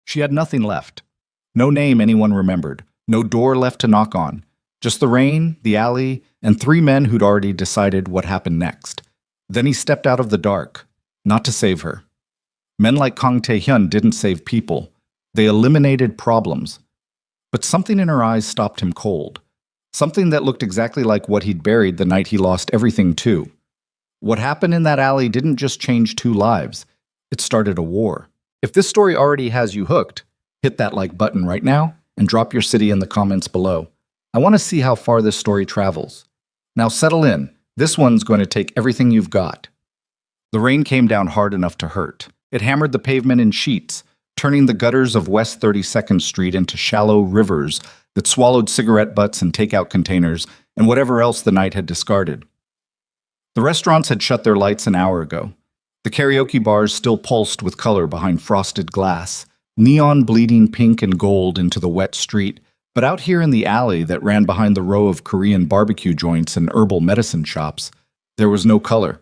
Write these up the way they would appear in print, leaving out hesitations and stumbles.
She had nothing left. No name anyone remembered, no door left to knock on. Just the rain, the alley, and three men who'd already decided what happened next. Then he stepped out of the dark, not to save her. Men like Kang Tae-hyun didn't save people. They eliminated problems. But something in her eyes stopped him cold. Something that looked exactly like what he'd buried the night he lost everything to. What happened in that alley didn't just change two lives. It started a war. If this story already has you hooked, hit that like button right now and drop your city in the comments below. I want to see how far this story travels. Now settle in. This one's going to take everything you've got. The rain came down hard enough to hurt. It hammered the pavement in sheets, turning the gutters of West 32nd Street into shallow rivers that swallowed cigarette butts and takeout containers and whatever else the night had discarded. The restaurants had shut their lights an hour ago. The karaoke bars still pulsed with color behind frosted glass, neon bleeding pink and gold into the wet street. But out here in the alley that ran behind the row of Korean barbecue joints and herbal medicine shops, there was no color.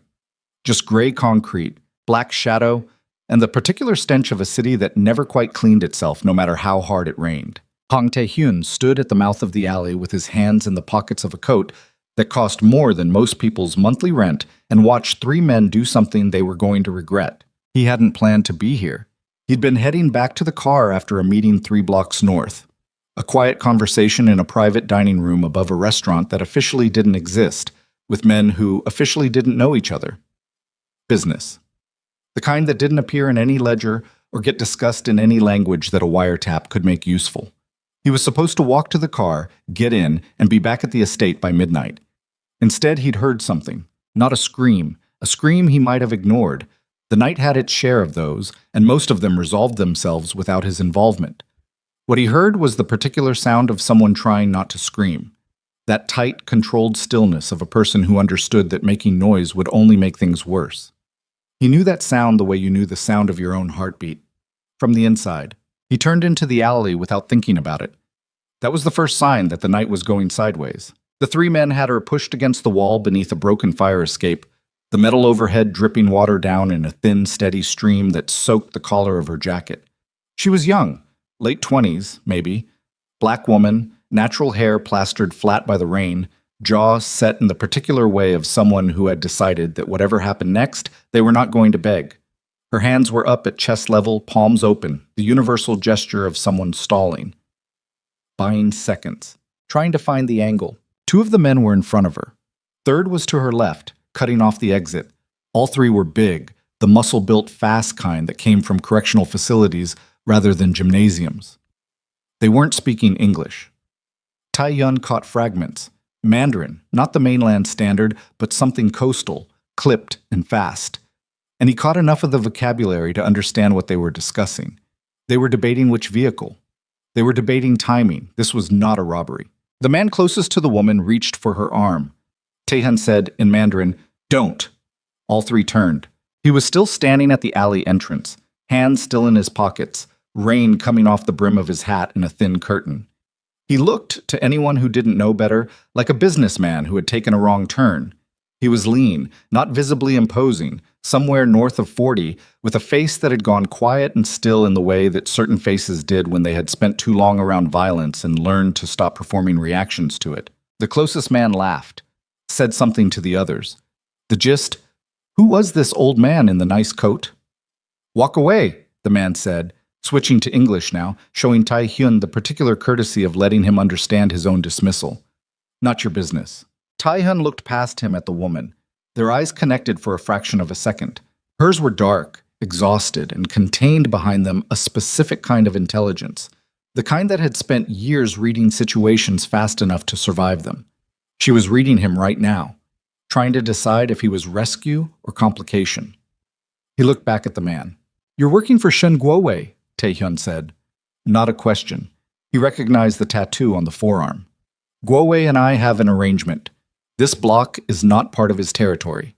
Just gray concrete, black shadow, and the particular stench of a city that never quite cleaned itself no matter how hard it rained. Kang Tae-hyun stood at the mouth of the alley with his hands in the pockets of a coat that cost more than most people's monthly rent and watched three men do something they were going to regret. He hadn't planned to be here. He'd been heading back to the car after a meeting 3 blocks north. A quiet conversation in a private dining room above a restaurant that officially didn't exist, with men who officially didn't know each other. Business. The kind that didn't appear in any ledger or get discussed in any language that a wiretap could make useful. He was supposed to walk to the car, get in, and be back at the estate by midnight. Instead, he'd heard something. Not a scream he might have ignored. The night had its share of those, and most of them resolved themselves without his involvement. What he heard was the particular sound of someone trying not to scream. That tight, controlled stillness of a person who understood that making noise would only make things worse. He knew that sound the way you knew the sound of your own heartbeat. From the inside, he turned into the alley without thinking about it. That was the first sign that the night was going sideways. The three men had her pushed against the wall beneath a broken fire escape, the metal overhead dripping water down in a thin, steady stream that soaked the collar of her jacket. She was young, late 20s, maybe. Black woman, natural hair plastered flat by the rain, jaw set in the particular way of someone who had decided that whatever happened next, they were not going to beg. Her hands were up at chest level, palms open, the universal gesture of someone stalling. Buying seconds, trying to find the angle. 2 of the men were in front of her. Third was to her left, cutting off the exit. All 3 were big, the muscle-built fast kind that came from correctional facilities rather than gymnasiums. They weren't speaking English. Tae-hyun caught fragments. Mandarin, not the mainland standard, but something coastal, clipped and fast. And he caught enough of the vocabulary to understand what they were discussing. They were debating which vehicle. They were debating timing. This was not a robbery. The man closest to the woman reached for her arm. Tae-hyun said in Mandarin, "Don't." All 3 turned. He was still standing at the alley entrance, hands still in his pockets, rain coming off the brim of his hat in a thin curtain. He looked, to anyone who didn't know better, like a businessman who had taken a wrong turn. He was lean, not visibly imposing, somewhere north of 40, with a face that had gone quiet and still in the way that certain faces did when they had spent too long around violence and learned to stop performing reactions to it. The closest man laughed, said something to the others. The gist, who was this old man in the nice coat? "Walk away," the man said, switching to English now, showing Tae-hyun the particular courtesy of letting him understand his own dismissal. "Not your business." Tae-hyun looked past him at the woman. Their eyes connected for a fraction of a second. Hers were dark, exhausted, and contained behind them a specific kind of intelligence, the kind that had spent years reading situations fast enough to survive them. She was reading him right now, trying to decide if he was rescue or complication. He looked back at the man. "You're working for Shen Guowei," Tae-hyun said. Not a question. He recognized the tattoo on the forearm. "Guowei and I have an arrangement. This block is not part of his territory."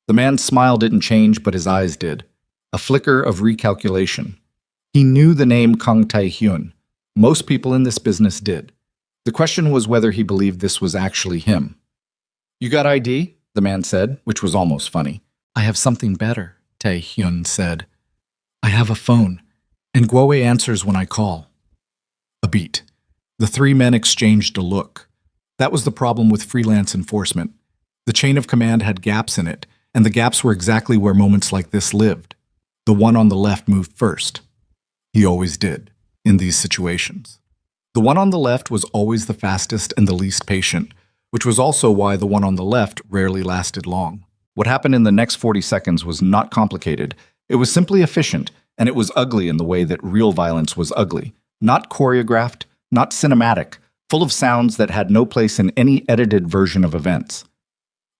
The man's smile didn't change, but his eyes did. A flicker of recalculation. He knew the name Kang Tae-hyun. Most people in this business did. The question was whether he believed this was actually him. "You got ID?" the man said, which was almost funny. "I have something better," Tae-hyun said. "I have a phone. And Guo answers when I call. A beat. The three men exchanged a look. That was the problem with freelance enforcement. The chain of command had gaps in it, and the gaps were exactly where moments like this lived. The one on the left moved first. He always did, in these situations. The one on the left was always the fastest and the least patient, which was also why the one on the left rarely lasted long. What happened in the next 40 seconds was not complicated. It was simply efficient, and it was ugly in the way that real violence was ugly. Not choreographed, not cinematic, full of sounds that had no place in any edited version of events.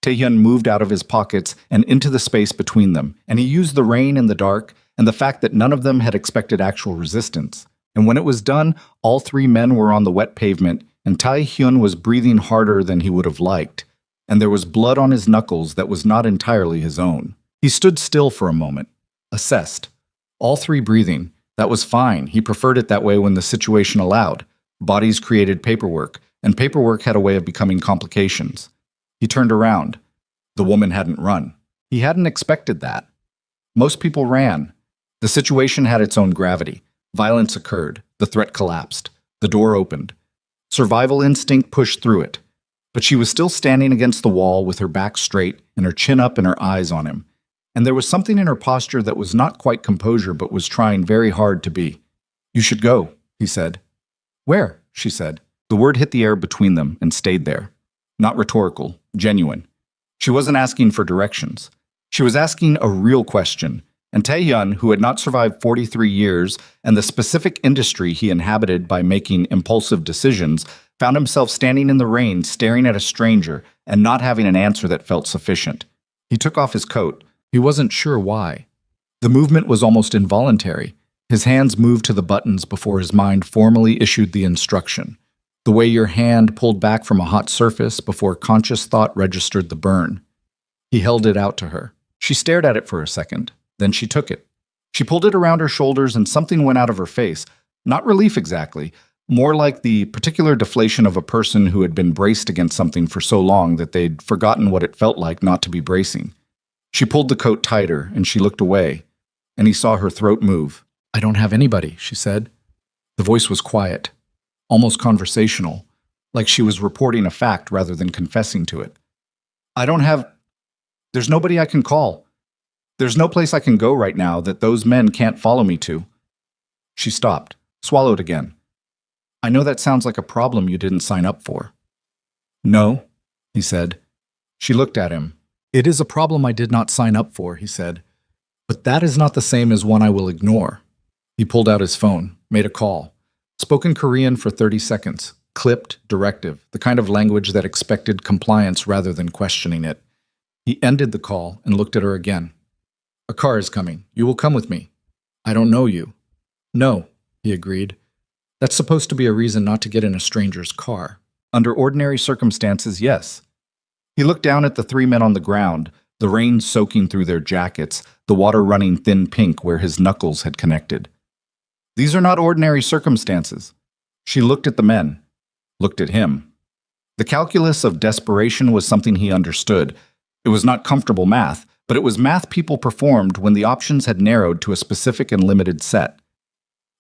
Taehyun moved out of his pockets and into the space between them, and he used the rain and the dark and the fact that none of them had expected actual resistance. And when it was done, all three men were on the wet pavement, and Taehyun was breathing harder than he would have liked, and there was blood on his knuckles that was not entirely his own. He stood still for a moment, assessed. All three breathing. That was fine. He preferred it that way when the situation allowed. Bodies created paperwork, and paperwork had a way of becoming complications. He turned around. The woman hadn't run. He hadn't expected that. Most people ran. The situation had its own gravity. Violence occurred. The threat collapsed. The door opened. Survival instinct pushed through it. But she was still standing against the wall with her back straight and her chin up and her eyes on him. And there was something in her posture that was not quite composure but was trying very hard to be. "You should go," he said. "Where?" she said. The word hit the air between them and stayed there. Not rhetorical, genuine. She wasn't asking for directions. She was asking a real question, and Taehyun, who had not survived 43 years and the specific industry he inhabited by making impulsive decisions, found himself standing in the rain staring at a stranger and not having an answer that felt sufficient. He took off his coat. He wasn't sure why. The movement was almost involuntary. His hands moved to the buttons before his mind formally issued the instruction. The way your hand pulled back from a hot surface before conscious thought registered the burn. He held it out to her. She stared at it for a second. Then she took it. She pulled it around her shoulders and something went out of her face. Not relief exactly, more like the particular deflation of a person who had been braced against something for so long that they'd forgotten what it felt like not to be bracing. She pulled the coat tighter and she looked away, and he saw her throat move. "I don't have anybody," she said. The voice was quiet, almost conversational, like she was reporting a fact rather than confessing to it. There's nobody I can call. There's no place I can go right now that those men can't follow me to." She stopped, swallowed again. "I know that sounds like a problem you didn't sign up for." "No," he said. She looked at him. "It is a problem I did not sign up for," he said. "But that is not the same as one I will ignore." He pulled out his phone, made a call. Spoke in Korean for 30 seconds. Clipped, directive, the kind of language that expected compliance rather than questioning it. He ended the call and looked at her again. "A car is coming. You will come with me." "I don't know you." "No," he agreed. "That's supposed to be a reason not to get in a stranger's car." Under ordinary circumstances, yes. He looked down at the three men on the ground, the rain soaking through their jackets, the water running thin pink where his knuckles had connected. These are not ordinary circumstances. She looked at the men, looked at him. The calculus of desperation was something he understood. It was not comfortable math, but it was math people performed when the options had narrowed to a specific and limited set.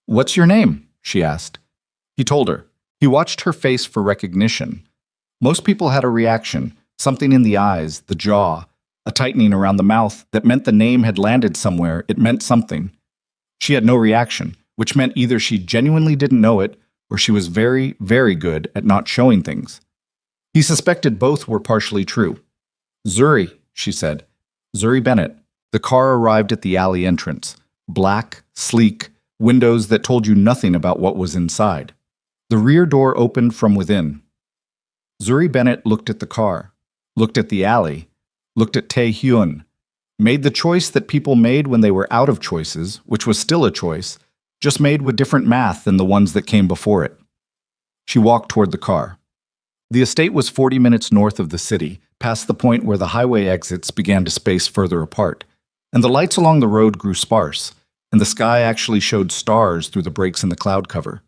"What's your name?" she asked. He told her. He watched her face for recognition. Most people had a reaction, something in the eyes, the jaw, a tightening around the mouth that meant the name had landed somewhere, it meant something. She had no reaction, which meant either she genuinely didn't know it or she was very, very good at not showing things. He suspected both were partially true. "Zuri," she said. "Zuri Bennett." The car arrived at the alley entrance. Black, sleek, windows that told you nothing about what was inside. The rear door opened from within. Zuri Bennett looked at the car, looked at the alley, looked at Taehyun, made the choice that people made when they were out of choices, which was still a choice, just made with different math than the ones that came before it. She walked toward the car. The estate was 40 minutes north of the city, past the point where the highway exits began to space further apart, and the lights along the road grew sparse, and the sky actually showed stars through the breaks in the cloud cover.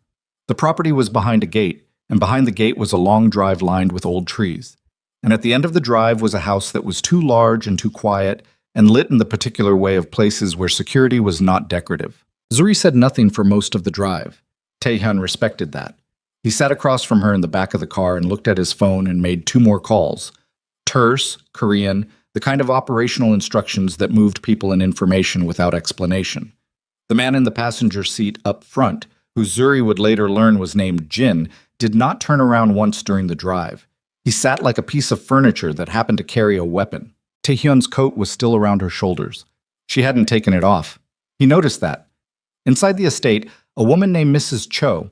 The property was behind a gate, and behind the gate was a long drive lined with old trees. And at the end of the drive was a house that was too large and too quiet and lit in the particular way of places where security was not decorative. Zuri said nothing for most of the drive. Taehyun respected that. He sat across from her in the back of the car and looked at his phone and made 2 more calls. Terse, Korean, the kind of operational instructions that moved people and information without explanation. The man in the passenger seat up front, who Zuri would later learn was named Jin, did not turn around once during the drive. He sat like a piece of furniture that happened to carry a weapon. Taehyun's coat was still around her shoulders. She hadn't taken it off. He noticed that. Inside the estate, a woman named Mrs. Cho,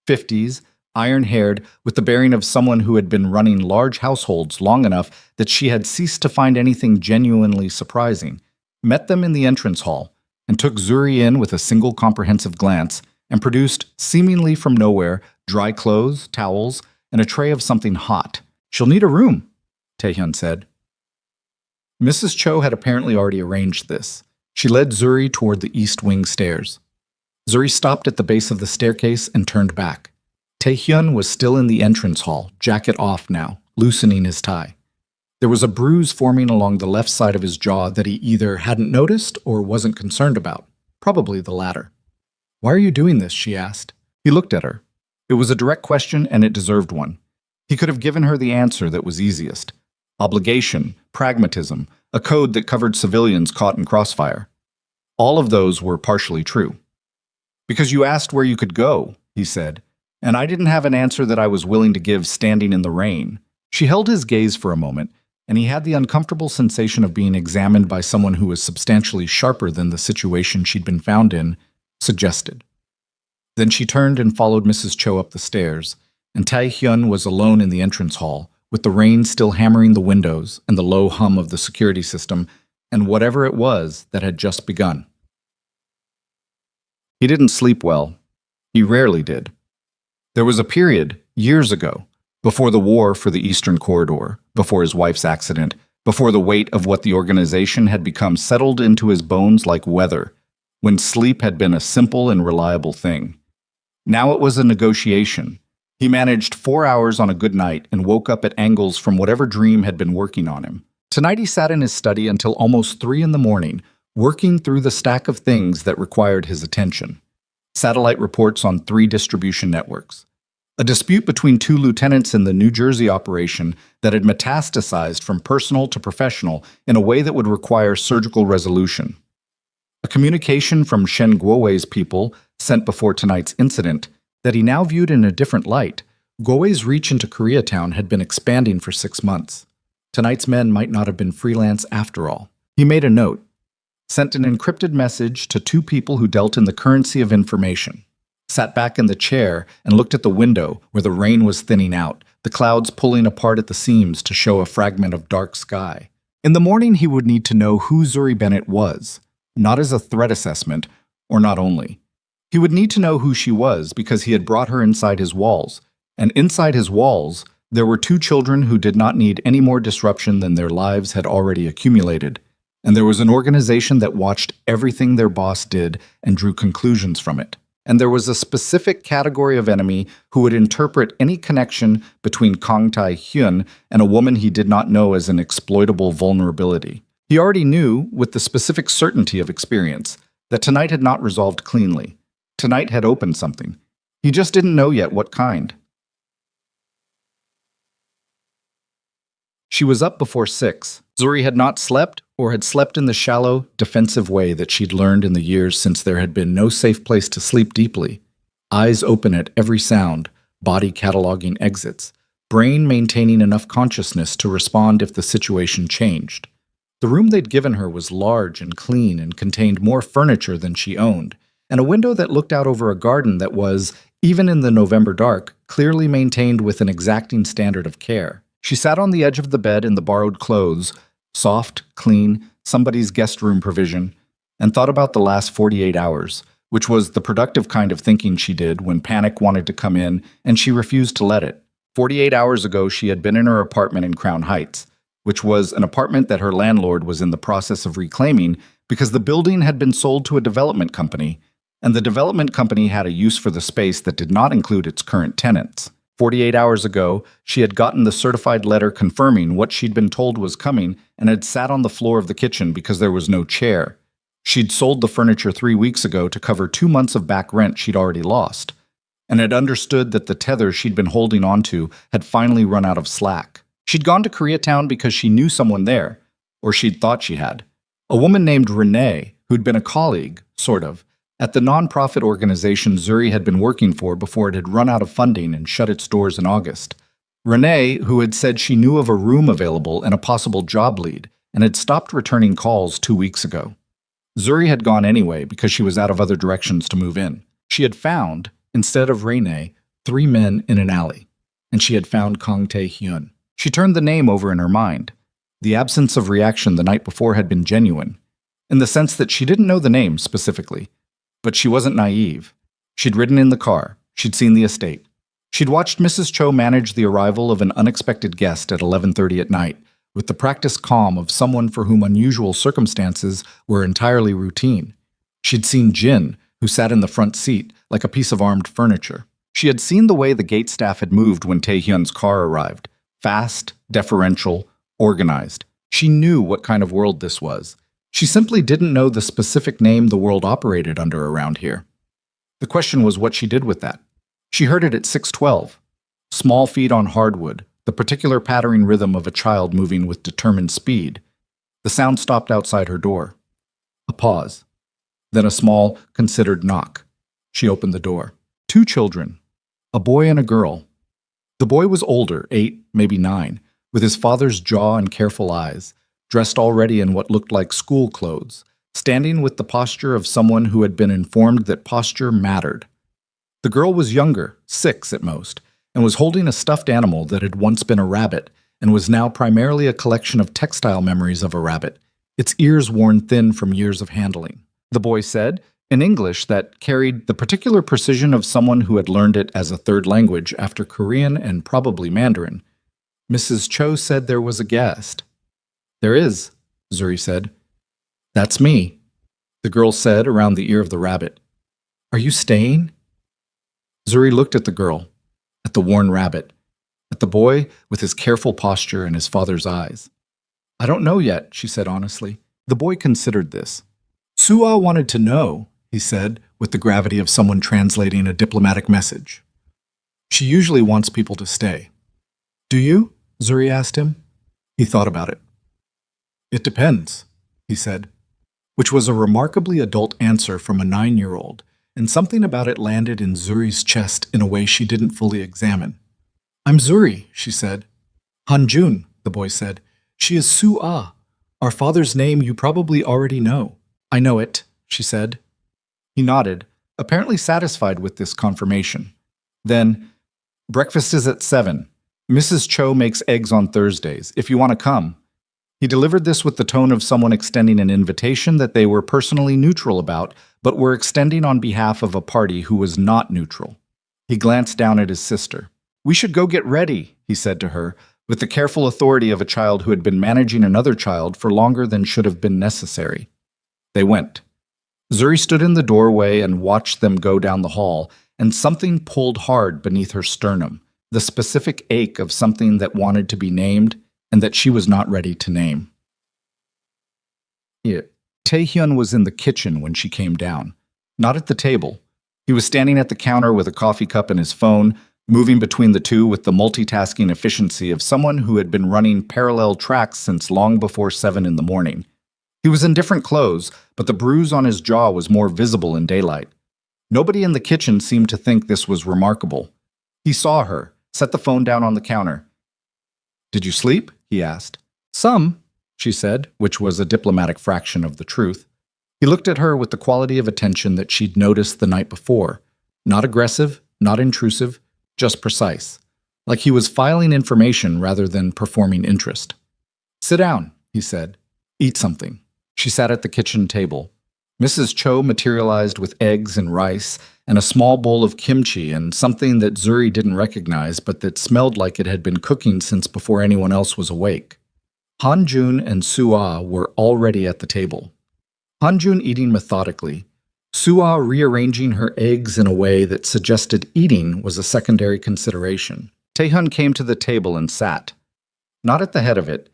50s, iron-haired, with the bearing of someone who had been running large households long enough that she had ceased to find anything genuinely surprising, met them in the entrance hall and took Zuri in with a single comprehensive glance and produced, seemingly from nowhere, dry clothes, towels, and a tray of something hot. "She'll need a room," Taehyun said. Mrs. Cho had apparently already arranged this. She led Zuri toward the east wing stairs. Zuri stopped at the base of the staircase and turned back. Taehyun was still in the entrance hall, jacket off now, loosening his tie. There was a bruise forming along the left side of his jaw that he either hadn't noticed or wasn't concerned about. Probably the latter. "Why are you doing this?" she asked. He looked at her. It was a direct question and it deserved one. He could have given her the answer that was easiest. Obligation, pragmatism, a code that covered civilians caught in crossfire. All of those were partially true. "Because you asked where you could go," he said, "and I didn't have an answer that I was willing to give standing in the rain." She held his gaze for a moment, and he had the uncomfortable sensation of being examined by someone who was substantially sharper than the situation she'd been found in suggested. Then she turned and followed Mrs. Cho up the stairs, and Taehyun was alone in the entrance hall, with the rain still hammering the windows and the low hum of the security system and whatever it was that had just begun. He didn't sleep well. He rarely did. There was a period, years ago, before the war for the Eastern Corridor, before his wife's accident, before the weight of what the organization had become settled into his bones like weather, when sleep had been a simple and reliable thing. Now it was a negotiation. He managed 4 hours on a good night and woke up at angles from whatever dream had been working on him. Tonight he sat in his study until almost 3 in the morning, working through the stack of things that required his attention. Satellite reports on 3 distribution networks. A dispute between 2 lieutenants in the New Jersey operation that had metastasized from personal to professional in a way that would require surgical resolution. A communication from Shen Guowei's people sent before tonight's incident that he now viewed in a different light. Guowei's reach into Koreatown had been expanding for 6 months. Tonight's men might not have been freelance after all. He made a note, sent an encrypted message to 2 people who dealt in the currency of information, sat back in the chair and looked at the window where the rain was thinning out, the clouds pulling apart at the seams to show a fragment of dark sky. In the morning he would need to know who Zuri Bennett was, not as a threat assessment, or not only. He would need to know who she was because he had brought her inside his walls, and inside his walls there were 2 children who did not need any more disruption than their lives had already accumulated, and there was an organization that watched everything their boss did and drew conclusions from it. And there was a specific category of enemy who would interpret any connection between Kang Tae-hyun and a woman he did not know as an exploitable vulnerability. He already knew, with the specific certainty of experience, that tonight had not resolved cleanly. Tonight had opened something. He just didn't know yet what kind. She was up before 6. Zuri had not slept, or had slept in the shallow, defensive way that she'd learned in the years since there had been no safe place to sleep deeply. Eyes open at every sound, body cataloging exits, brain maintaining enough consciousness to respond if the situation changed. The room they'd given her was large and clean and contained more furniture than she owned, and a window that looked out over a garden that was, even in the November dark, clearly maintained with an exacting standard of care. She sat on the edge of the bed in the borrowed clothes, soft, clean, somebody's guest room provision, and thought about the last 48 hours, which was the productive kind of thinking she did when panic wanted to come in and she refused to let it. 48 hours ago, she had been in her apartment in Crown Heights, which was an apartment that her landlord was in the process of reclaiming because the building had been sold to a development company, and the development company had a use for the space that did not include its current tenants. 48 hours ago, she had gotten the certified letter confirming what she'd been told was coming and had sat on the floor of the kitchen because there was no chair. She'd sold the furniture 3 weeks ago to cover 2 months of back rent she'd already lost, and had understood that the tether she'd been holding onto had finally run out of slack. She'd gone to Koreatown because she knew someone there, or she'd thought she had. A woman named Renee, who'd been a colleague, sort of, at the nonprofit organization Zuri had been working for before it had run out of funding and shut its doors in August. Renee, who had said she knew of a room available and a possible job lead, and had stopped returning calls 2 weeks ago. Zuri had gone anyway because she was out of other directions to move in. She had found, instead of Renee, 3 men in an alley, and she had found Kang Tae-hyun. She turned the name over in her mind. The absence of reaction the night before had been genuine, in the sense that she didn't know the name specifically. But she wasn't naive. She'd ridden in the car. She'd seen the estate. She'd watched Mrs. Cho manage the arrival of an unexpected guest at 11:30 at night, with the practiced calm of someone for whom unusual circumstances were entirely routine. She'd seen Jin, who sat in the front seat, like a piece of armed furniture. She had seen the way the gate staff had moved when Tae-hyun's car arrived. Fast, deferential, organized. She knew what kind of world this was. She simply didn't know the specific name the world operated under around here. The question was what she did with that. She heard it at 6:12. Small feet on hardwood, the particular pattering rhythm of a child moving with determined speed. The sound stopped outside her door. A pause. Then a small, considered knock. She opened the door. 2 children, a boy and a girl. The boy was older, 8, maybe 9, with his father's jaw and careful eyes, dressed already in what looked like school clothes, standing with the posture of someone who had been informed that posture mattered. The girl was younger, 6 at most, and was holding a stuffed animal that had once been a rabbit and was now primarily a collection of textile memories of a rabbit, its ears worn thin from years of handling. The boy said, in English that carried the particular precision of someone who had learned it as a third language after Korean and probably Mandarin, "Mrs. Cho said there was a guest." "There is," Zuri said. "That's me," the girl said around the ear of the rabbit. "Are you staying?" Zuri looked at the girl, at the worn rabbit, at the boy with his careful posture and his father's eyes. "I don't know yet," she said honestly. The boy considered this. "Sua wanted to know," he said, with the gravity of someone translating a diplomatic message. "She usually wants people to stay." "Do you?" Zuri asked him. He thought about it. "It depends," he said, which was a remarkably adult answer from a 9-year-old, and something about it landed in Zuri's chest in a way she didn't fully examine. "I'm Zuri," she said. "Hanjun," the boy said. "She is Sua, our father's name you probably already know." "I know it," she said. He nodded, apparently satisfied with this confirmation. Then, "Breakfast is at 7. Mrs. Cho makes eggs on Thursdays, if you want to come." He delivered this with the tone of someone extending an invitation that they were personally neutral about, but were extending on behalf of a party who was not neutral. He glanced down at his sister. "We should go get ready," he said to her, with the careful authority of a child who had been managing another child for longer than should have been necessary. They went. Zuri stood in the doorway and watched them go down the hall, and something pulled hard beneath her sternum, the specific ache of something that wanted to be named and that she was not ready to name. Tae-hyun was in the kitchen when she came down, not at the table. He was standing at the counter with a coffee cup and his phone, moving between the two with the multitasking efficiency of someone who had been running parallel tracks since long before 7 in the morning. He was in different clothes, but the bruise on his jaw was more visible in daylight. Nobody in the kitchen seemed to think this was remarkable. He saw her, set the phone down on the counter. "Did you sleep?" he asked. "Some," she said, which was a diplomatic fraction of the truth. He looked at her with the quality of attention that she'd noticed the night before. Not aggressive, not intrusive, just precise. Like he was filing information rather than performing interest. "Sit down," he said. "Eat something." She sat at the kitchen table. Mrs. Cho materialized with eggs and rice and a small bowl of kimchi and something that Zuri didn't recognize but that smelled like it had been cooking since before anyone else was awake. Hanjun and Sua were already at the table. Hanjun eating methodically, Sua rearranging her eggs in a way that suggested eating was a secondary consideration. Tae-hyun came to the table and sat. Not at the head of it.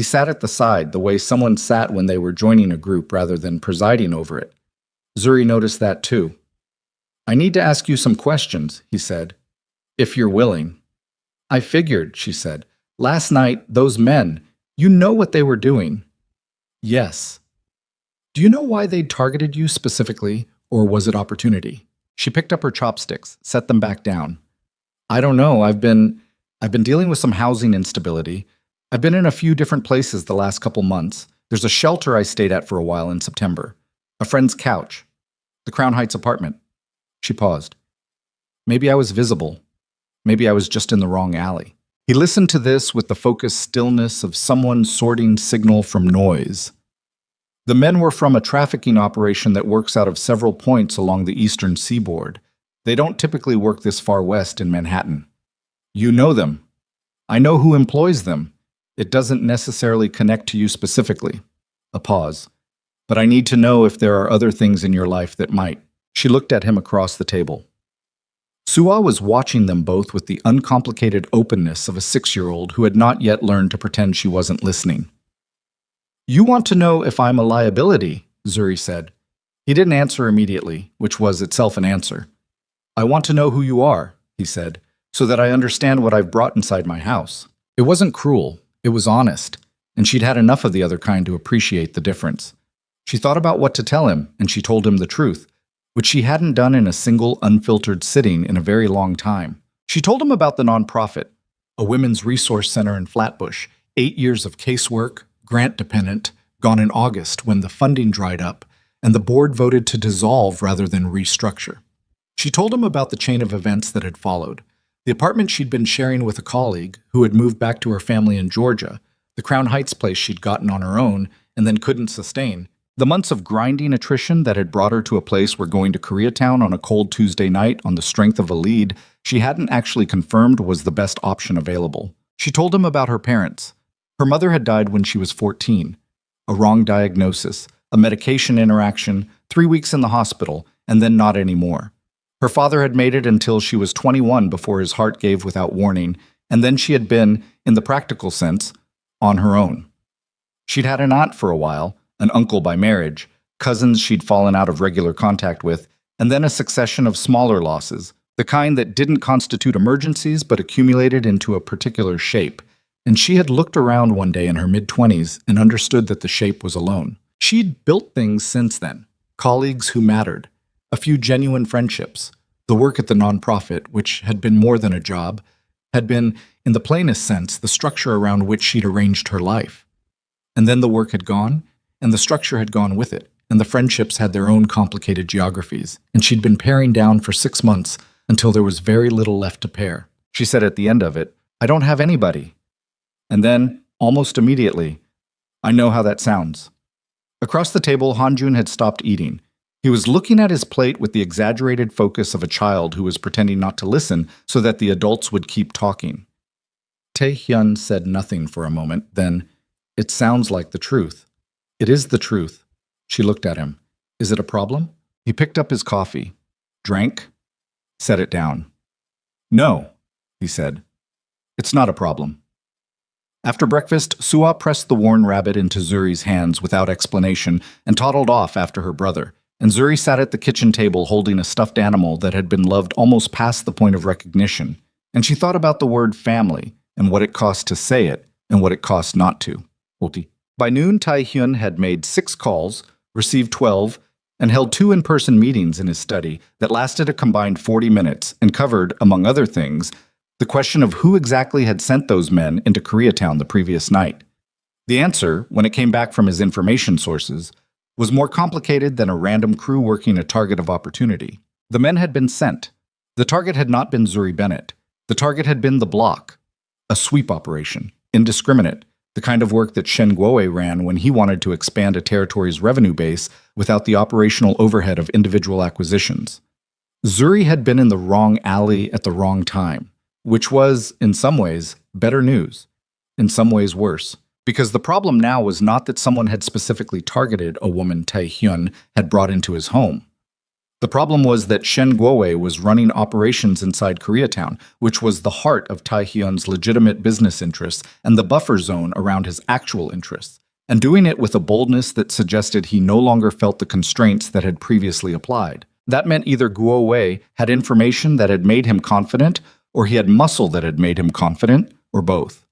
He sat at the side, the way someone sat when they were joining a group rather than presiding over it. Zuri noticed that too. I need to ask you some questions, he said, if you're willing. I figured, she said. Last night, those men, you know what they were doing. Yes. Do you know why they targeted you specifically, or was it opportunity? She picked up her chopsticks, set them back down. I don't know. I've been dealing with some housing instability. I've been in a few different places the last couple months. There's a shelter I stayed at for a while in September. A friend's couch. The Crown Heights apartment. She paused. Maybe I was visible. Maybe I was just in the wrong alley. He listened to this with the focused stillness of someone sorting signal from noise. The men were from a trafficking operation that works out of several points along the eastern seaboard. They don't typically work this far west in Manhattan. You know them. I know who employs them. It doesn't necessarily connect to you specifically. A pause. But I need to know if there are other things in your life that might. She looked at him across the table. Suwa was watching them both with the uncomplicated openness of a 6-year-old who had not yet learned to pretend she wasn't listening. You want to know if I'm a liability, Zuri said. He didn't answer immediately, which was itself an answer. I want to know who you are, he said, so that I understand what I've brought inside my house. It wasn't cruel, it was honest, and she'd had enough of the other kind to appreciate the difference. She thought about what to tell him, and she told him the truth, which she hadn't done in a single unfiltered sitting in a very long time. She told him about the nonprofit, a women's resource center in Flatbush, 8 years of casework, grant-dependent, gone in August when the funding dried up, and the board voted to dissolve rather than restructure. She told him about the chain of events that had followed, the apartment she'd been sharing with a colleague who had moved back to her family in Georgia, the Crown Heights place she'd gotten on her own and then couldn't sustain, the months of grinding attrition that had brought her to a place where going to Koreatown on a cold Tuesday night on the strength of a lead she hadn't actually confirmed was the best option available. She told him about her parents. Her mother had died when she was 14. A wrong diagnosis, a medication interaction, 3 weeks in the hospital, and then not anymore. Her father had made it until she was 21 before his heart gave without warning, and then she had been, in the practical sense, on her own. She'd had an aunt for a while, an uncle by marriage, cousins she'd fallen out of regular contact with, and then a succession of smaller losses, the kind that didn't constitute emergencies but accumulated into a particular shape. And she had looked around one day in her mid-20s and understood that the shape was alone. She'd built things since then, colleagues who mattered, a few genuine friendships, the work at the nonprofit, which had been more than a job, had been, in the plainest sense, the structure around which she'd arranged her life. And then the work had gone, and the structure had gone with it, and the friendships had their own complicated geographies, and she'd been paring down for 6 months until there was very little left to pare. She said at the end of it, I don't have anybody. And then, almost immediately, I know how that sounds. Across the table, Hanjun had stopped eating. He was looking at his plate with the exaggerated focus of a child who was pretending not to listen so that the adults would keep talking. Tae-hyun said nothing for a moment, then, it sounds like the truth. It is the truth. She looked at him. Is it a problem? He picked up his coffee, drank, set it down. No, he said. It's not a problem. After breakfast, Suwa pressed the worn rabbit into Zuri's hands without explanation and toddled off after her brother, and Zuri sat at the kitchen table holding a stuffed animal that had been loved almost past the point of recognition, and she thought about the word family and what it cost to say it and what it cost not to. By noon, Tae-hyun had made 6 calls, received 12, and held 2 in-person meetings in his study that lasted a combined 40 minutes and covered, among other things, the question of who exactly had sent those men into Koreatown the previous night. The answer, when it came back from his information sources, was more complicated than a random crew working a target of opportunity. The men had been sent. The target had not been Zuri Bennett. The target had been the block. A sweep operation, indiscriminate, the kind of work that Shen Guo ran when he wanted to expand a territory's revenue base without the operational overhead of individual acquisitions. Zuri had been in the wrong alley at the wrong time, which was, in some ways, better news, in some ways worse, because the problem now was not that someone had specifically targeted a woman Tae-hyun had brought into his home. The problem was that Shen Guowei was running operations inside Koreatown, which was the heart of Tai Hyun's legitimate business interests and the buffer zone around his actual interests, and doing it with a boldness that suggested he no longer felt the constraints that had previously applied. That meant either Guowei had information that had made him confident, or he had muscle that had made him confident, or both.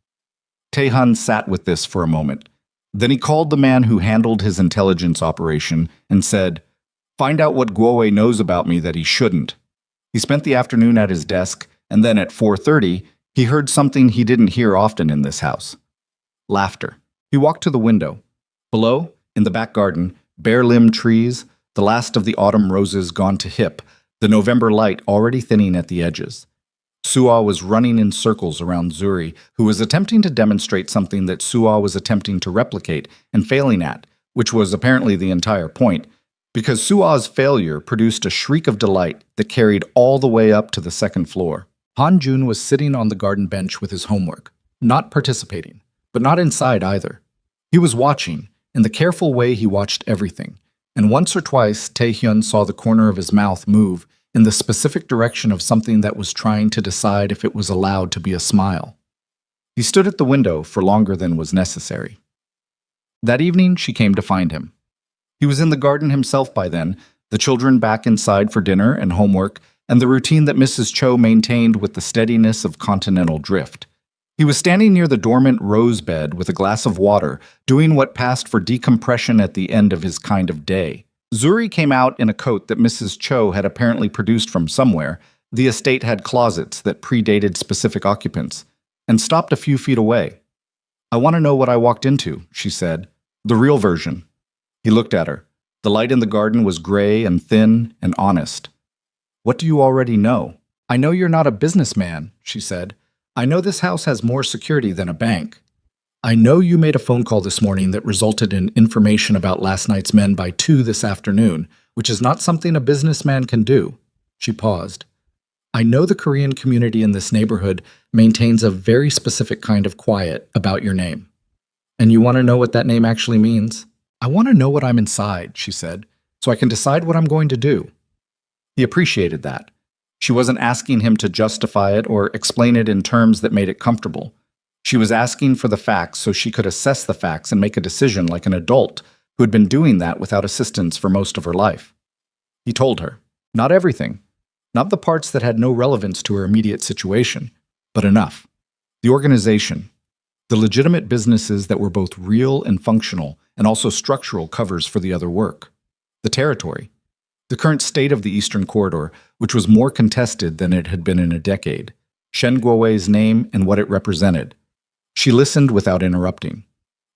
Tae-hun sat with this for a moment. Then he called the man who handled his intelligence operation and said, "Find out what Guowei knows about me that he shouldn't." He spent the afternoon at his desk, and then at 4:30, he heard something he didn't hear often in this house. Laughter. He walked to the window. Below, in the back garden, bare-limbed trees, the last of the autumn roses gone to hip, the November light already thinning at the edges. Suah was running in circles around Zuri, who was attempting to demonstrate something that Suah was attempting to replicate and failing at, which was apparently the entire point, because Suah's failure produced a shriek of delight that carried all the way up to the second floor. Han Jun was sitting on the garden bench with his homework, not participating, but not inside either. He was watching, in the careful way he watched everything, and once or twice Tae-hyun saw the corner of his mouth move in the specific direction of something that was trying to decide if it was allowed to be a smile. He stood at the window for longer than was necessary. That evening, she came to find him. He was in the garden himself by then, the children back inside for dinner and homework, and the routine that Mrs. Cho maintained with the steadiness of continental drift. He was standing near the dormant rose bed with a glass of water, doing what passed for decompression at the end of his kind of day. Zuri came out in a coat that Mrs. Cho had apparently produced from somewhere. The estate had closets that predated specific occupants, and stopped a few feet away. "I want to know what I walked into," she said. "The real version." He looked at her. The light in the garden was gray and thin and honest. "What do you already know?" "I know you're not a businessman," she said. "I know this house has more security than a bank. I know you made a phone call this morning that resulted in information about last night's men by 2 this afternoon, which is not something a businessman can do." She paused. "I know the Korean community in this neighborhood maintains a very specific kind of quiet about your name. And you want to know what that name actually means?" "I want to know what I'm inside," she said, "so I can decide what I'm going to do." He appreciated that. She wasn't asking him to justify it or explain it in terms that made it comfortable. She was asking for the facts so she could assess the facts and make a decision like an adult who had been doing that without assistance for most of her life. He told her. Not everything. Not the parts that had no relevance to her immediate situation, but enough. The organization. The legitimate businesses that were both real and functional and also structural covers for the other work. The territory. The current state of the Eastern Corridor, which was more contested than it had been in a decade. Shen Guowei's name and what it represented. She listened without interrupting.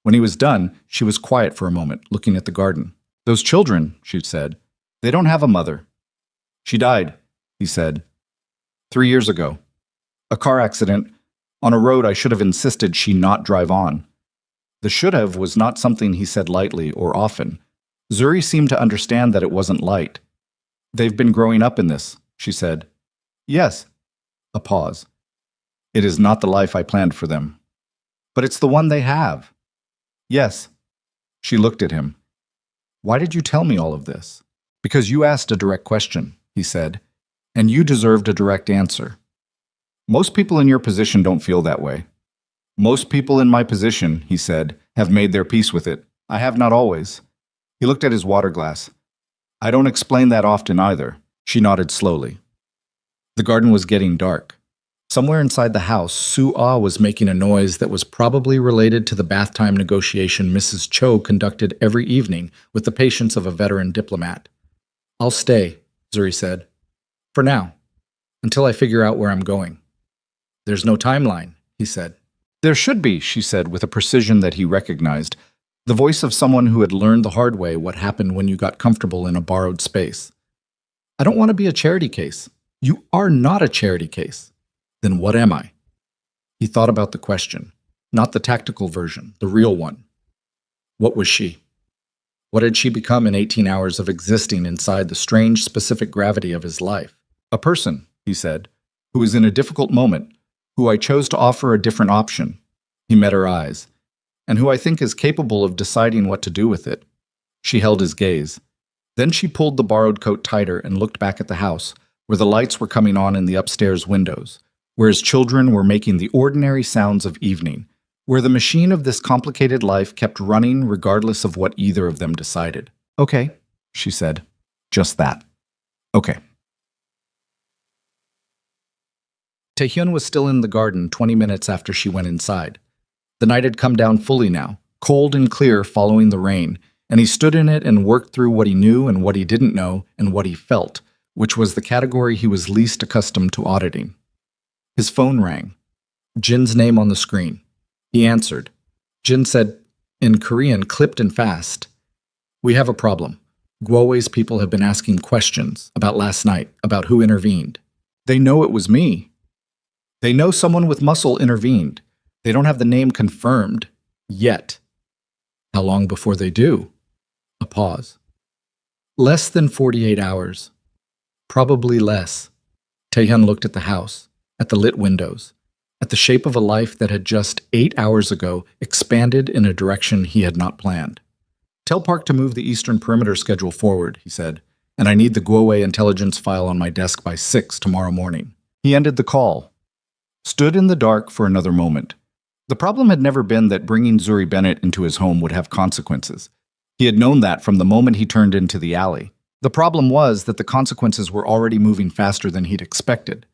When he was done, she was quiet for a moment, looking at the garden. "Those children," she said, "they don't have a mother." "She died," he said. 3 years ago. A car accident on a road I should have insisted she not drive on. The should have was not something he said lightly or often. Zuri seemed to understand that it wasn't light. "They've been growing up in this," she said. "Yes." A pause. "It is not the life I planned for them." "But it's the one they have." "Yes." She looked at him. "Why did you tell me all of this?" "Because you asked a direct question," he said, "and you deserved a direct answer. Most people in your position don't feel that way." "Most people in my position," he said, "have made their peace with it. I have not always." He looked at his water glass. "I don't explain that often either." She nodded slowly. The garden was getting dark. Somewhere inside the house, Suah was making a noise that was probably related to the bath time negotiation Mrs. Cho conducted every evening with the patience of a veteran diplomat. "I'll stay," Zuri said. "For now, until I figure out where I'm going." "There's no timeline," he said. "There should be," she said with a precision that he recognized, the voice of someone who had learned the hard way what happened when you got comfortable in a borrowed space. "I don't want to be a charity case." "You are not a charity case." "Then what am I?" He thought about the question, not the tactical version, the real one. What was she? What had she become in 18 hours of existing inside the strange, specific gravity of his life? "A person," he said, "who is in a difficult moment, who I chose to offer a different option." He met her eyes. "And who I think is capable of deciding what to do with it." She held his gaze. Then she pulled the borrowed coat tighter and looked back at the house, where the lights were coming on in the upstairs windows, where his children were making the ordinary sounds of evening, where the machine of this complicated life kept running regardless of what either of them decided. "Okay," she said. "Just that. Okay." Taehyun was still in the garden 20 minutes after she went inside. The night had come down fully now, cold and clear following the rain, and he stood in it and worked through what he knew and what he didn't know and what he felt, which was the category he was least accustomed to auditing. His phone rang. Jin's name on the screen. He answered. Jin said, in Korean, clipped and fast, "We have a problem. Guowei's people have been asking questions about last night, about who intervened. They know it was me. They know someone with muscle intervened. They don't have the name confirmed. Yet. How long before they do?" A pause. "Less than 48 hours. Probably less." Taehyun looked at the house, at the lit windows, at the shape of a life that had just 8 hours ago expanded in a direction he had not planned. "Tell Park to move the eastern perimeter schedule forward," he said, "and I need the Guowei intelligence file on my desk by 6 tomorrow morning." He ended the call, stood in the dark for another moment. The problem had never been that bringing Zuri Bennett into his home would have consequences. He had known that from the moment he turned into the alley. The problem was that the consequences were already moving faster than he'd expected.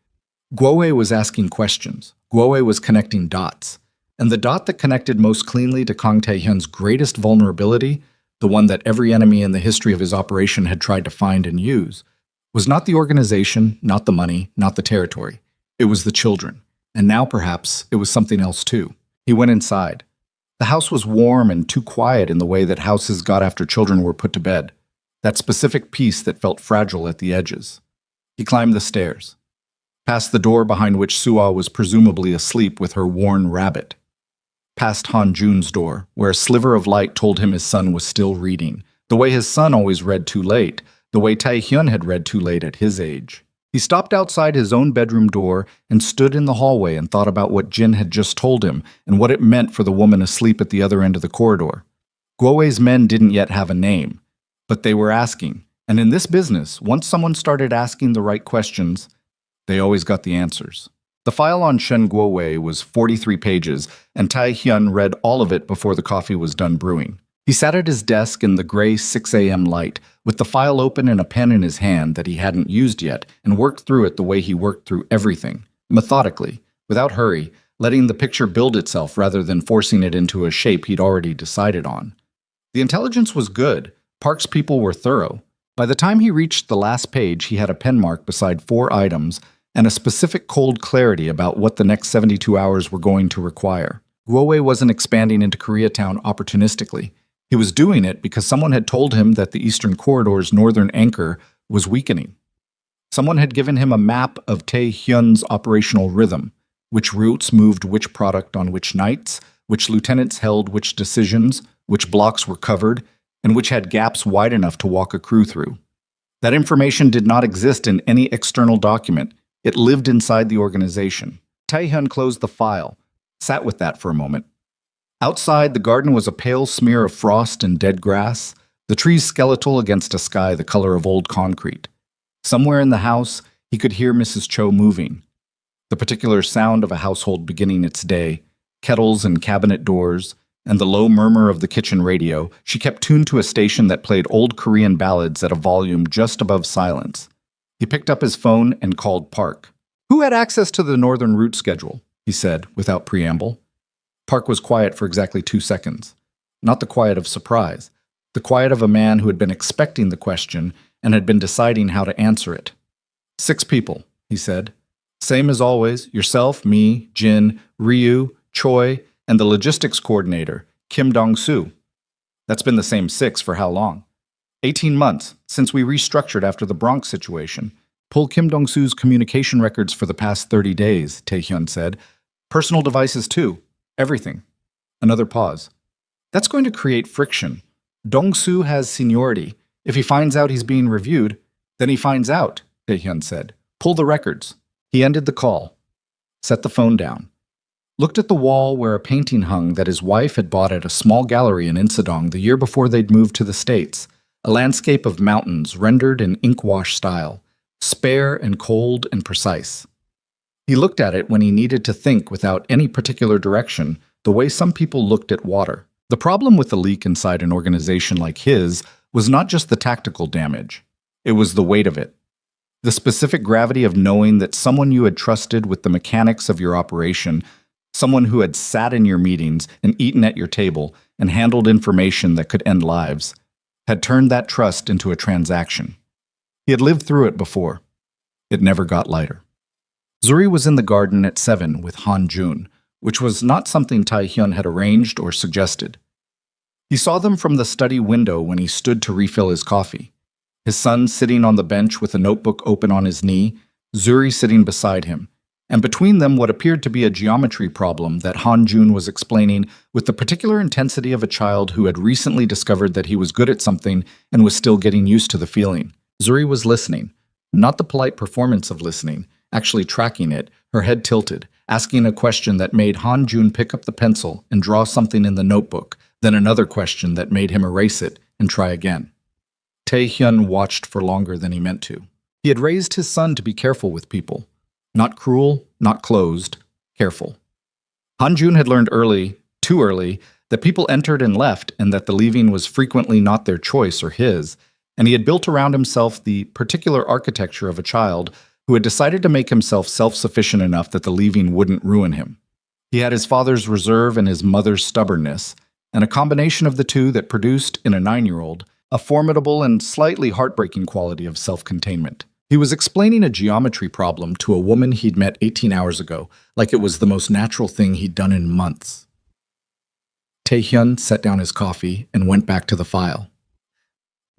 Guowei was asking questions. Guowei was connecting dots. And the dot that connected most cleanly to Kang Taehyun's greatest vulnerability, the one that every enemy in the history of his operation had tried to find and use, was not the organization, not the money, not the territory. It was the children. And now, perhaps, it was something else too. He went inside. The house was warm and too quiet in the way that houses got after children were put to bed, that specific peace that felt fragile at the edges. He climbed the stairs, past the door behind which Suah was presumably asleep with her worn rabbit, past Han Jun's door, where a sliver of light told him his son was still reading, the way his son always read too late, the way Taehyun had read too late at his age. He stopped outside his own bedroom door and stood in the hallway and thought about what Jin had just told him and what it meant for the woman asleep at the other end of the corridor. Guowei's men didn't yet have a name, but they were asking. And in this business, once someone started asking the right questions, they always got the answers. The file on Shen Guowei was 43 pages, and Taehyun read all of it before the coffee was done brewing. He sat at his desk in the gray 6 a.m. light, with the file open and a pen in his hand that he hadn't used yet, and worked through it the way he worked through everything, methodically, without hurry, letting the picture build itself rather than forcing it into a shape he'd already decided on. The intelligence was good. Park's people were thorough. By the time he reached the last page, he had a pen mark beside 4 items and a specific cold clarity about what the next 72 hours were going to require. Guowei wasn't expanding into Koreatown opportunistically. He was doing it because someone had told him that the Eastern Corridor's northern anchor was weakening. Someone had given him a map of Taehyun's operational rhythm, which routes moved which product on which nights, which lieutenants held which decisions, which blocks were covered, and which had gaps wide enough to walk a crew through. That information did not exist in any external document. It lived inside the organization. Taehyun closed the file, sat with that for a moment. Outside, the garden was a pale smear of frost and dead grass, the trees skeletal against a sky the color of old concrete. Somewhere in the house, he could hear Mrs. Cho moving. The particular sound of a household beginning its day, kettles and cabinet doors, and the low murmur of the kitchen radio, she kept tuned to a station that played old Korean ballads at a volume just above silence. He picked up his phone and called Park. "Who had access to the northern route schedule?" he said, without preamble. Park was quiet for exactly 2 seconds. Not the quiet of surprise, the quiet of a man who had been expecting the question and had been deciding how to answer it. 6 people, he said. "Same as always, yourself, me, Jin, Ryu, Choi, and the logistics coordinator, Kim Dong-soo. That's been the same 6 for how long? 18 months, since we restructured after the Bronx situation. Pull Kim Dong-soo's communication records for the past 30 days, Taehyun said. Personal devices too. Everything." Another pause. "That's going to create friction. Dong-soo has seniority. If he finds out he's being reviewed, then he finds out," Taehyun said. "Pull the records." He ended the call, set the phone down, looked at the wall where a painting hung that his wife had bought at a small gallery in Insadong the year before they'd moved to the States, a landscape of mountains rendered in inkwash style, spare and cold and precise. He looked at it when he needed to think without any particular direction, the way some people looked at water. The problem with the leak inside an organization like his was not just the tactical damage. It was the weight of it. The specific gravity of knowing that someone you had trusted with the mechanics of your operation, someone who had sat in your meetings and eaten at your table and handled information that could end lives, had turned that trust into a transaction. He had lived through it before. It never got lighter. Zuri was in the garden at 7 with Han Jun, which was not something Tae-hyun had arranged or suggested. He saw them from the study window when he stood to refill his coffee. His son sitting on the bench with a notebook open on his knee, Zuri sitting beside him, and between them what appeared to be a geometry problem that Han Jun was explaining with the particular intensity of a child who had recently discovered that he was good at something and was still getting used to the feeling. Zuri was listening, not the polite performance of listening, actually tracking it, her head tilted, asking a question that made Han Jun pick up the pencil and draw something in the notebook, then another question that made him erase it and try again. Tae-hyun watched for longer than he meant to. He had raised his son to be careful with people. Not cruel, not closed, careful. Han Jun had learned early, too early, that people entered and left and that the leaving was frequently not their choice or his, and he had built around himself the particular architecture of a child who had decided to make himself self-sufficient enough that the leaving wouldn't ruin him. He had his father's reserve and his mother's stubbornness, and a combination of the two that produced, in a 9-year-old, a formidable and slightly heartbreaking quality of self-containment. He was explaining a geometry problem to a woman he'd met 18 hours ago, like it was the most natural thing he'd done in months. Tae-hyun set down his coffee and went back to the file.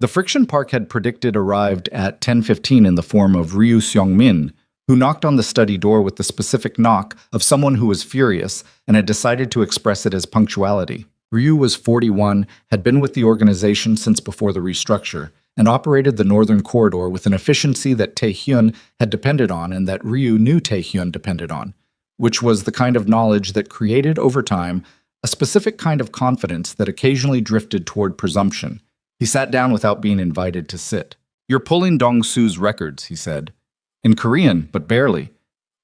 The friction Park had predicted arrived at 10:15 in the form of Ryu Seong-min, who knocked on the study door with the specific knock of someone who was furious and had decided to express it as punctuality. Ryu was 41, had been with the organization since before the restructure, and operated the Northern Corridor with an efficiency that Tae-hyun had depended on and that Ryu knew Tae-hyun depended on, which was the kind of knowledge that created, over time, a specific kind of confidence that occasionally drifted toward presumption. He sat down without being invited to sit. "You're pulling Dong-su's records," he said. "In Korean, but barely.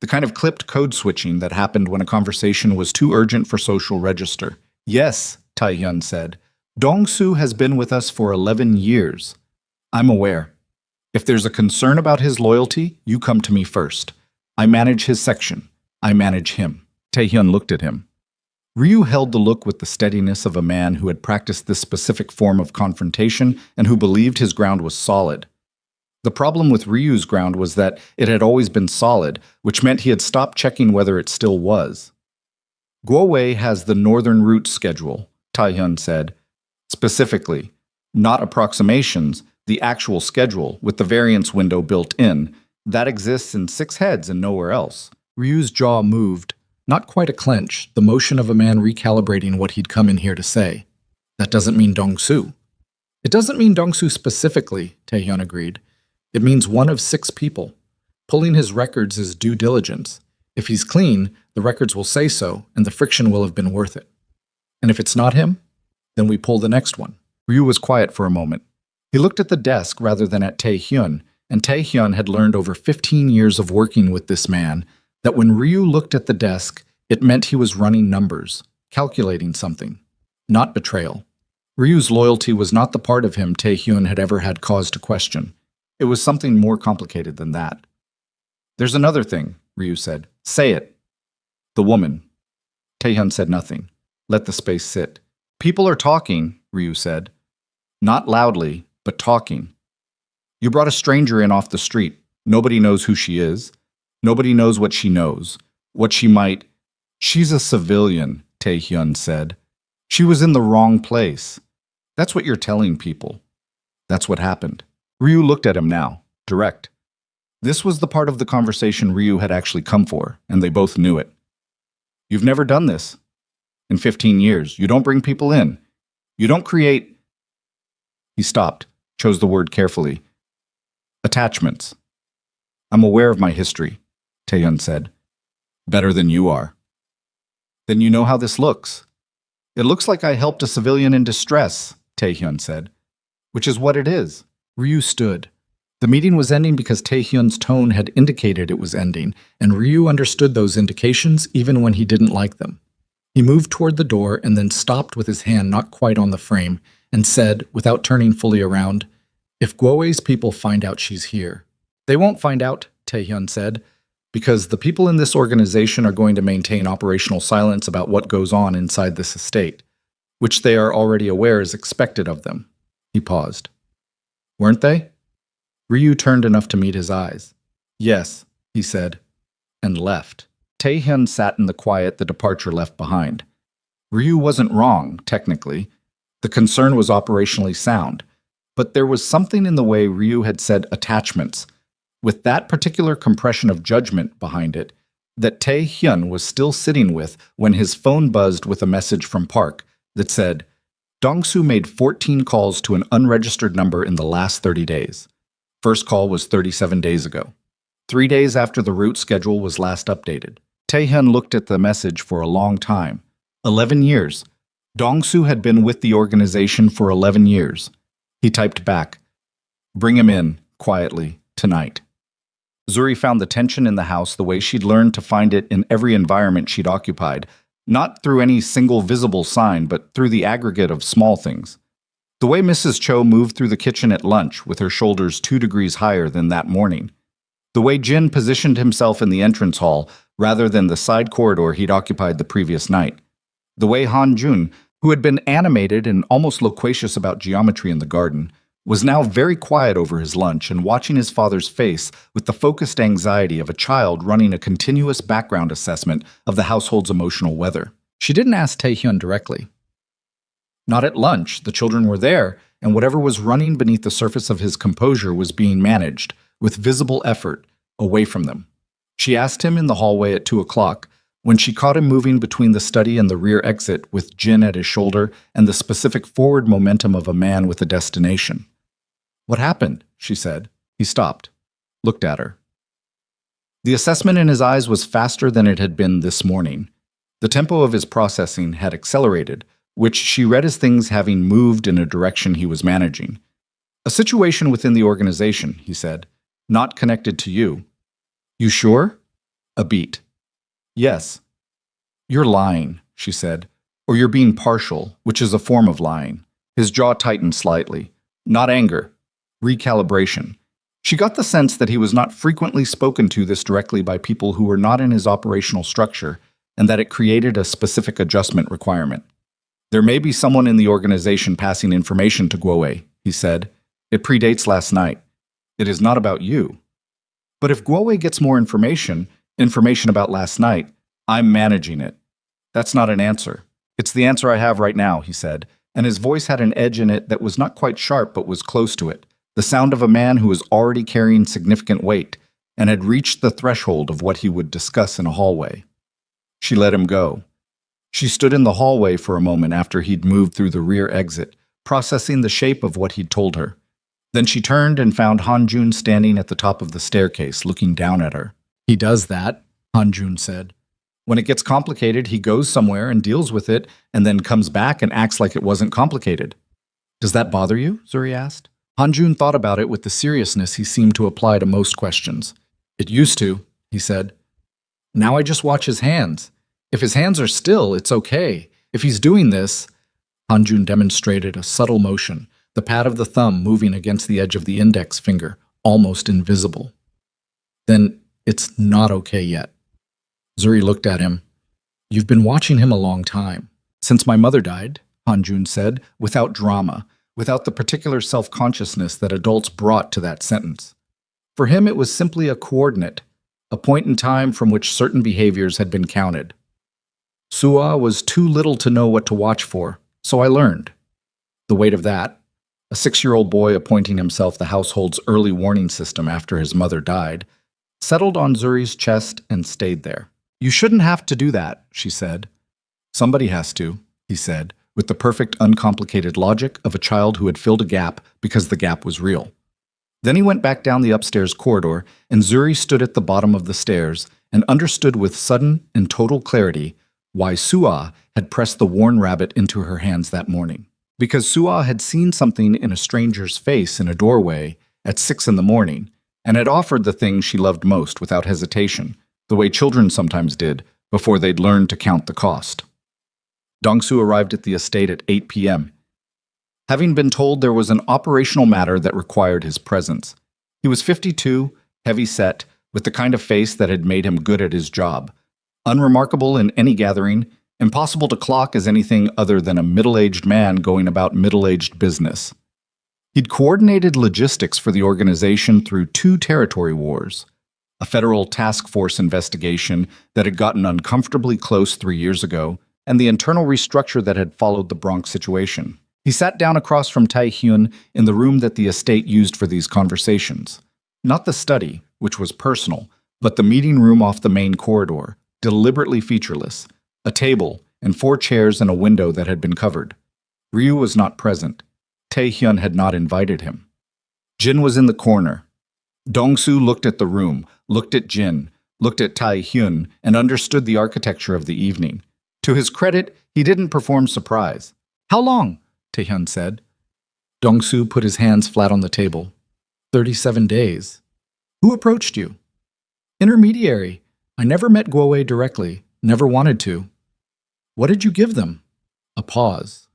The kind of clipped code switching that happened when a conversation was too urgent for social register." "Yes," Tae-hyun said. "Dong-su has been with us for 11 years. I'm aware. If there's a concern about his loyalty, you come to me first. I manage his section. I manage him." Tae-hyun looked at him. Ryu held the look with the steadiness of a man who had practiced this specific form of confrontation and who believed his ground was solid. The problem with Ryu's ground was that it had always been solid, which meant he had stopped checking whether it still was. "Guowei has the Northern Route schedule," Tae-hyun said. "Specifically, not approximations, the actual schedule with the variance window built in. That exists in 6 heads and nowhere else." Ryu's jaw moved, not quite a clench, the motion of a man recalibrating what he'd come in here to say. "That doesn't mean Dong-su." "It doesn't mean Dong-su specifically," Tae-hyun agreed. "It means one of 6 people. Pulling his records is due diligence. If he's clean, the records will say so, and the friction will have been worth it. And if it's not him, then we pull the next one." Ryu was quiet for a moment. He looked at the desk rather than at Tae-hyun, and Tae-hyun had learned over 15 years of working with this man that when Ryu looked at the desk, it meant he was running numbers, calculating something, not betrayal. Ryu's loyalty was not the part of him Tae-hyun had ever had cause to question. It was something more complicated than that. "There's another thing," Ryu said. "Say it." "The woman." Tae-hyun said nothing. Let the space sit. "People are talking," Ryu said. "Not loudly, but talking. You brought a stranger in off the street. Nobody knows who she is. Nobody knows what she knows. What she might... She's a civilian," Tae-hyun said. "She was in the wrong place. That's what you're telling people. That's what happened." Ryu looked at him now, direct. This was the part of the conversation Ryu had actually come for, and they both knew it. "You've never done this. In 15 years, you don't bring people in. You don't create..." He stopped, chose the word carefully. "Attachments." "I'm aware of my history," Tae-hyun said. "Better than you are." "Then you know how this looks." "It looks like I helped a civilian in distress," Tae-hyun said. which is what it is. Ryu stood. The meeting was ending because Taehyun's tone had indicated it was ending, and Ryu understood those indications even when he didn't like them. He moved toward the door and then stopped with his hand not quite on the frame and said, without turning fully around, "If Guowe's people find out she's here." "They won't find out," Taehyun said, "because the people in this organization are going to maintain operational silence about what goes on inside this estate, which they are already aware is expected of them." He paused. "Weren't they?" Ryu turned enough to meet his eyes. "Yes," he said, and left. Taehyun sat in the quiet the departure left behind. Ryu wasn't wrong, technically. The concern was operationally sound. But there was something in the way Ryu had said attachments, with that particular compression of judgment behind it, that Taehyun was still sitting with when his phone buzzed with a message from Park that said, "Dongsu made 14 calls to an unregistered number in the last 30 days. First call was 37 days ago. 3 days after the route schedule was last updated." Taehyun looked at the message for a long time. 11 years. Dongsu had been with the organization for 11 years. He typed back, "Bring him in, quietly, tonight." Zuri found the tension in the house the way she'd learned to find it in every environment she'd occupied, not through any single visible sign, but through the aggregate of small things. The way Mrs. Cho moved through the kitchen at lunch with her shoulders 2 degrees higher than that morning. The way Jin positioned himself in the entrance hall rather than the side corridor he'd occupied the previous night. The way Han Jun, who had been animated and almost loquacious about geometry in the garden, was now very quiet over his lunch and watching his father's face with the focused anxiety of a child running a continuous background assessment of the household's emotional weather. She didn't ask Taehyun directly. Not at lunch. The children were there, and whatever was running beneath the surface of his composure was being managed, with visible effort, away from them. She asked him in the hallway at 2 o'clock, when she caught him moving between the study and the rear exit with Jin at his shoulder and the specific forward momentum of a man with a destination. "What happened?" she said. He stopped, looked at her. The assessment in his eyes was faster than it had been this morning. The tempo of his processing had accelerated, which she read as things having moved in a direction he was managing. "A situation within the organization," he said, "not connected to you." "You sure?" A beat. "Yes." "You're lying," she said, "or you're being partial, which is a form of lying." His jaw tightened slightly. Not anger. Recalibration. She got the sense that he was not frequently spoken to this directly by people who were not in his operational structure, and that it created a specific adjustment requirement. "There may be someone in the organization passing information to Guo," he said. "It predates last night. It is not about you." "But if Guo gets more information about last night, I'm managing it." "That's not an answer. It's the answer I have right now," he said, and his voice had an edge in it that was not quite sharp but was close to it, the sound of a man who was already carrying significant weight and had reached the threshold of what he would discuss in a hallway. She let him go. She stood in the hallway for a moment after he'd moved through the rear exit, processing the shape of what he'd told her. Then she turned and found Han Jun standing at the top of the staircase, looking down at her. "He does that," Han Jun said. "When it gets complicated, he goes somewhere and deals with it, and then comes back and acts like it wasn't complicated." "Does that bother you?" Zuri asked. Han Jun thought about it with the seriousness he seemed to apply to most questions. "It used to," he said. "Now I just watch his hands. If his hands are still, it's okay. If he's doing this..." Han Jun demonstrated a subtle motion, the pad of the thumb moving against the edge of the index finger, almost invisible. "Then it's not okay yet." Zuri looked at him. "You've been watching him a long time." "Since my mother died," Han Jun said, without drama, without the particular self-consciousness that adults brought to that sentence. For him it was simply a coordinate, a point in time from which certain behaviors had been counted. "Sua was too little to know what to watch for, so I learned." The weight of that, a 6-year-old boy appointing himself the household's early warning system after his mother died, settled on Zuri's chest and stayed there. "You shouldn't have to do that," she said. "Somebody has to," he said, with the perfect uncomplicated logic of a child who had filled a gap because the gap was real. Then he went back down the upstairs corridor, and Zuri stood at the bottom of the stairs and understood with sudden and total clarity why Sua had pressed the worn rabbit into her hands that morning. because Sua had seen something in a stranger's face in a doorway at 6 in the morning and had offered the thing she loved most without hesitation, the way children sometimes did before they'd learned to count the cost. Dongsu arrived at the estate at 8 p.m., having been told there was an operational matter that required his presence. He was 52, heavy-set, with the kind of face that had made him good at his job, unremarkable in any gathering, impossible to clock as anything other than a middle-aged man going about middle-aged business. He'd coordinated logistics for the organization through 2 territory wars, a federal task force investigation that had gotten uncomfortably close 3 years ago, and the internal restructure that had followed the Bronx situation. He sat down across from Tae-hyun in the room that the estate used for these conversations. Not the study, which was personal, but the meeting room off the main corridor, deliberately featureless, a table and 4 chairs and a window that had been covered. Ryu was not present. Tae-hyun had not invited him. Jin was in the corner. Dongsu looked at the room, looked at Jin, looked at Tae-hyun, and understood the architecture of the evening. To his credit, he didn't perform surprise. "How long?" Tae-hyun said. Dongsu put his hands flat on the table. 37 days. "Who approached you?" "Intermediary. I never met Guowei directly, never wanted to." "What did you give them?" A pause.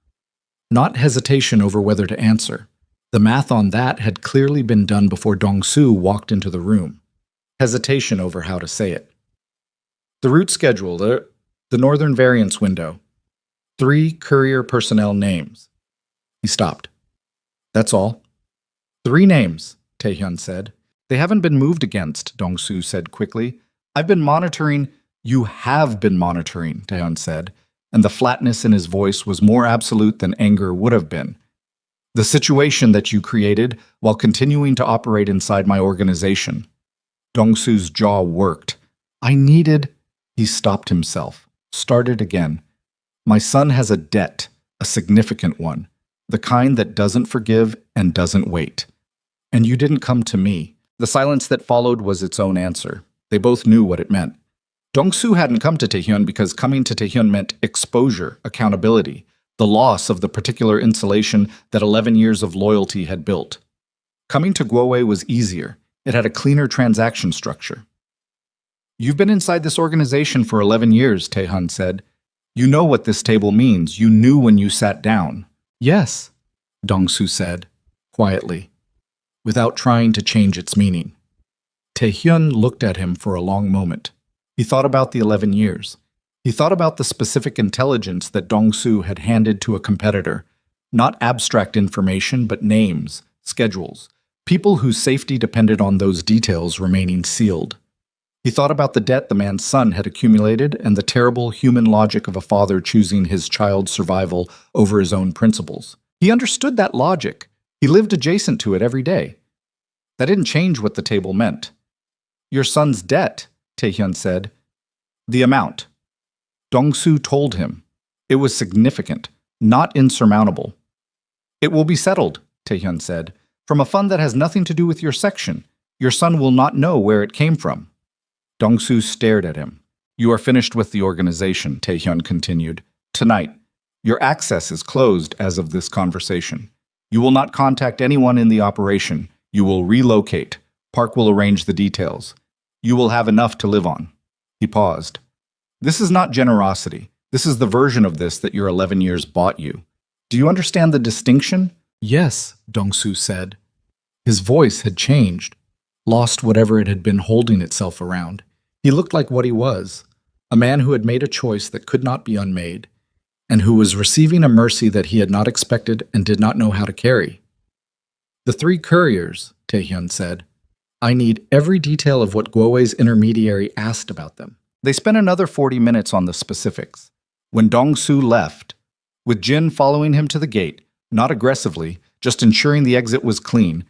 Not hesitation over whether to answer. The math on that had clearly been done before Dongsu walked into the room. Hesitation over how to say it. "The route schedule, the northern variance window. 3 courier personnel names." He stopped. "That's all." 3 names, Tae-hyun said. "They haven't been moved against," Dongsu said quickly. "I've been monitoring." "You have been monitoring," Tae-hyun said, and the flatness in his voice was more absolute than anger would have been. "The situation that you created while continuing to operate inside my organization." Dongsu's jaw worked. He stopped himself, started again. "My son has a debt, a significant one, the kind that doesn't forgive and doesn't wait. And you didn't come to me." The silence that followed was its own answer. They both knew what it meant. Dongsu hadn't come to Tae-hyun because coming to Tae-hyun meant exposure, accountability, the loss of the particular insulation that 11 years of loyalty had built. Coming to Guowei was easier. It had a cleaner transaction structure. "You've been inside this organization for 11 years, Tae-hyun said. "You know what this table means. You knew when you sat down." "Yes," Dongsu said, quietly, without trying to change its meaning. Tae-hyun looked at him for a long moment. He thought about the 11 years. He thought about the specific intelligence that Dongsu had handed to a competitor. Not abstract information, but names, schedules, people whose safety depended on those details remaining sealed. He thought about the debt the man's son had accumulated and the terrible human logic of a father choosing his child's survival over his own principles. He understood that logic. He lived adjacent to it every day. That didn't change what the table meant. "Your son's debt," Tae-hyun said. "The amount." Dongsu told him. It was significant, not insurmountable. "It will be settled," Tae-hyun said, "from a fund that has nothing to do with your section. Your son will not know where it came from." Dongsu stared at him. "You are finished with the organization," Tae-hyun continued. "Tonight. Your access is closed as of this conversation. You will not contact anyone in the operation. You will relocate. Park will arrange the details. You will have enough to live on." He paused. "This is not generosity. This is the version of this that your 11 years bought you. Do you understand the distinction?" "Yes," Dongsu said. His voice had changed, lost whatever it had been holding itself around. He looked like what he was, a man who had made a choice that could not be unmade, and who was receiving a mercy that he had not expected and did not know how to carry. "The 3 couriers," Tae-hyun said. "I need every detail of what Guowei's intermediary asked about them." They spent another 40 minutes on the specifics. When Dongsu left, with Jin following him to the gate, not aggressively, just ensuring the exit was clean,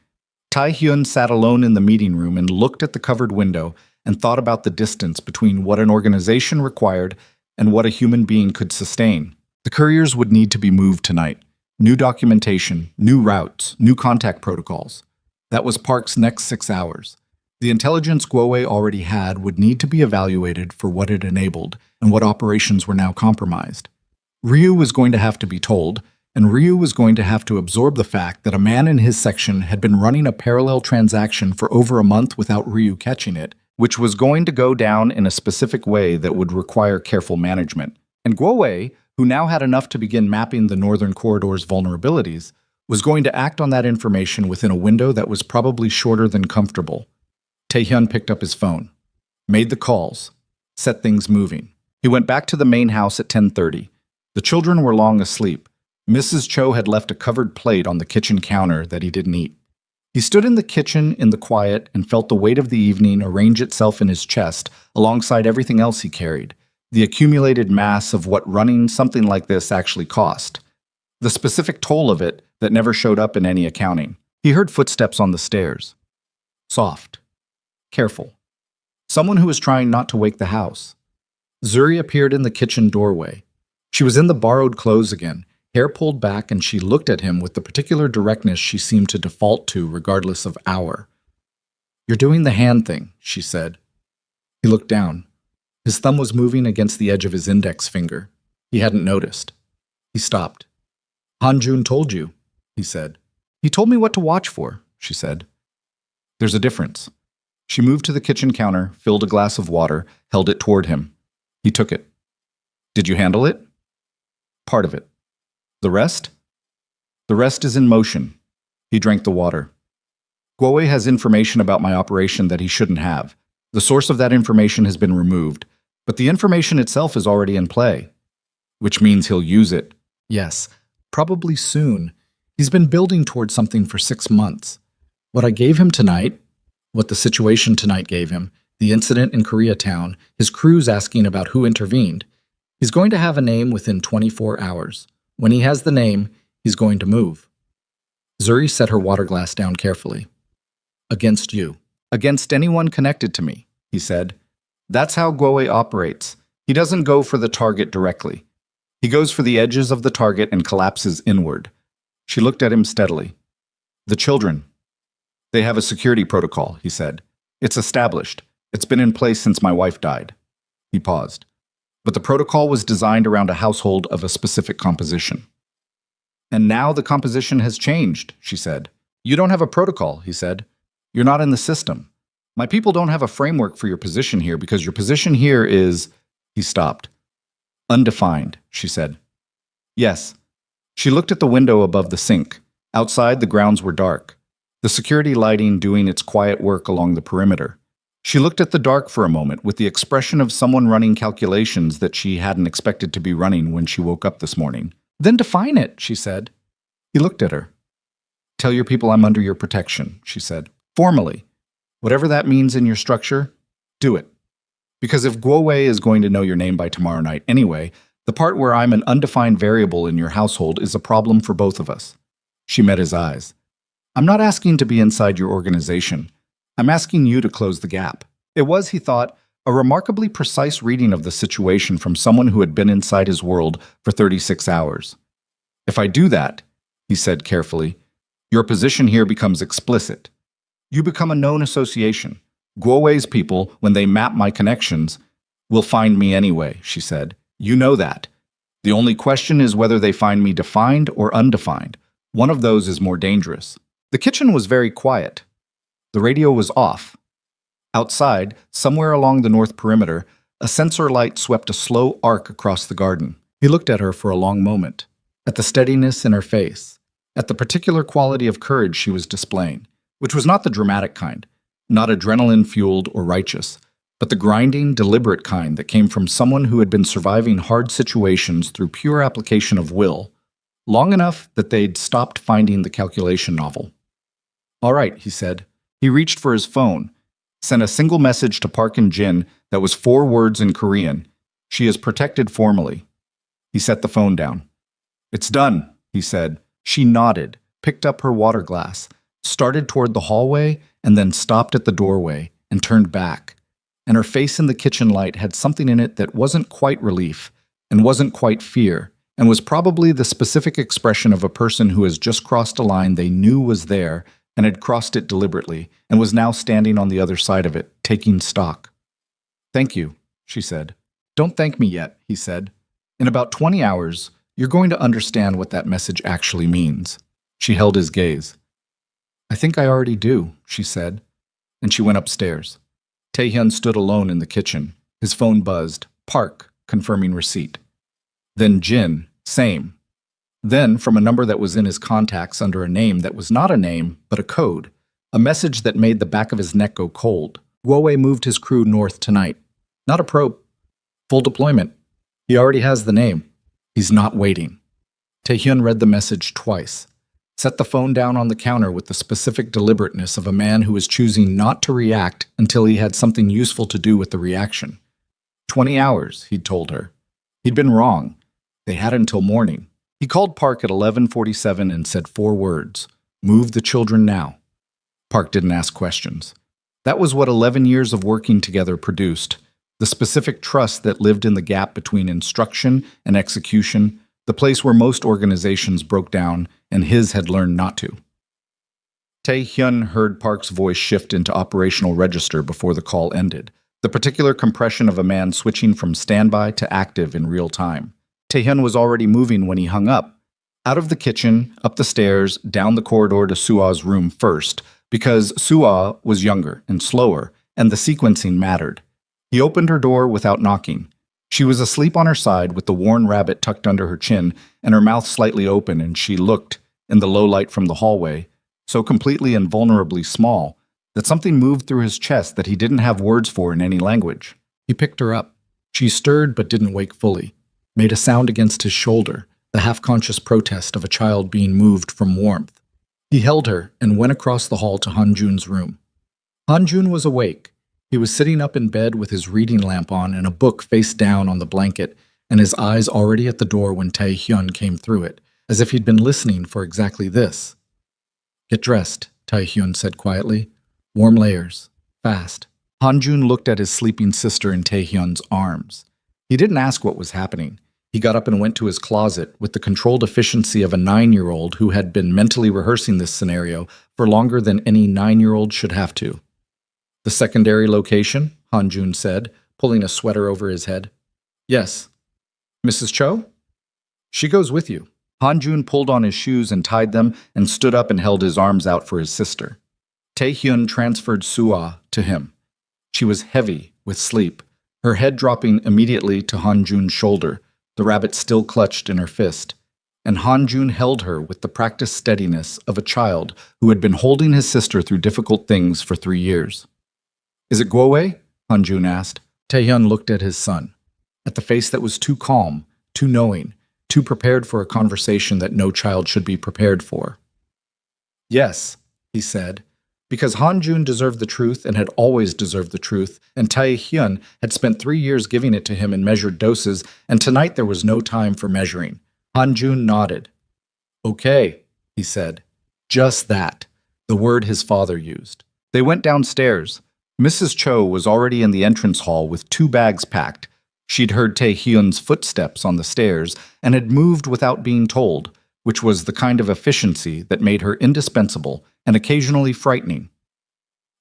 Tae-hyun sat alone in the meeting room and looked at the covered window and thought about the distance between what an organization required and what a human being could sustain. The couriers would need to be moved tonight. New documentation, new routes, new contact protocols. That was Park's next 6 hours. The intelligence Guowei already had would need to be evaluated for what it enabled and what operations were now compromised. Ryu was going to have to be told, and Ryu was going to have to absorb the fact that a man in his section had been running a parallel transaction for over a month without Ryu catching it, which was going to go down in a specific way that would require careful management. And Guowei, who now had enough to begin mapping the Northern Corridor's vulnerabilities, was going to act on that information within a window that was probably shorter than comfortable. Taehyun picked up his phone, made the calls, set things moving. He went back to the main house at 10:30. The children were long asleep. Mrs. Cho had left a covered plate on the kitchen counter that he didn't eat. He stood in the kitchen in the quiet and felt the weight of the evening arrange itself in his chest alongside everything else he carried, the accumulated mass of what running something like this actually cost, the specific toll of it that never showed up in any accounting. He heard footsteps on the stairs. Soft. Careful. Someone who was trying not to wake the house. Zuri appeared in the kitchen doorway. She was in the borrowed clothes again, hair pulled back, and she looked at him with the particular directness she seemed to default to regardless of hour. "You're doing the hand thing," she said. He looked down. His thumb was moving against the edge of his index finger. He hadn't noticed. He stopped. "Hanjun told you," he said. "He told me what to watch for," she said. "There's a difference." She moved to the kitchen counter, filled a glass of water, held it toward him. He took it. "Did you handle it?" "Part of it." "The rest?" "The rest is in motion." He drank the water. "Guowei has information about my operation that he shouldn't have. The source of that information has been removed, but the information itself is already in play. Which means he'll use it." "Yes, probably soon. He's been building towards something for 6 months. What I gave him tonight, what the situation tonight gave him, the incident in Koreatown, his crews asking about who intervened, he's going to have a name within 24 hours. When he has the name, he's going to move." Zuri set her water glass down carefully. "Against you. Against anyone connected to me," he said. "That's how Guowei operates. He doesn't go for the target directly. He goes for the edges of the target and collapses inward." She looked at him steadily. "The children. They have a security protocol," he said. "It's established. It's been in place since my wife died." He paused. "But the protocol was designed around a household of a specific composition." "And now the composition has changed," she said. "You don't have a protocol," he said. "You're not in the system. My people don't have a framework for your position here because your position here is—" He stopped. "Undefined," she said. "Yes." She looked at the window above the sink. Outside, the grounds were dark, the security lighting doing its quiet work along the perimeter. She looked at the dark for a moment with the expression of someone running calculations that she hadn't expected to be running when she woke up this morning. "Then define it," she said. He looked at her. "Tell your people I'm under your protection," she said. "Formally. Whatever that means in your structure, do it. Because if Guowei is going to know your name by tomorrow night anyway, the part where I'm an undefined variable in your household is a problem for both of us." She met his eyes. "I'm not asking to be inside your organization. I'm asking you to close the gap." It was, he thought, a remarkably precise reading of the situation from someone who had been inside his world for 36 hours. "If I do that," he said carefully, "your position here becomes explicit. You become a known association. Guowei's people, when they map my connections, will find me anyway," she said. "You know that. The only question is whether they find me defined or undefined. One of those is more dangerous." The kitchen was very quiet. The radio was off. Outside, somewhere along the north perimeter, a sensor light swept a slow arc across the garden. He looked at her for a long moment, at the steadiness in her face, at the particular quality of courage she was displaying, which was not the dramatic kind, not adrenaline-fueled or righteous, but the grinding, deliberate kind that came from someone who had been surviving hard situations through pure application of will, long enough that they'd stopped finding the calculation novel. "All right," he said. He reached for his phone, sent a single message to Park and Jin that was 4 words in Korean. "She is protected formally." He set the phone down. "It's done," he said. She nodded, picked up her water glass, started toward the hallway, and then stopped at the doorway and turned back. And her face in the kitchen light had something in it that wasn't quite relief and wasn't quite fear, and was probably the specific expression of a person who has just crossed a line they knew was there and had crossed it deliberately and was now standing on the other side of it, taking stock. "Thank you," she said. "Don't thank me yet," he said. "In about 20 hours, You're going to understand what that message actually means. She held his gaze. I think I already do, she said, and she went upstairs. Taehyun stood alone in the kitchen. His phone buzzed. Park, confirming receipt. Then Jin, same. Then, from a number that was in his contacts under a name that was not a name, but a code, a message that made the back of his neck go cold. Guowei moved his crew north tonight. Not a probe. Full deployment. He already has the name. He's not waiting. Taehyun read the message twice. Set the phone down on the counter with the specific deliberateness of a man who was choosing not to react until he had something useful to do with the reaction. 20 hours, he'd told her. He'd been wrong. They had until morning. He called Park at 11:47 and said 4 words. Move the children now. Park didn't ask questions. That was what 11 years of working together produced. The specific trust that lived in the gap between instruction and execution, the place where most organizations broke down, and his had learned not to. Taehyun heard Park's voice shift into operational register before the call ended, the particular compression of a man switching from standby to active in real time. Taehyun was already moving when he hung up. Out of the kitchen, up the stairs, down the corridor to Sua's room first, because Sua was younger and slower, and the sequencing mattered. He opened her door without knocking. She was asleep on her side with the worn rabbit tucked under her chin and her mouth slightly open, and she looked, in the low light from the hallway, so completely and vulnerably small that something moved through his chest that he didn't have words for in any language. He picked her up. She stirred but didn't wake fully, made a sound against his shoulder, the half-conscious protest of a child being moved from warmth. He held her and went across the hall to Hanjun's room. Hanjun was awake. He was sitting up in bed with his reading lamp on and a book face down on the blanket, and his eyes already at the door when Taehyun came through it, as if he'd been listening for exactly this. Get dressed, Taehyun said quietly. Warm layers. Fast. Hanjun looked at his sleeping sister in Taehyun's arms. He didn't ask what was happening. He got up and went to his closet with the controlled efficiency of a 9-year-old who had been mentally rehearsing this scenario for longer than any 9-year-old should have to. The secondary location, Hanjun said, pulling a sweater over his head. Yes. Mrs. Cho? She goes with you. Hanjun pulled on his shoes and tied them and stood up and held his arms out for his sister. Taehyun transferred Sua to him. She was heavy with sleep, her head dropping immediately to Hanjun's shoulder, the rabbit still clutched in her fist, and Hanjun held her with the practiced steadiness of a child who had been holding his sister through difficult things for 3 years. Is it Guowei? Hanjun asked. Taehyun looked at his son, at the face that was too calm, too knowing, too prepared for a conversation that no child should be prepared for. Yes, he said, because Hanjun deserved the truth and had always deserved the truth, and Taehyun had spent 3 years giving it to him in measured doses, and tonight there was no time for measuring. Hanjun nodded. Okay, he said. Just that, the word his father used. They went downstairs. Mrs. Cho was already in the entrance hall with 2 bags packed. She'd heard Taehyun's footsteps on the stairs and had moved without being told, which was the kind of efficiency that made her indispensable and occasionally frightening.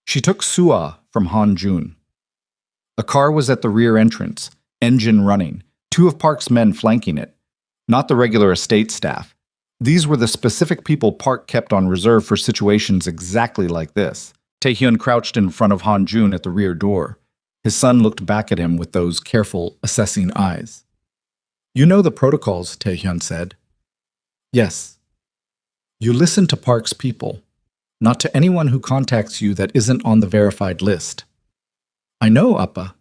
She took Sua from Hanjun. A car was at the rear entrance, engine running, 2 of Park's men flanking it. Not the regular estate staff. These were the specific people Park kept on reserve for situations exactly like this. Taehyun crouched in front of Hanjun at the rear door. His son looked back at him with those careful, assessing eyes. You know the protocols, Taehyun said. Yes. You listen to Park's people, not to anyone who contacts you that isn't on the verified list. I know, Appa.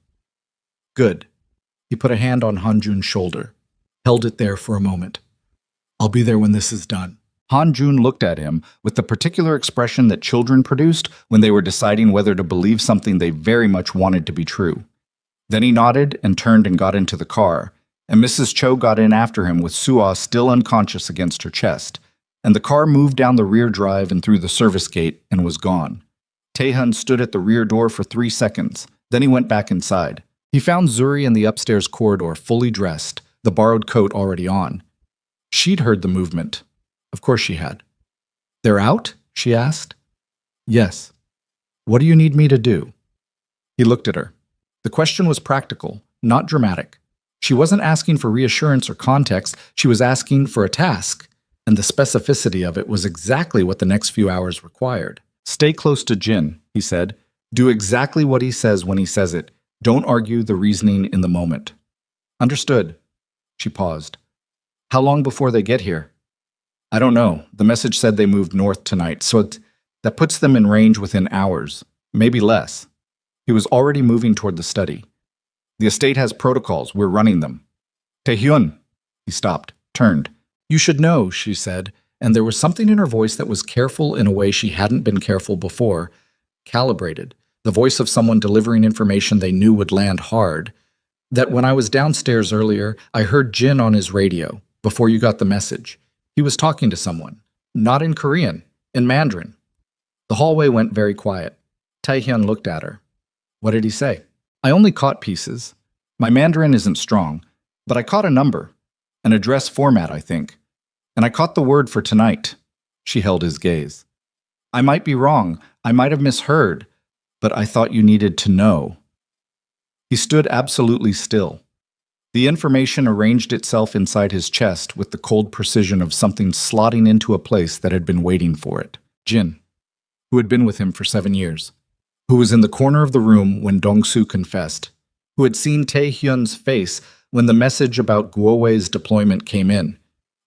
Good. He put a hand on Hanjun's shoulder, held it there for a moment. I'll be there when this is done. Hanjun looked at him with the particular expression that children produced when they were deciding whether to believe something they very much wanted to be true. Then he nodded and turned and got into the car, and Mrs. Cho got in after him with Sua still unconscious against her chest, and the car moved down the rear drive and through the service gate and was gone. Taehyun stood at the rear door for 3 seconds, then he went back inside. He found Zuri in the upstairs corridor fully dressed, the borrowed coat already on. She'd heard the movement. Of course she had. They're out? She asked. Yes. What do you need me to do? He looked at her. The question was practical, not dramatic. She wasn't asking for reassurance or context, she was asking for a task, and the specificity of it was exactly what the next few hours required. Stay close to Jin, he said. Do exactly what he says when he says it. Don't argue the reasoning in the moment. Understood. She paused. How long before they get here? I don't know. The message said they moved north tonight, so that puts them in range within hours, maybe less. He was already moving toward the study. The estate has protocols. We're running them. Taehyun. He stopped, turned. You should know, she said, and there was something in her voice that was careful in a way she hadn't been careful before, calibrated, the voice of someone delivering information they knew would land hard, that when I was downstairs earlier, I heard Jin on his radio, before you got the message. He was talking to someone, not in Korean, in Mandarin. The hallway went very quiet. Taehyun looked at her. What did he say? I only caught pieces. My Mandarin isn't strong, but I caught a number, an address format, I think. And I caught the word for tonight. She held his gaze. I might be wrong. I might have misheard, but I thought you needed to know. He stood absolutely still. The information arranged itself inside his chest with the cold precision of something slotting into a place that had been waiting for it. Jin, who had been with him for 7 years, who was in the corner of the room when Dong-soo confessed, who had seen Taehyun's face when the message about Guowei's deployment came in,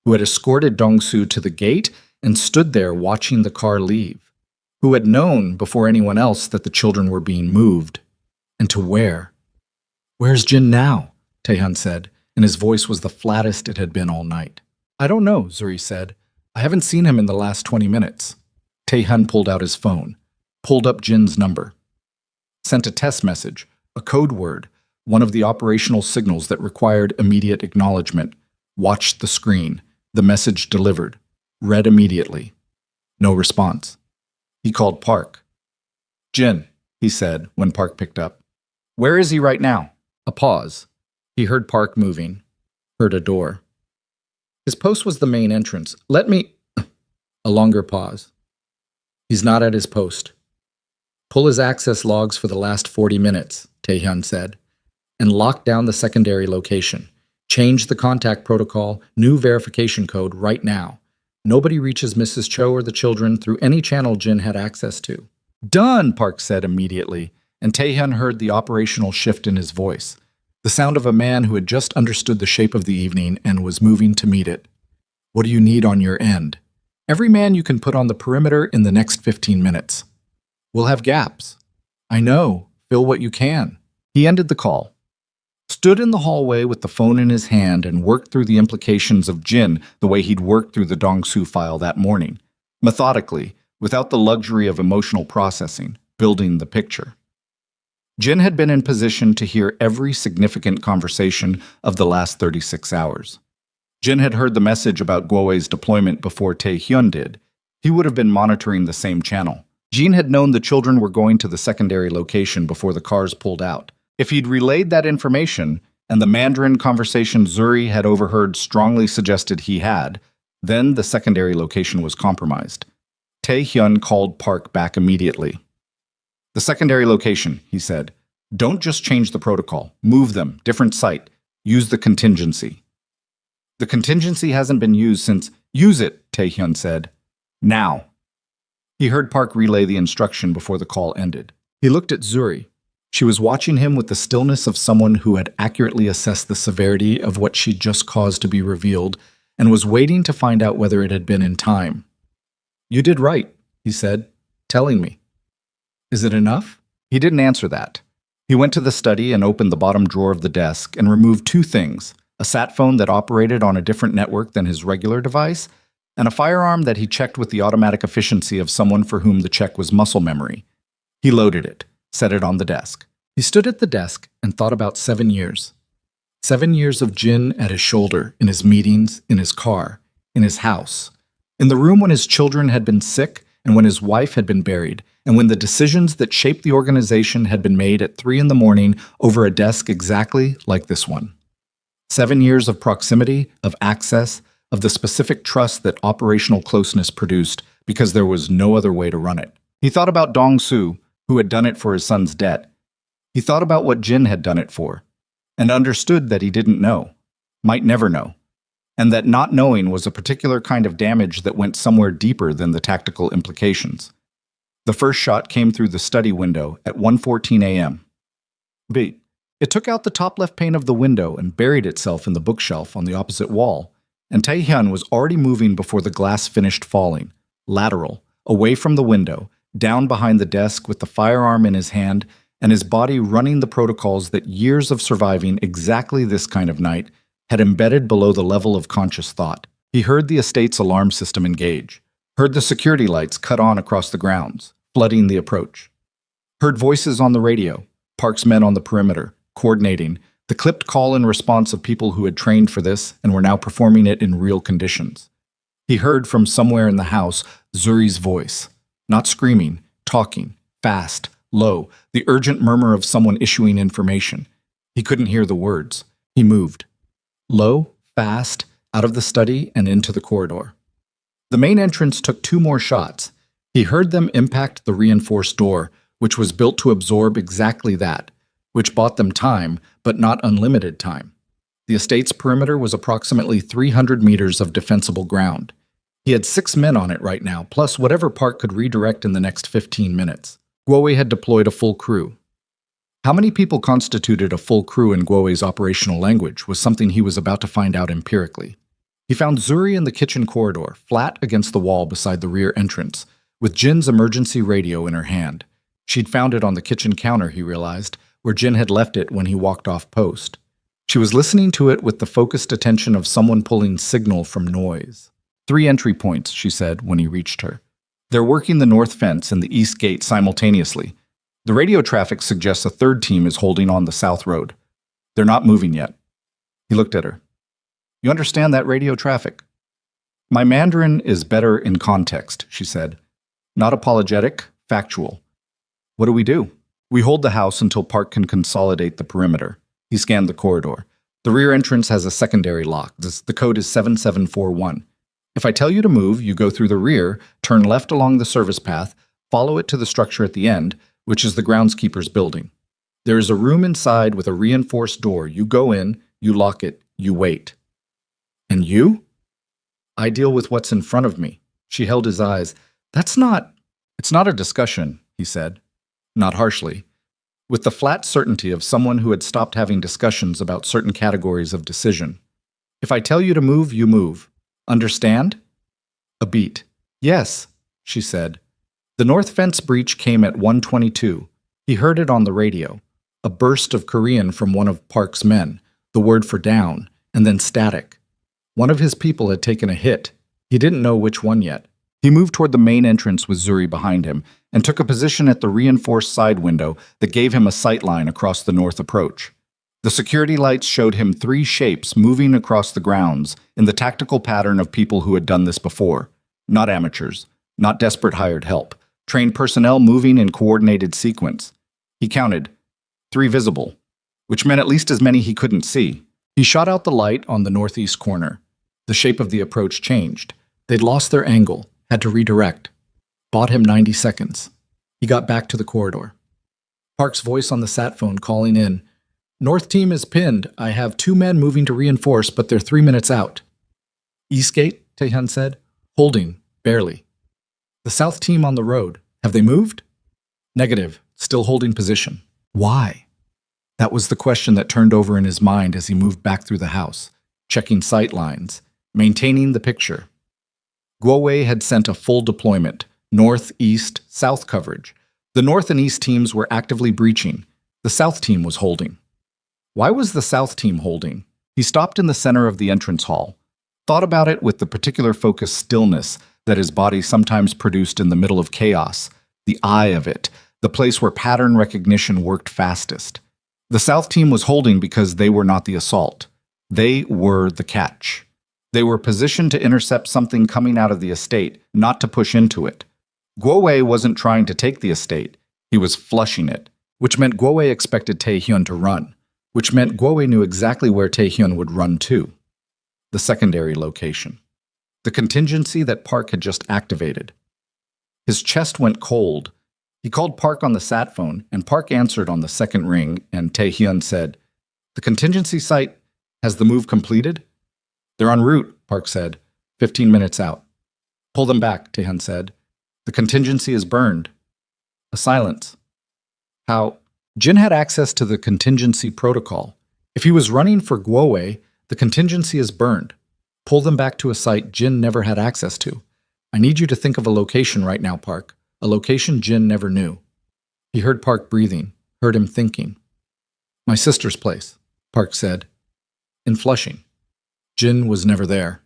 who had escorted Dong-soo to the gate and stood there watching the car leave, who had known before anyone else that the children were being moved. And to where? Where's Jin now? Taehyun said, and his voice was the flattest it had been all night. I don't know, Zuri said. I haven't seen him in the last 20 minutes. Taehyun pulled out his phone, pulled up Jin's number, sent a test message, a code word, one of the operational signals that required immediate acknowledgement, watched the screen, the message delivered, read immediately. No response. He called Park. Jin, he said when Park picked up. Where is he right now? A pause. He heard Park moving, heard a door. His post was the main entrance. Let me... A longer pause. He's not at his post. Pull his access logs for the last 40 minutes, Taehyun said, and lock down the secondary location. Change the contact protocol, new verification code right now. Nobody reaches Mrs. Cho or the children through any channel Jin had access to. Done, Park said immediately, and Taehyun heard the operational shift in his voice. The sound of a man who had just understood the shape of the evening and was moving to meet it. What do you need on your end? Every man you can put on the perimeter in the next 15 minutes. We'll have gaps. I know. Fill what you can. He ended the call, stood in the hallway with the phone in his hand and worked through the implications of Jin the way he'd worked through the Dong-soo file that morning, methodically, without the luxury of emotional processing, building the picture. Jin had been in position to hear every significant conversation of the last 36 hours. Jin had heard the message about Guowei's deployment before Taehyun did. He would have been monitoring the same channel. Jin had known the children were going to the secondary location before the cars pulled out. If he'd relayed that information, and the Mandarin conversation Zuri had overheard strongly suggested he had, then the secondary location was compromised. Taehyun called Park back immediately. The secondary location, he said. Don't just change the protocol. Move them. Different site. Use the contingency. The contingency hasn't been used since... Use it, Taehyun said. Now. He heard Park relay the instruction before the call ended. He looked at Zuri. She was watching him with the stillness of someone who had accurately assessed the severity of what she'd just caused to be revealed and was waiting to find out whether it had been in time. You did right, he said, telling me. Is it enough? He didn't answer that. He went to the study and opened the bottom drawer of the desk and removed 2 things, a sat phone that operated on a different network than his regular device, and a firearm that he checked with the automatic efficiency of someone for whom the check was muscle memory. He loaded it, set it on the desk. He stood at the desk and thought about 7 years. 7 years of Jin at his shoulder, in his meetings, in his car, in his house, in the room when his children had been sick and when his wife had been buried, and when the decisions that shaped the organization had been made at 3 a.m. over a desk exactly like this one. 7 years of proximity, of access, of the specific trust that operational closeness produced because there was no other way to run it. He thought about Dong-soo, who had done it for his son's debt. He thought about what Jin had done it for. and understood that he didn't know, might never know, and that not knowing was a particular kind of damage that went somewhere deeper than the tactical implications. The first shot came through the study window at 1:14 a.m. B. It took out the top left pane of the window and buried itself in the bookshelf on the opposite wall, and Tae-hyun was already moving before the glass finished falling, lateral, away from the window, down behind the desk with the firearm in his hand and his body running the protocols that years of surviving exactly this kind of night had embedded below the level of conscious thought. He heard the estate's alarm system engage, heard the security lights cut on across the grounds, flooding the approach, heard voices on the radio, Park's men on the perimeter, coordinating, the clipped call and response of people who had trained for this and were now performing it in real conditions. He heard from somewhere in the house Zuri's voice, not screaming, talking, fast, low, the urgent murmur of someone issuing information. He couldn't hear the words. He moved. Low, fast, out of the study and into the corridor. The main entrance took 2 more shots. He heard them impact the reinforced door, which was built to absorb exactly that, which bought them time, but not unlimited time. The estate's perimeter was approximately 300 meters of defensible ground. He had 6 men on it right now, plus whatever Park could redirect in the next 15 minutes. Guowei had deployed a full crew. How many people constituted a full crew in Guowei's operational language was something he was about to find out empirically. He found Zuri in the kitchen corridor, flat against the wall beside the rear entrance, with Jin's emergency radio in her hand. She'd found it on the kitchen counter, he realized, where Jin had left it when he walked off post. She was listening to it with the focused attention of someone pulling signal from noise. 3 entry points, she said when he reached her. They're working the north fence and the east gate simultaneously. The radio traffic suggests a 3rd team is holding on the south road. They're not moving yet. He looked at her. You understand that radio traffic? My Mandarin is better in context, she said. Not apologetic, factual. What do? We hold the house until Park can consolidate the perimeter. He scanned the corridor. The rear entrance has a secondary lock. The code is 7741. If I tell you to move, you go through the rear, turn left along the service path, follow it to the structure at the end, which is the groundskeeper's building. There is a room inside with a reinforced door. You go in, you lock it, you wait. And you? I deal with what's in front of me. She held his eyes. It's not a discussion, he said. Not harshly, with the flat certainty of someone who had stopped having discussions about certain categories of decision. If I tell you to move, you move. Understand? A beat. Yes, she said. The north fence breach came at 1:22. He heard it on the radio. A burst of Korean from one of Park's men, the word for down, and then static. One of his people had taken a hit. He didn't know which one yet. He moved toward the main entrance with Zuri behind him and took a position at the reinforced side window that gave him a sight line across the north approach. The security lights showed him 3 shapes moving across the grounds in the tactical pattern of people who had done this before. Not amateurs, not desperate hired help. Trained personnel moving in coordinated sequence. He counted 3 visible, which meant at least as many he couldn't see. He shot out the light on the northeast corner. The shape of the approach changed. They'd lost their angle, had to redirect. Bought him 90 seconds. He got back to the corridor. Park's voice on the sat phone calling in. North team is pinned. I have 2 men moving to reinforce, but they're 3 minutes out. Eastgate, Tae-hyun said. Holding, barely. The south team on the road. Have they moved? Negative, still holding position. Why? That was the question that turned over in his mind as he moved back through the house, checking sight lines, maintaining the picture. Guowei had sent a full deployment, north, east, south coverage. The north and east teams were actively breaching. The south team was holding. Why was the south team holding? He stopped in the center of the entrance hall, thought about it with the particular focused stillness that his body sometimes produced in the middle of chaos, the eye of it, the place where pattern recognition worked fastest. The south team was holding because they were not the assault. They were the catch. They were positioned to intercept something coming out of the estate, not to push into it. Guowei wasn't trying to take the estate. He was flushing it, which meant Guowei expected Tae-hyun to run, which meant Guowei knew exactly where Tae-hyun would run to. The secondary location. The contingency that Park had just activated. His chest went cold. He called Park on the sat phone, and Park answered on the second ring, and Tae-hyun said, The contingency site, has the move completed? They're en route, Park said. 15 minutes out. Pull them back, Taehyun said. The contingency is burned. A silence. How? Jin had access to the contingency protocol. If he was running for Guowei, the contingency is burned. Pull them back to a site Jin never had access to. I need you to think of a location right now, Park. A location Jin never knew. He heard Park breathing, heard him thinking. My sister's place, Park said. In Flushing. Jin was never there.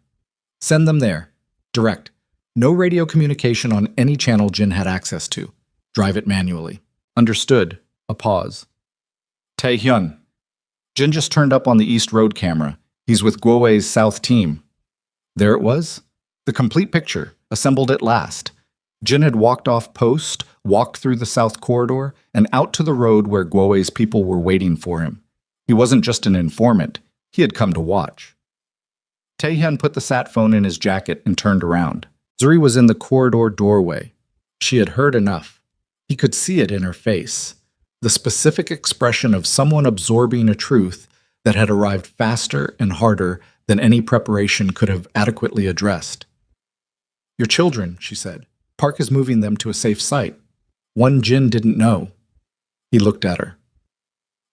Send them there. Direct. No radio communication on any channel Jin had access to. Drive it manually. Understood. A pause. Taehyun. Jin just turned up on the East Road camera. He's with Guowei's South team. There it was. The complete picture, assembled at last. Jin had walked off post, walked through the South Corridor, and out to the road where Guowei's people were waiting for him. He wasn't just an informant. He had come to watch. Taehyun put the sat phone in his jacket and turned around. Zuri was in the corridor doorway. She had heard enough. He could see it in her face. The specific expression of someone absorbing a truth that had arrived faster and harder than any preparation could have adequately addressed. Your children, she said. Park is moving them to a safe site. One Jin didn't know. He looked at her.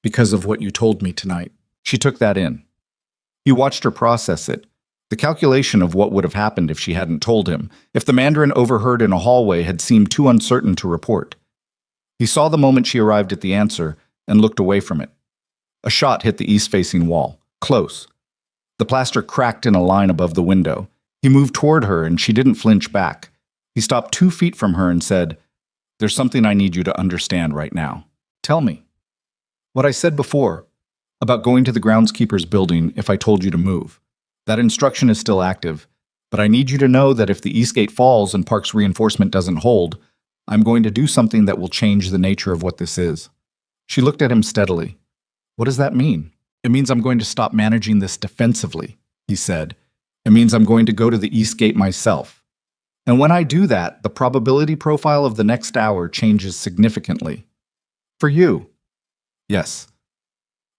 Because of what you told me tonight. She took that in. He watched her process it. The calculation of what would have happened if she hadn't told him, if the Mandarin overheard in a hallway had seemed too uncertain to report. He saw the moment she arrived at the answer and looked away from it. A shot hit the east-facing wall, close. The plaster cracked in a line above the window. He moved toward her and she didn't flinch back. He stopped 2 feet from her and said, There's something I need you to understand right now. Tell me. What I said before, about going to the groundskeeper's building if I told you to move. That instruction is still active, but I need you to know that if the East Gate falls and Park's reinforcement doesn't hold, I'm going to do something that will change the nature of what this is. She looked at him steadily. What does that mean? It means I'm going to stop managing this defensively, he said. It means I'm going to go to the East Gate myself. And when I do that, the probability profile of the next hour changes significantly. For you. Yes.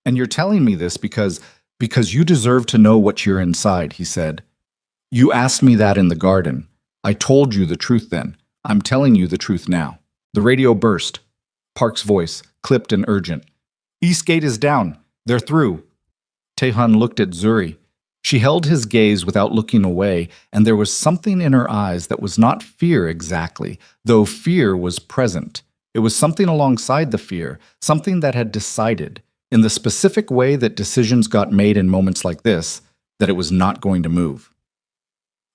And you're telling me this because you deserve to know what you're inside, he said. You asked me that in the garden. I told you the truth then. I'm telling you the truth now. The radio burst. Park's voice, clipped and urgent. East Gate is down. They're through. Taehyun looked at Zuri. She held his gaze without looking away, and there was something in her eyes that was not fear exactly, though fear was present. It was something alongside the fear, something that had decided, in the specific way that decisions got made in moments like this, that it was not going to move.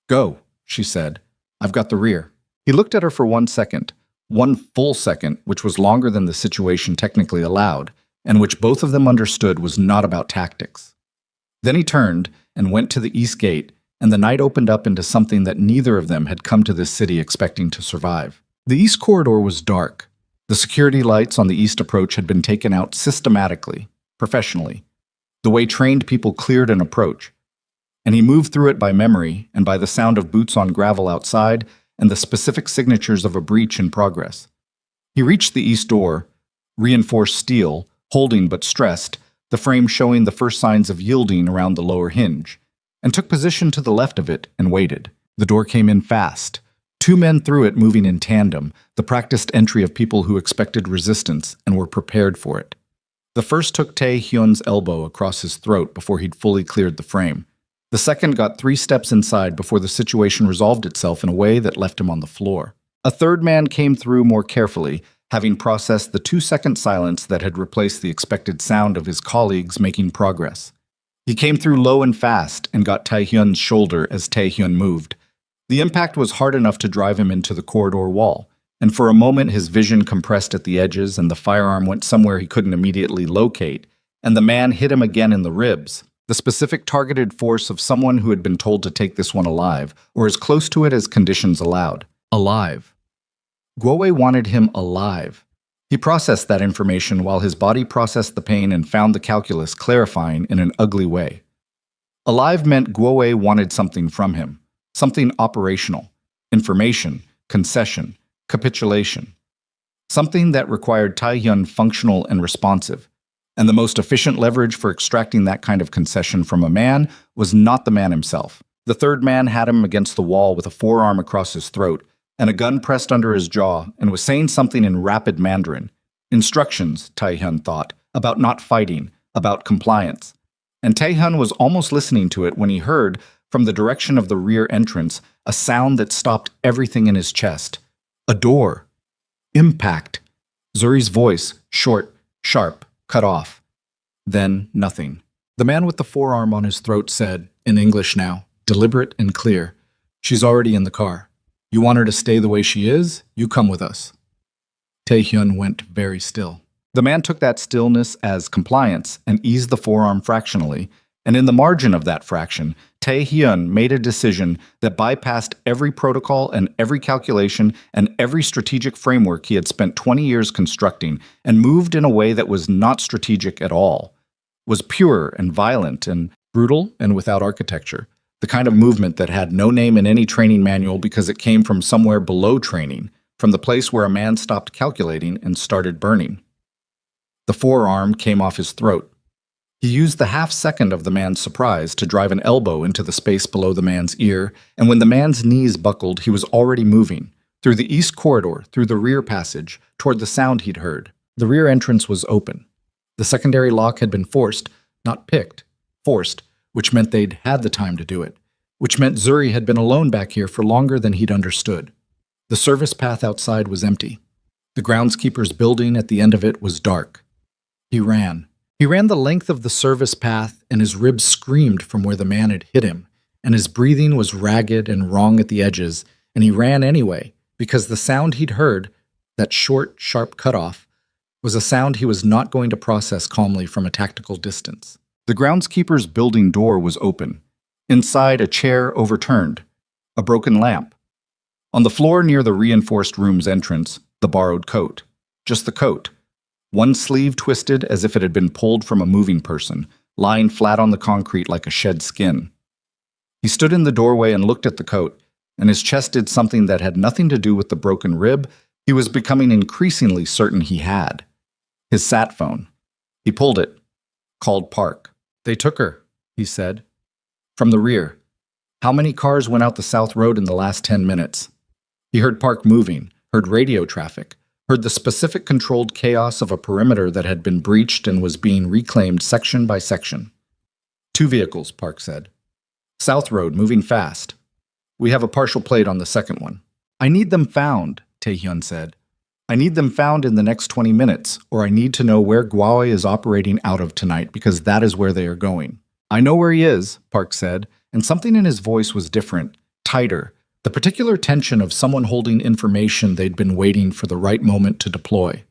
Go, she said. I've got the rear. He looked at her for 1 second, 1 full second, which was longer than the situation technically allowed, and which both of them understood was not about tactics. Then he turned and went to the East Gate, and the night opened up into something that neither of them had come to this city expecting to survive. The East Corridor was dark. The security lights on the East Approach had been taken out systematically, professionally, the way trained people cleared an approach. And he moved through it by memory and by the sound of boots on gravel outside and the specific signatures of a breach in progress. He reached the east door, reinforced steel, holding but stressed, the frame showing the first signs of yielding around the lower hinge, and took position to the left of it and waited. The door came in fast. 2 men through it moving in tandem, the practiced entry of people who expected resistance and were prepared for it. The first took Tae-hyun's elbow across his throat before he'd fully cleared the frame. The second got 3 steps inside before the situation resolved itself in a way that left him on the floor. A third man came through more carefully, having processed the 2-second silence that had replaced the expected sound of his colleagues making progress. He came through low and fast and got Tae-hyun's shoulder as Tae-hyun moved. The impact was hard enough to drive him into the corridor wall, and for a moment his vision compressed at the edges and the firearm went somewhere he couldn't immediately locate, and the man hit him again in the ribs, the specific targeted force of someone who had been told to take this one alive, or as close to it as conditions allowed. Alive. Guowei wanted him alive. He processed that information while his body processed the pain and found the calculus clarifying in an ugly way. Alive meant Guowei wanted something from him. Something operational, information, concession, capitulation. Something that required Tae-hyun functional and responsive. And the most efficient leverage for extracting that kind of concession from a man was not the man himself. The third man had him against the wall with a forearm across his throat and a gun pressed under his jaw and was saying something in rapid Mandarin. Instructions, Tae-hyun thought, about not fighting, about compliance. And Tae-hyun was almost listening to it when he heard, from the direction of the rear entrance, a sound that stopped everything in his chest. A door. Impact. Zuri's voice, short, sharp, cut off. Then nothing. The man with the forearm on his throat said, in English now, deliberate and clear, "She's already in the car. You want her to stay the way she is? You come with us." Tae-hyun went very still. The man took that stillness as compliance and eased the forearm fractionally, and in the margin of that fraction, Tae-hyun made a decision that bypassed every protocol and every calculation and every strategic framework he had spent 20 years constructing and moved in a way that was not strategic at all, was pure and violent and brutal and without architecture, the kind of movement that had no name in any training manual because it came from somewhere below training, from the place where a man stopped calculating and started burning. The forearm came off his throat. He used the half-second of the man's surprise to drive an elbow into the space below the man's ear, and when the man's knees buckled, he was already moving, through the east corridor, through the rear passage, toward the sound he'd heard. The rear entrance was open. The secondary lock had been forced, not picked, forced, which meant they'd had the time to do it, which meant Zuri had been alone back here for longer than he'd understood. The service path outside was empty. The groundskeeper's building at the end of it was dark. He ran. He ran the length of the service path, and his ribs screamed from where the man had hit him, and his breathing was ragged and wrong at the edges, and he ran anyway, because the sound he'd heard, that short, sharp cutoff, was a sound he was not going to process calmly from a tactical distance. The groundskeeper's building door was open. Inside, a chair overturned. A broken lamp. On the floor near the reinforced room's entrance, the borrowed coat. Just the coat. One sleeve twisted as if it had been pulled from a moving person, lying flat on the concrete like a shed skin. He stood in the doorway and looked at the coat, and his chest did something that had nothing to do with the broken rib he was becoming increasingly certain he had. His sat phone. He pulled it. Called Park. "They took her," he said. From the rear. How many cars went out the South Road in the last 10 minutes? He heard Park moving, heard radio traffic, heard the specific controlled chaos of a perimeter that had been breached and was being reclaimed section by section. 2 vehicles, Park said. South Road, moving fast. We have a partial plate on the second one. I need them found, Tae-hyun said. I need them found in the next 20 minutes, or I need to know where Gwawe is operating out of tonight, because that is where they are going. I know where he is, Park said, and something in his voice was different, tighter, the particular tension of someone holding information they'd been waiting for the right moment to deploy.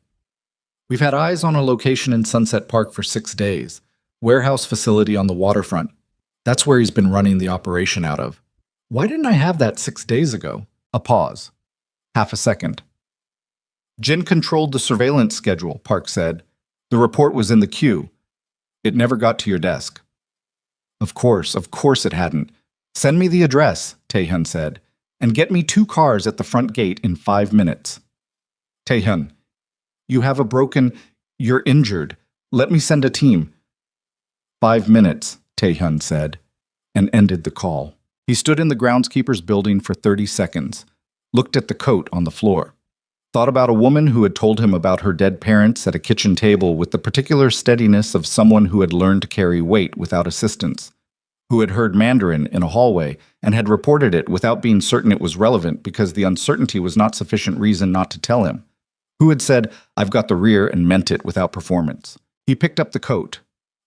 We've had eyes on a location in Sunset Park for 6 days. Warehouse facility on the waterfront. That's where he's been running the operation out of. Why didn't I have that 6 days ago? A pause. Half a second. Jin controlled the surveillance schedule, Park said. The report was in the queue. It never got to your desk. Of course it hadn't. Send me the address, Tae-hyun said. And get me 2 cars at the front gate in 5 minutes. Tae-hyun, you have a broken... You're injured. Let me send a team. 5 minutes, Tae-hyun said, and ended the call. He stood in the groundskeeper's building for 30 seconds, looked at the coat on the floor, thought about a woman who had told him about her dead parents at a kitchen table with the particular steadiness of someone who had learned to carry weight without assistance, who had heard Mandarin in a hallway and had reported it without being certain it was relevant because the uncertainty was not sufficient reason not to tell him, who had said, I've got the rear, and meant it without performance. He picked up the coat,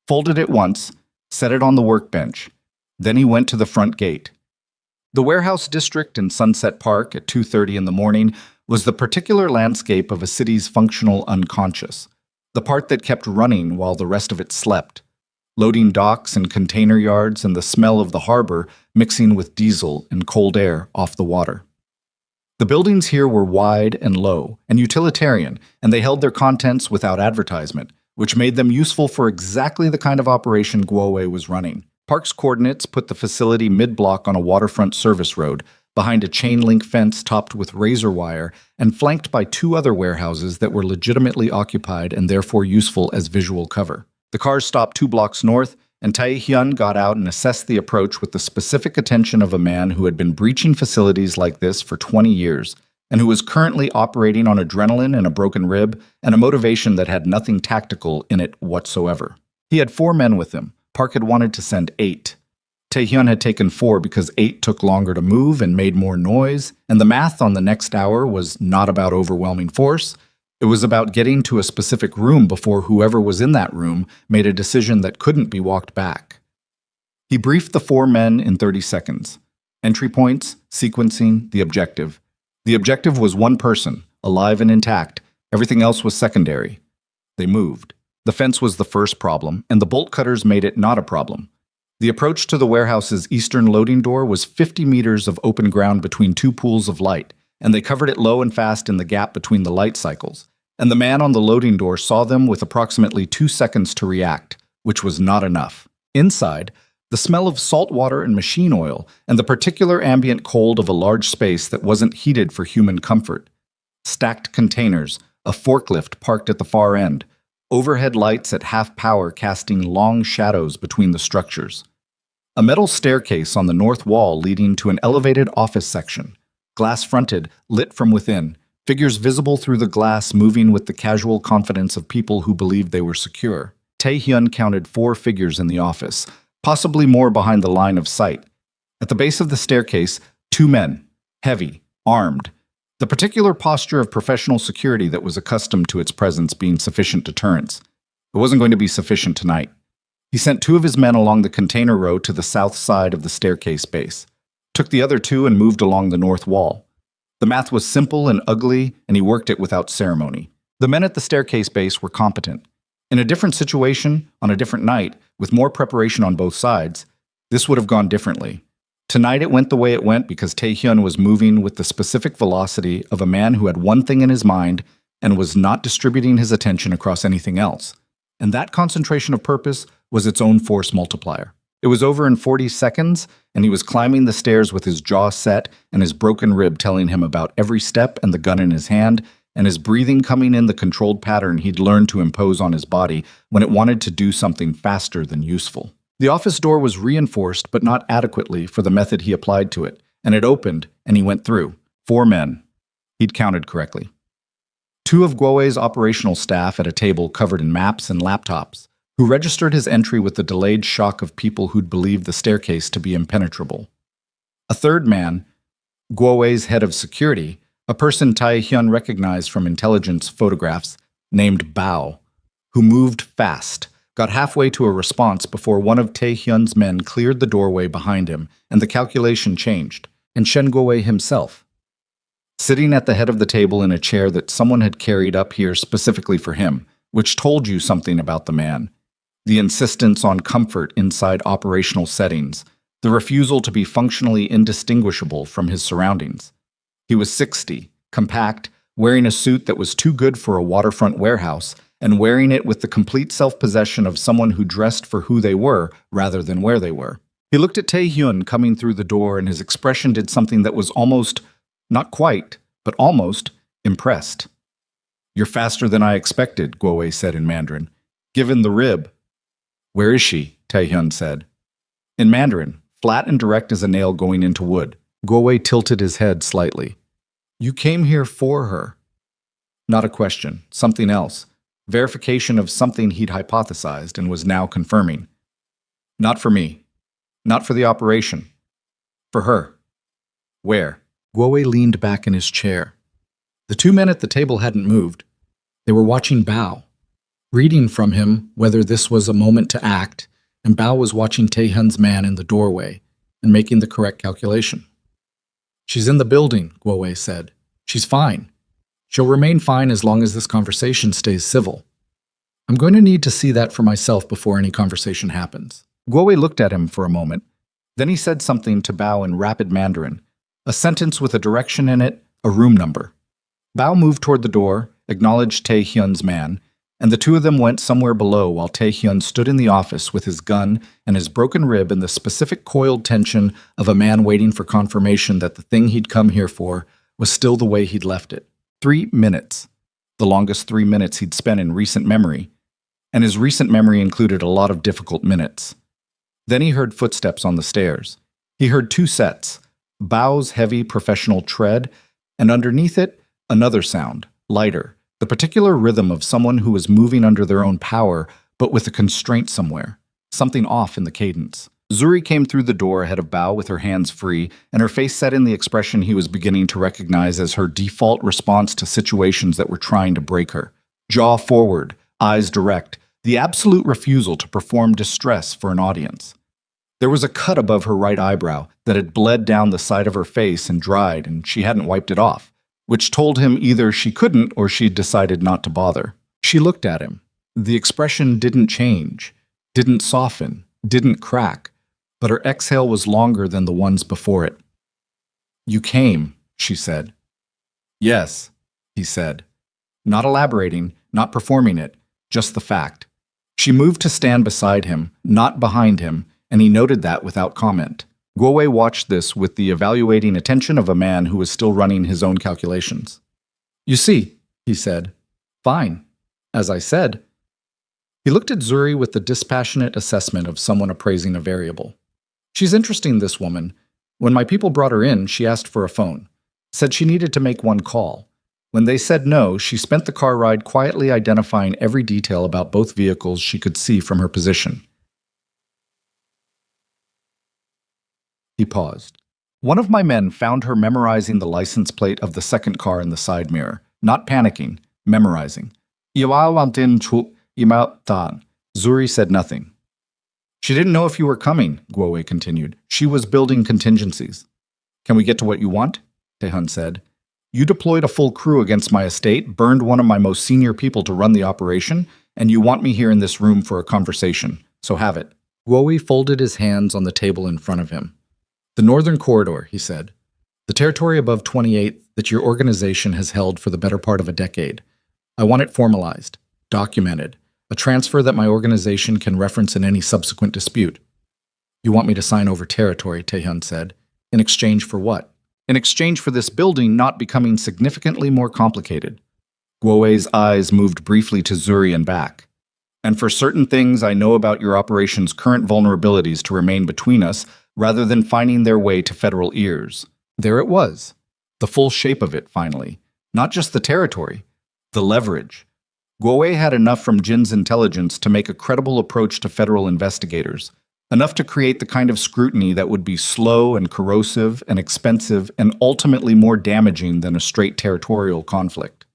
folded it once, set it on the workbench. Then he went to the front gate. The warehouse district in Sunset Park at 2:30 in the morning was the particular landscape of a city's functional unconscious, the part that kept running while the rest of it slept, loading docks and container yards and the smell of the harbor mixing with diesel and cold air off the water. The buildings here were wide and low and utilitarian, and they held their contents without advertisement, which made them useful for exactly the kind of operation Gwawe was running. Park's coordinates put the facility mid-block on a waterfront service road, behind a chain-link fence topped with razor wire and flanked by 2 other warehouses that were legitimately occupied and therefore useful as visual cover. The cars stopped 2 blocks north, and Tae-hyun got out and assessed the approach with the specific attention of a man who had been breaching facilities like this for 20 years, and who was currently operating on adrenaline and a broken rib and a motivation that had nothing tactical in it whatsoever. He had 4 men with him. Park had wanted to send 8. Tae-hyun had taken 4 because 8 took longer to move and made more noise, and the math on the next hour was not about overwhelming force. It was about getting to a specific room before whoever was in that room made a decision that couldn't be walked back. He briefed the 4 men in 30 seconds. Entry points, sequencing, the objective. The objective was 1 person, alive and intact. Everything else was secondary. They moved. The fence was the first problem, and the bolt cutters made it not a problem. The approach to the warehouse's eastern loading door was 50 meters of open ground between 2 pools of light, and they covered it low and fast in the gap between the light cycles. And the man on the loading door saw them with approximately 2 seconds to react, which was not enough. Inside, the smell of salt water and machine oil, and the particular ambient cold of a large space that wasn't heated for human comfort. Stacked containers, a forklift parked at the far end, overhead lights at half power casting long shadows between the structures. A metal staircase on the north wall leading to an elevated office section, glass-fronted, lit from within, figures visible through the glass moving with the casual confidence of people who believed they were secure. Tae-hyun counted 4 figures in the office, possibly more behind the line of sight. At the base of the staircase, 2 men, heavy, armed, the particular posture of professional security that was accustomed to its presence being sufficient deterrence. It wasn't going to be sufficient tonight. He sent 2 of his men along the container row to the south side of the staircase base, took the other 2 and moved along the north wall. The math was simple and ugly, and he worked it without ceremony. The men at the staircase base were competent. In a different situation, on a different night, with more preparation on both sides, this would have gone differently. Tonight it went the way it went because Tae-hyun was moving with the specific velocity of a man who had one thing in his mind and was not distributing his attention across anything else. And that concentration of purpose was its own force multiplier. It was over in 40 seconds, and he was climbing the stairs with his jaw set and his broken rib telling him about every step and the gun in his hand, and his breathing coming in the controlled pattern he'd learned to impose on his body when it wanted to do something faster than useful. The office door was reinforced, but not adequately for the method he applied to it, and it opened, and he went through. 4 men. He'd counted correctly. 2 of Guowe's operational staff at a table covered in maps and laptops, who registered his entry with the delayed shock of people who'd believed the staircase to be impenetrable. A 3rd man, Guowe's head of security, a person Tae-hyun recognized from intelligence photographs, named Bao, who moved fast, got halfway to a response before one of Tae-hyun's men cleared the doorway behind him, and the calculation changed, and Shen Guowei himself, sitting at the head of the table in a chair that someone had carried up here specifically for him, which told you something about the man. The insistence on comfort inside operational settings, the refusal to be functionally indistinguishable from his surroundings. He was 60, compact, wearing a suit that was too good for a waterfront warehouse, and wearing it with the complete self-possession of someone who dressed for who they were rather than where they were. He looked at Tae-hyun coming through the door, and his expression did something that was almost, not quite, but almost, impressed. "You're faster than I expected," Guowei said in Mandarin. "Given the rib." "Where is she?" Tae-hyun said. In Mandarin, flat and direct as a nail going into wood, Guowei tilted his head slightly. "You came here for her." Not a question, something else. Verification of something he'd hypothesized and was now confirming. "Not for me. Not for the operation. For her." "Where?" Guowei leaned back in his chair. The 2 men at the table hadn't moved. They were watching Bao, reading from him whether this was a moment to act, and Bao was watching Tae-hyun's man in the doorway and making the correct calculation. "She's in the building," Guowei said. "She's fine. She'll remain fine as long as this conversation stays civil. I'm going to need to see that for myself before any conversation happens." Guowei looked at him for a moment. Then he said something to Bao in rapid Mandarin, a sentence with a direction in it, a room number. Bao moved toward the door, acknowledged Tae-hyun's man, and the 2 of them went somewhere below while Tae-hyun stood in the office with his gun and his broken rib in the specific coiled tension of a man waiting for confirmation that the thing he'd come here for was still the way he'd left it. 3 minutes. The longest 3 minutes he'd spent in recent memory. and his recent memory included a lot of difficult minutes. Then he heard footsteps on the stairs. He heard two sets, Bao's heavy professional tread, and underneath it, another sound, lighter, the particular rhythm of someone who was moving under their own power, but with a constraint somewhere, something off in the cadence. Zuri came through the door ahead of Bao with her hands free, and her face set in the expression he was beginning to recognize as her default response to situations that were trying to break her. Jaw forward, eyes direct, the absolute refusal to perform distress for an audience. There was a cut above her right eyebrow that had bled down the side of her face and dried, and she hadn't wiped it off, which told him either she couldn't or she'd decided not to bother. She looked at him. The expression didn't change, didn't soften, didn't crack, but her exhale was longer than the ones before it. "You came," she said. "Yes," he said. Not elaborating, not performing it, just the fact. She moved to stand beside him, not behind him, and he noted that without comment. Guowei watched this with the evaluating attention of a man who was still running his own calculations. "You see," he said. "Fine. As I said." He looked at Zuri with the dispassionate assessment of someone appraising a variable. "She's interesting, this woman. When my people brought her in, she asked for a phone. Said she needed to make one call. When they said no, she spent the car ride quietly identifying every detail about both vehicles she could see from her position." He paused. "One of my men found her memorizing the license plate of the second car in the side mirror, not panicking, memorizing. Zuri said nothing. "She didn't know if you were coming," Guowei continued. "She was building contingencies." "Can we get to what you want?" Taehyun said. "You deployed a full crew against my estate, burned one of my most senior people to run the operation, and you want me here in this room for a conversation. So have it." Guowei folded his hands on the table in front of him. "The Northern Corridor," he said. "The territory above 28th that your organization has held for the better part of a decade. I want it formalized, documented, a transfer that my organization can reference in any subsequent dispute." "You want me to sign over territory," Taehyun said. "In exchange for what?" "In exchange for this building not becoming significantly more complicated." Guowei's eyes moved briefly to Zuri and back. "And for certain things I know about your operation's current vulnerabilities to remain between us rather than finding their way to federal ears." There it was. The full shape of it, finally. Not just the territory. The leverage. Guowei had enough from Jin's intelligence to make a credible approach to federal investigators. Enough to create the kind of scrutiny that would be slow and corrosive and expensive and ultimately more damaging than a straight territorial conflict.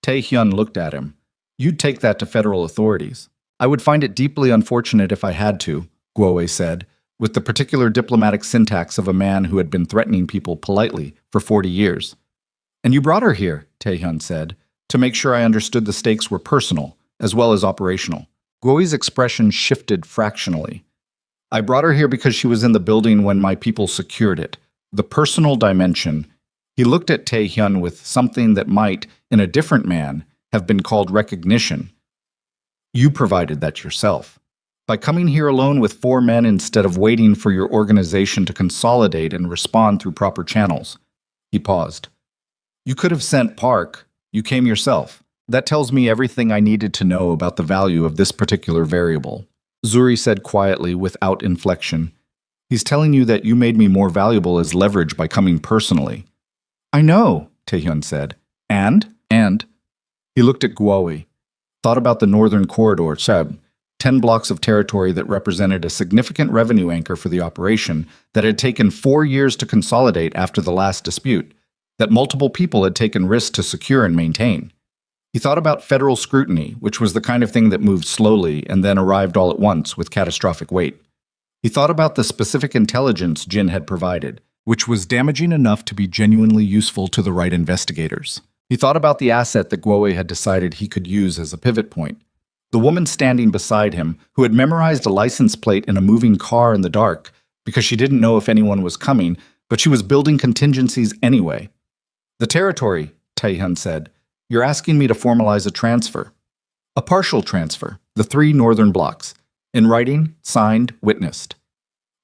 Taehyun looked at him. "You'd take that to federal authorities." "I would find it deeply unfortunate if I had to," Guowei said, with the particular diplomatic syntax of a man who had been threatening people politely for 40 years. "And you brought her here," Taehyun said, "to make sure I understood the stakes were personal, as well as operational." Guowei's expression shifted fractionally. "I brought her here because she was in the building when my people secured it. The personal dimension." He looked at Taehyun with something that might, in a different man, have been called recognition. "You provided that yourself. By coming here alone with 4 men instead of waiting for your organization to consolidate and respond through proper channels." He paused. "You could have sent Park. You came yourself. That tells me everything I needed to know about the value of this particular variable." Zuri said quietly, without inflection. "He's telling you that you made me more valuable as leverage by coming personally." "I know," Taehyun said. And? He looked at Guowei. Thought about the Northern Corridor, 10 blocks of territory that represented a significant revenue anchor for the operation that had taken 4 years to consolidate after the last dispute, that multiple people had taken risks to secure and maintain. He thought about federal scrutiny, which was the kind of thing that moved slowly and then arrived all at once with catastrophic weight. He thought about the specific intelligence Jin had provided, which was damaging enough to be genuinely useful to the right investigators. He thought about the asset that Guowei had decided he could use as a pivot point. The woman standing beside him, who had memorized a license plate in a moving car in the dark because she didn't know if anyone was coming, but she was building contingencies anyway. "The territory," Taehyun said. "You're asking me to formalize a transfer." "A partial transfer, the 3 northern blocks. In writing, signed, witnessed.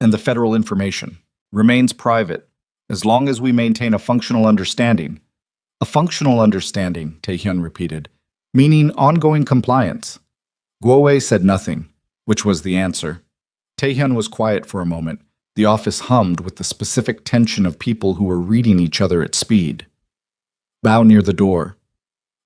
And the federal information remains private, as long as we maintain a functional understanding." "A functional understanding," Taehyun repeated, "meaning ongoing compliance." Guowei said nothing, which was the answer. Taehyun was quiet for a moment. The office hummed with the specific tension of people who were reading each other at speed. Bow near the door.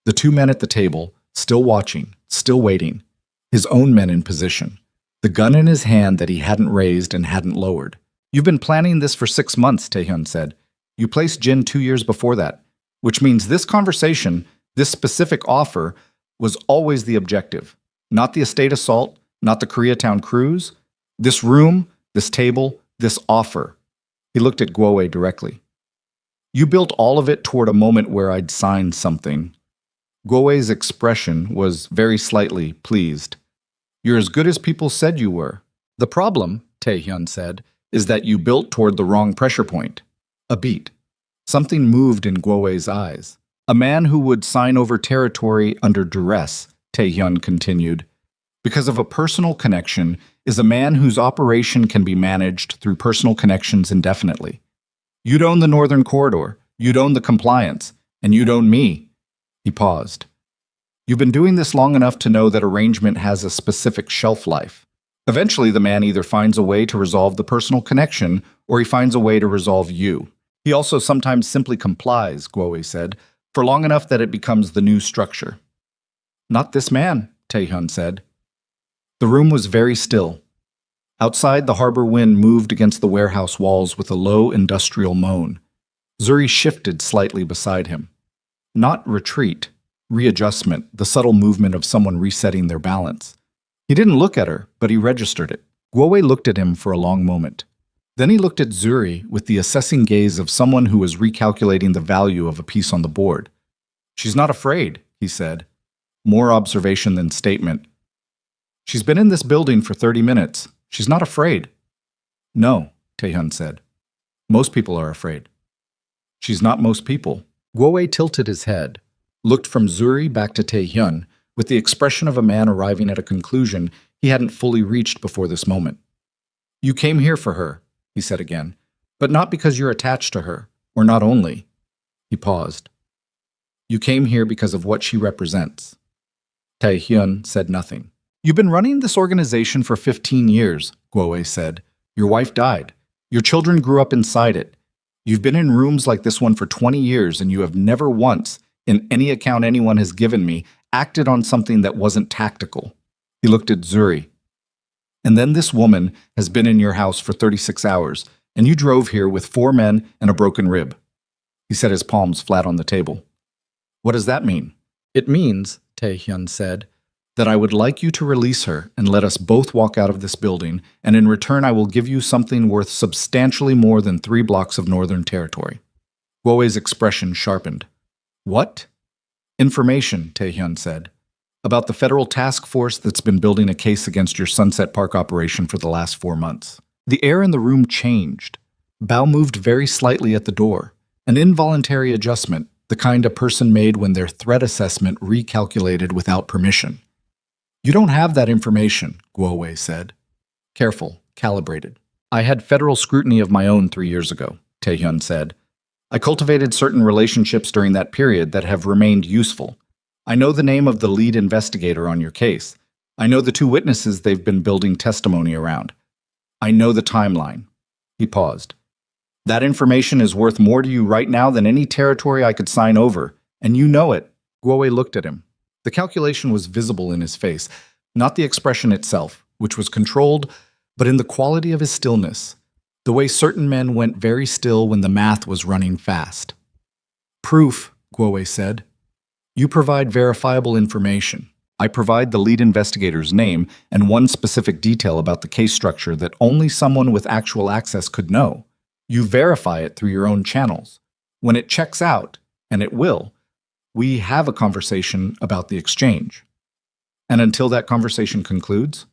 The two men at the table, still watching, still waiting. His own men in position. The gun in his hand that he hadn't raised and hadn't lowered. You've been planning this for 6 months, Taehyun said. You placed Jin 2 years before that, which means this conversation, this specific offer, was always the objective. Not the estate assault, not the Koreatown cruise. This room, this table, this offer. He looked at Guowei directly. You built all of it toward a moment where I'd signed something. Guowei's expression was very slightly pleased. You're as good as people said you were. The problem, Taehyun said, is that you built toward the wrong pressure point. A beat. Something moved in Guowei's eyes. A man who would sign over territory under duress, Taehyun continued, because of a personal connection, is a man whose operation can be managed through personal connections indefinitely. You'd own the Northern Corridor, you'd own the compliance, and you'd own me. He paused. You've been doing this long enough to know that arrangement has a specific shelf life. Eventually, the man either finds a way to resolve the personal connection, or he finds a way to resolve you. He also sometimes simply complies, Guowei said, for long enough that it becomes the new structure. Not this man, Taehyun said. The room was very still. Outside, the harbor wind moved against the warehouse walls with a low industrial moan. Zuri shifted slightly beside him. Not retreat, readjustment, the subtle movement of someone resetting their balance. He didn't look at her, but he registered it. Guowei looked at him for a long moment. Then he looked at Zuri with the assessing gaze of someone who was recalculating the value of a piece on the board. She's not afraid, he said. More observation than statement. She's been in this building for 30 minutes. She's not afraid. No, Taehyun said. Most people are afraid. She's not most people. Guowei tilted his head, looked from Zuri back to Taehyun, with the expression of a man arriving at a conclusion he hadn't fully reached before this moment. You came here for her, he said again, but not because you're attached to her, or not only. He paused. You came here because of what she represents. Taehyun said nothing. You've been running this organization for 15 years, Guowei said. Your wife died. Your children grew up inside it. You've been in rooms like this one for 20 years, and you have never once, in any account anyone has given me, acted on something that wasn't tactical. He looked at Zuri. And then this woman has been in your house for 36 hours, and you drove here with 4 men and a broken rib. He set his palms flat on the table. What does that mean? It means, Taehyun said, that I would like you to release her and let us both walk out of this building, and in return I will give you something worth substantially more than 3 blocks of Northern Territory. Guowei's expression sharpened. What? Information, Taehyun said, about the federal task force that's been building a case against your Sunset Park operation for the last 4 months. The air in the room changed. Bao moved very slightly at the door. An involuntary adjustment, the kind a person made when their threat assessment recalculated without permission. You don't have that information, Guowei said. Careful, calibrated. I had federal scrutiny of my own 3 years ago, Taehyun said. I cultivated certain relationships during that period that have remained useful. I know the name of the lead investigator on your case. I know the 2 witnesses they've been building testimony around. I know the timeline. He paused. That information is worth more to you right now than any territory I could sign over, and you know it. Guowei looked at him. The calculation was visible in his face, not the expression itself, which was controlled, but in the quality of his stillness, the way certain men went very still when the math was running fast. Proof, Guowei said. You provide verifiable information. I provide the lead investigator's name and one specific detail about the case structure that only someone with actual access could know. You verify it through your own channels. When it checks out, and it will, we have a conversation about the exchange. And until that conversation concludes?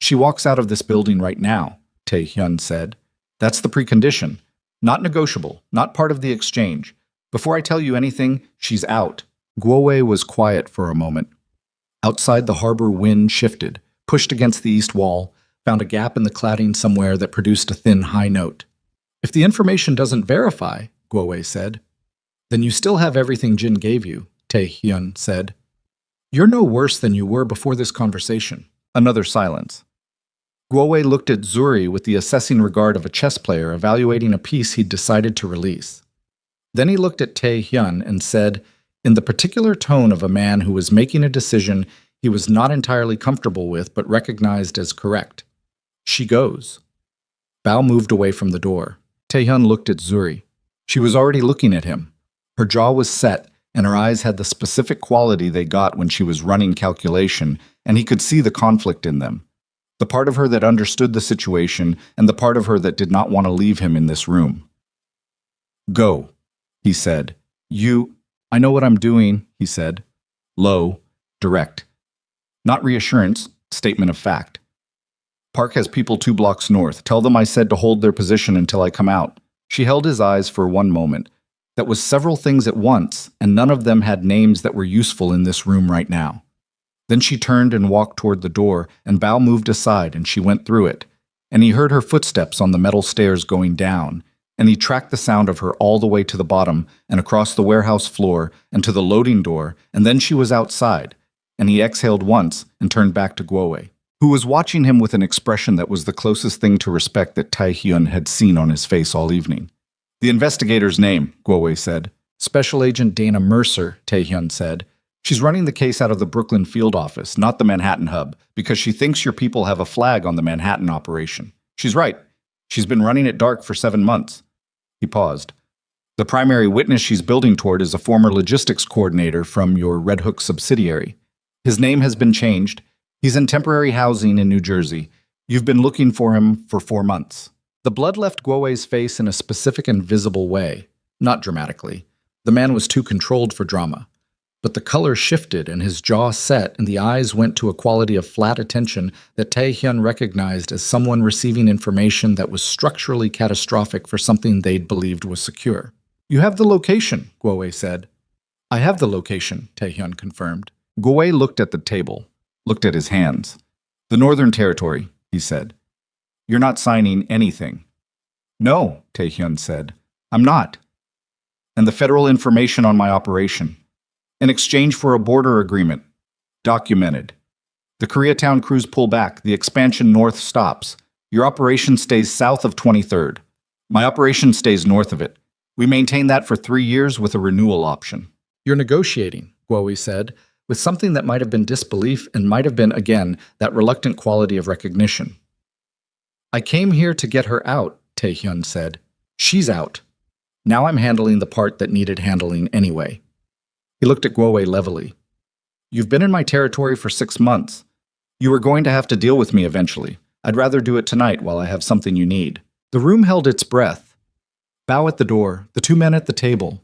She walks out of this building right now, Taehyun said. That's the precondition. Not negotiable, not part of the exchange. Before I tell you anything, she's out. Guowei was quiet for a moment. Outside, the harbor wind shifted, pushed against the east wall, found a gap in the cladding somewhere that produced a thin high note. If the information doesn't verify, Guowei said, then you still have everything Jin gave you, Taehyun said. You're no worse than you were before this conversation. Another silence. Guowei looked at Zuri with the assessing regard of a chess player evaluating a piece he'd decided to release. Then he looked at Tae-hyun and said, in the particular tone of a man who was making a decision he was not entirely comfortable with but recognized as correct, "She goes." Bao moved away from the door. Tae-hyun looked at Zuri. She was already looking at him. Her jaw was set, and her eyes had the specific quality they got when she was running calculation, and he could see the conflict in them. The part of her that understood the situation, and the part of her that did not want to leave him in this room. "Go," he said. I know what I'm doing," he said. Low, direct. Not reassurance, statement of fact. "Park has people 2 blocks north. Tell them I said to hold their position until I come out." She held his eyes for one moment. That was several things at once, and none of them had names that were useful in this room right now. Then she turned and walked toward the door, and Bao moved aside, and she went through it. And he heard her footsteps on the metal stairs going down, and he tracked the sound of her all the way to the bottom and across the warehouse floor and to the loading door, and then she was outside, and he exhaled once and turned back to Guowei, who was watching him with an expression that was the closest thing to respect that Tae-hyun had seen on his face all evening. "The investigator's name," Guowei said. "Special Agent Dana Mercer," Tae-hyun said. "She's running the case out of the Brooklyn field office, not the Manhattan hub, because she thinks your people have a flag on the Manhattan operation. She's right. She's been running it dark for 7 months. He paused. "The primary witness she's building toward is a former logistics coordinator from your Red Hook subsidiary. His name has been changed. He's in temporary housing in New Jersey. You've been looking for him for 4 months. The blood left Guowei's face in a specific and visible way, not dramatically. The man was too controlled for drama. But the color shifted and his jaw set and the eyes went to a quality of flat attention that Tae-hyun recognized as someone receiving information that was structurally catastrophic for something they'd believed was secure. "You have the location," Guowei said. "I have the location," Tae-hyun confirmed. Guowei looked at the table, looked at his hands. "The Northern Territory," he said. "You're not signing anything." "No," Tae-hyun said. "I'm not. And the federal information on my operation. In exchange for a border agreement. Documented. The Koreatown crews pull back. The expansion north stops. Your operation stays south of 23rd. My operation stays north of it. We maintain that for 3 years with a renewal option." "You're negotiating," Guowei said, with something that might have been disbelief and might have been, again, that reluctant quality of recognition. "I came here to get her out," Tae-hyun said. "She's out. Now I'm handling the part that needed handling anyway." He looked at Guowei levelly. "You've been in my territory for 6 months. You are going to have to deal with me eventually. I'd rather do it tonight while I have something you need." The room held its breath. Bao at the door, the 2 men at the table,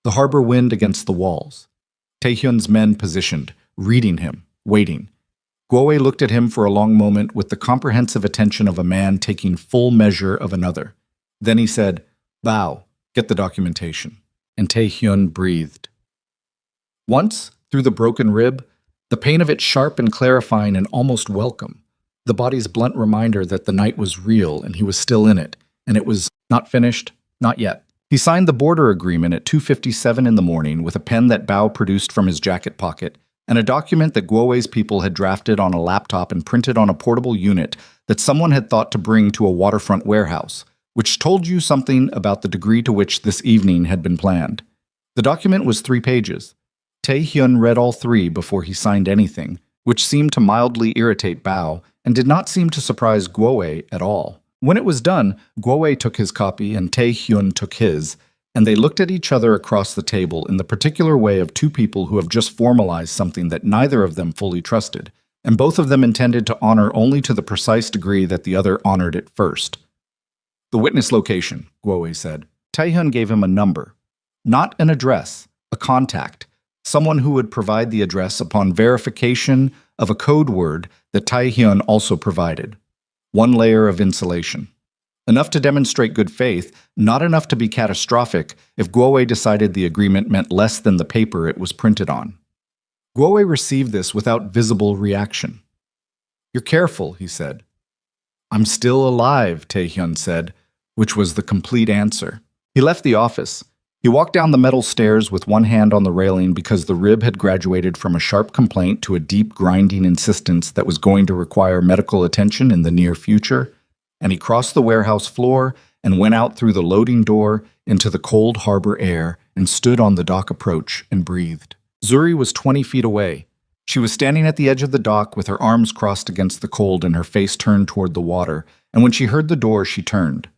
the harbor wind against the walls. Tae-hyun's men positioned, reading him, waiting. Guowei looked at him for a long moment with the comprehensive attention of a man taking full measure of another. Then he said, "Bao, get the documentation." And Tae-hyun breathed. Once, through the broken rib, the pain of it sharp and clarifying and almost welcome, the body's blunt reminder that the night was real and he was still in it, and it was not finished, not yet. He signed the border agreement at 2:57 in the morning with a pen that Bao produced from his jacket pocket, and a document that Guowei's people had drafted on a laptop and printed on a portable unit that someone had thought to bring to a waterfront warehouse, which told you something about the degree to which this evening had been planned. The document was 3 pages. Tae-hyun read all 3 before he signed anything, which seemed to mildly irritate Bao and did not seem to surprise Guowei at all. When it was done, Guowei took his copy and Tae-hyun took his, and they looked at each other across the table in the particular way of 2 people who have just formalized something that neither of them fully trusted, and both of them intended to honor only to the precise degree that the other honored it first. "The witness location," Guowei said. Tae-hyun gave him a number. Not an address, a contact. Someone who would provide the address upon verification of a code word that Tae-hyun also provided. 1 layer of insulation. Enough to demonstrate good faith, not enough to be catastrophic if Guowei decided the agreement meant less than the paper it was printed on. Guowei received this without visible reaction. "You're careful," he said. "I'm still alive," Tae-hyun said, which was the complete answer. He left the office. He walked down the metal stairs with one hand on the railing because the rib had graduated from a sharp complaint to a deep grinding insistence that was going to require medical attention in the near future, and he crossed the warehouse floor and went out through the loading door into the cold harbor air and stood on the dock approach and breathed. Zuri was 20 feet away. She was standing at the edge of the dock with her arms crossed against the cold and her face turned toward the water, and when she heard the door, she turned.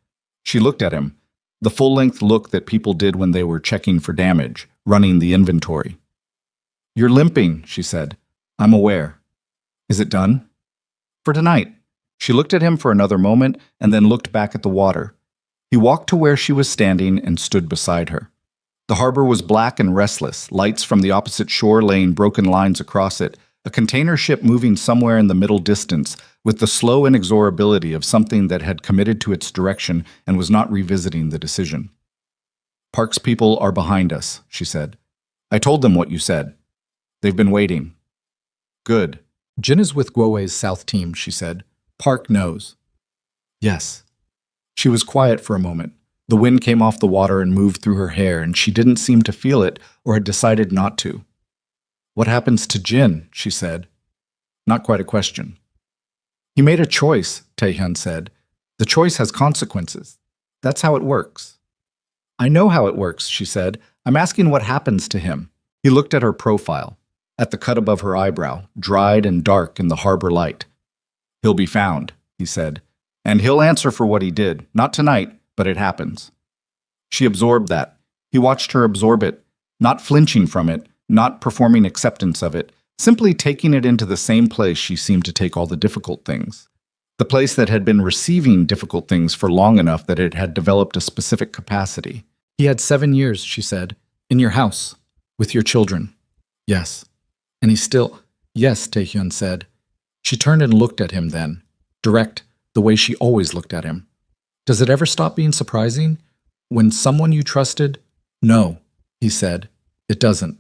She looked at him, the full-length look that people did when they were checking for damage, running the inventory. "You're limping," she said. "I'm aware. Is it done?" "For tonight." She looked at him for another moment and then looked back at the water. He walked to where she was standing and stood beside her. The harbor was black and restless, lights from the opposite shore laying broken lines across it, a container ship moving somewhere in the middle distance, with the slow inexorability of something that had committed to its direction and was not revisiting the decision. "Park's people are behind us," she said. "I told them what you said. They've been waiting." "Good. Jin is with Guowei's South team," she said. "Park knows." "Yes." She was quiet for a moment. The wind came off the water and moved through her hair, and she didn't seem to feel it or had decided not to. "What happens to Jin?" she said. Not quite a question. "He made a choice," Taehyun said. "The choice has consequences. That's how it works." "I know how it works," she said. "I'm asking what happens to him." He looked at her profile, at the cut above her eyebrow, dried and dark in the harbor light. "He'll be found," he said. "And he'll answer for what he did. Not tonight, but it happens." She absorbed that. He watched her absorb it, not flinching from it, not performing acceptance of it, simply taking it into the same place she seemed to take all the difficult things. The place that had been receiving difficult things for long enough that it had developed a specific capacity. "He had 7 years," she said, "in your house, with your children." "Yes." "And he still—" "Yes," Taehyun said. She turned and looked at him then, direct, the way she always looked at him. "Does it ever stop being surprising? When someone you trusted—" "No," he said. "It doesn't."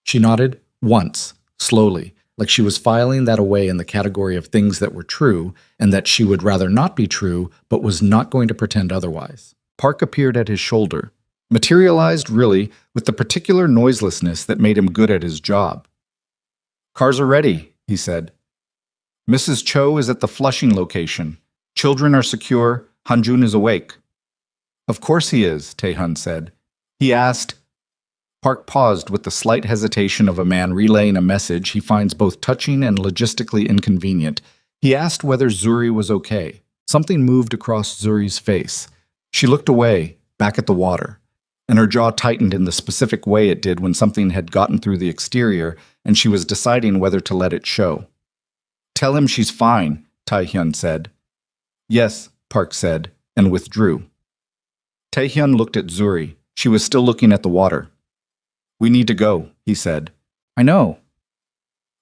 She nodded, once, slowly, like she was filing that away in the category of things that were true and that she would rather not be true but was not going to pretend otherwise. Park appeared at his shoulder, materialized, really, with the particular noiselessness that made him good at his job. "Cars are ready," he said. "Mrs. Cho is at the Flushing location. Children are secure. Hanjun is awake." "Of course he is," Taehyun said. He asked— Park paused with the slight hesitation of a man relaying a message he finds both touching and logistically inconvenient. He asked whether Zuri was okay. Something moved across Zuri's face. She looked away, back at the water, and her jaw tightened in the specific way it did when something had gotten through the exterior and she was deciding whether to let it show. "Tell him she's fine," Taehyun said. "Yes," Park said, and withdrew. Taehyun looked at Zuri. She was still looking at the water. "We need to go," he said. "I know."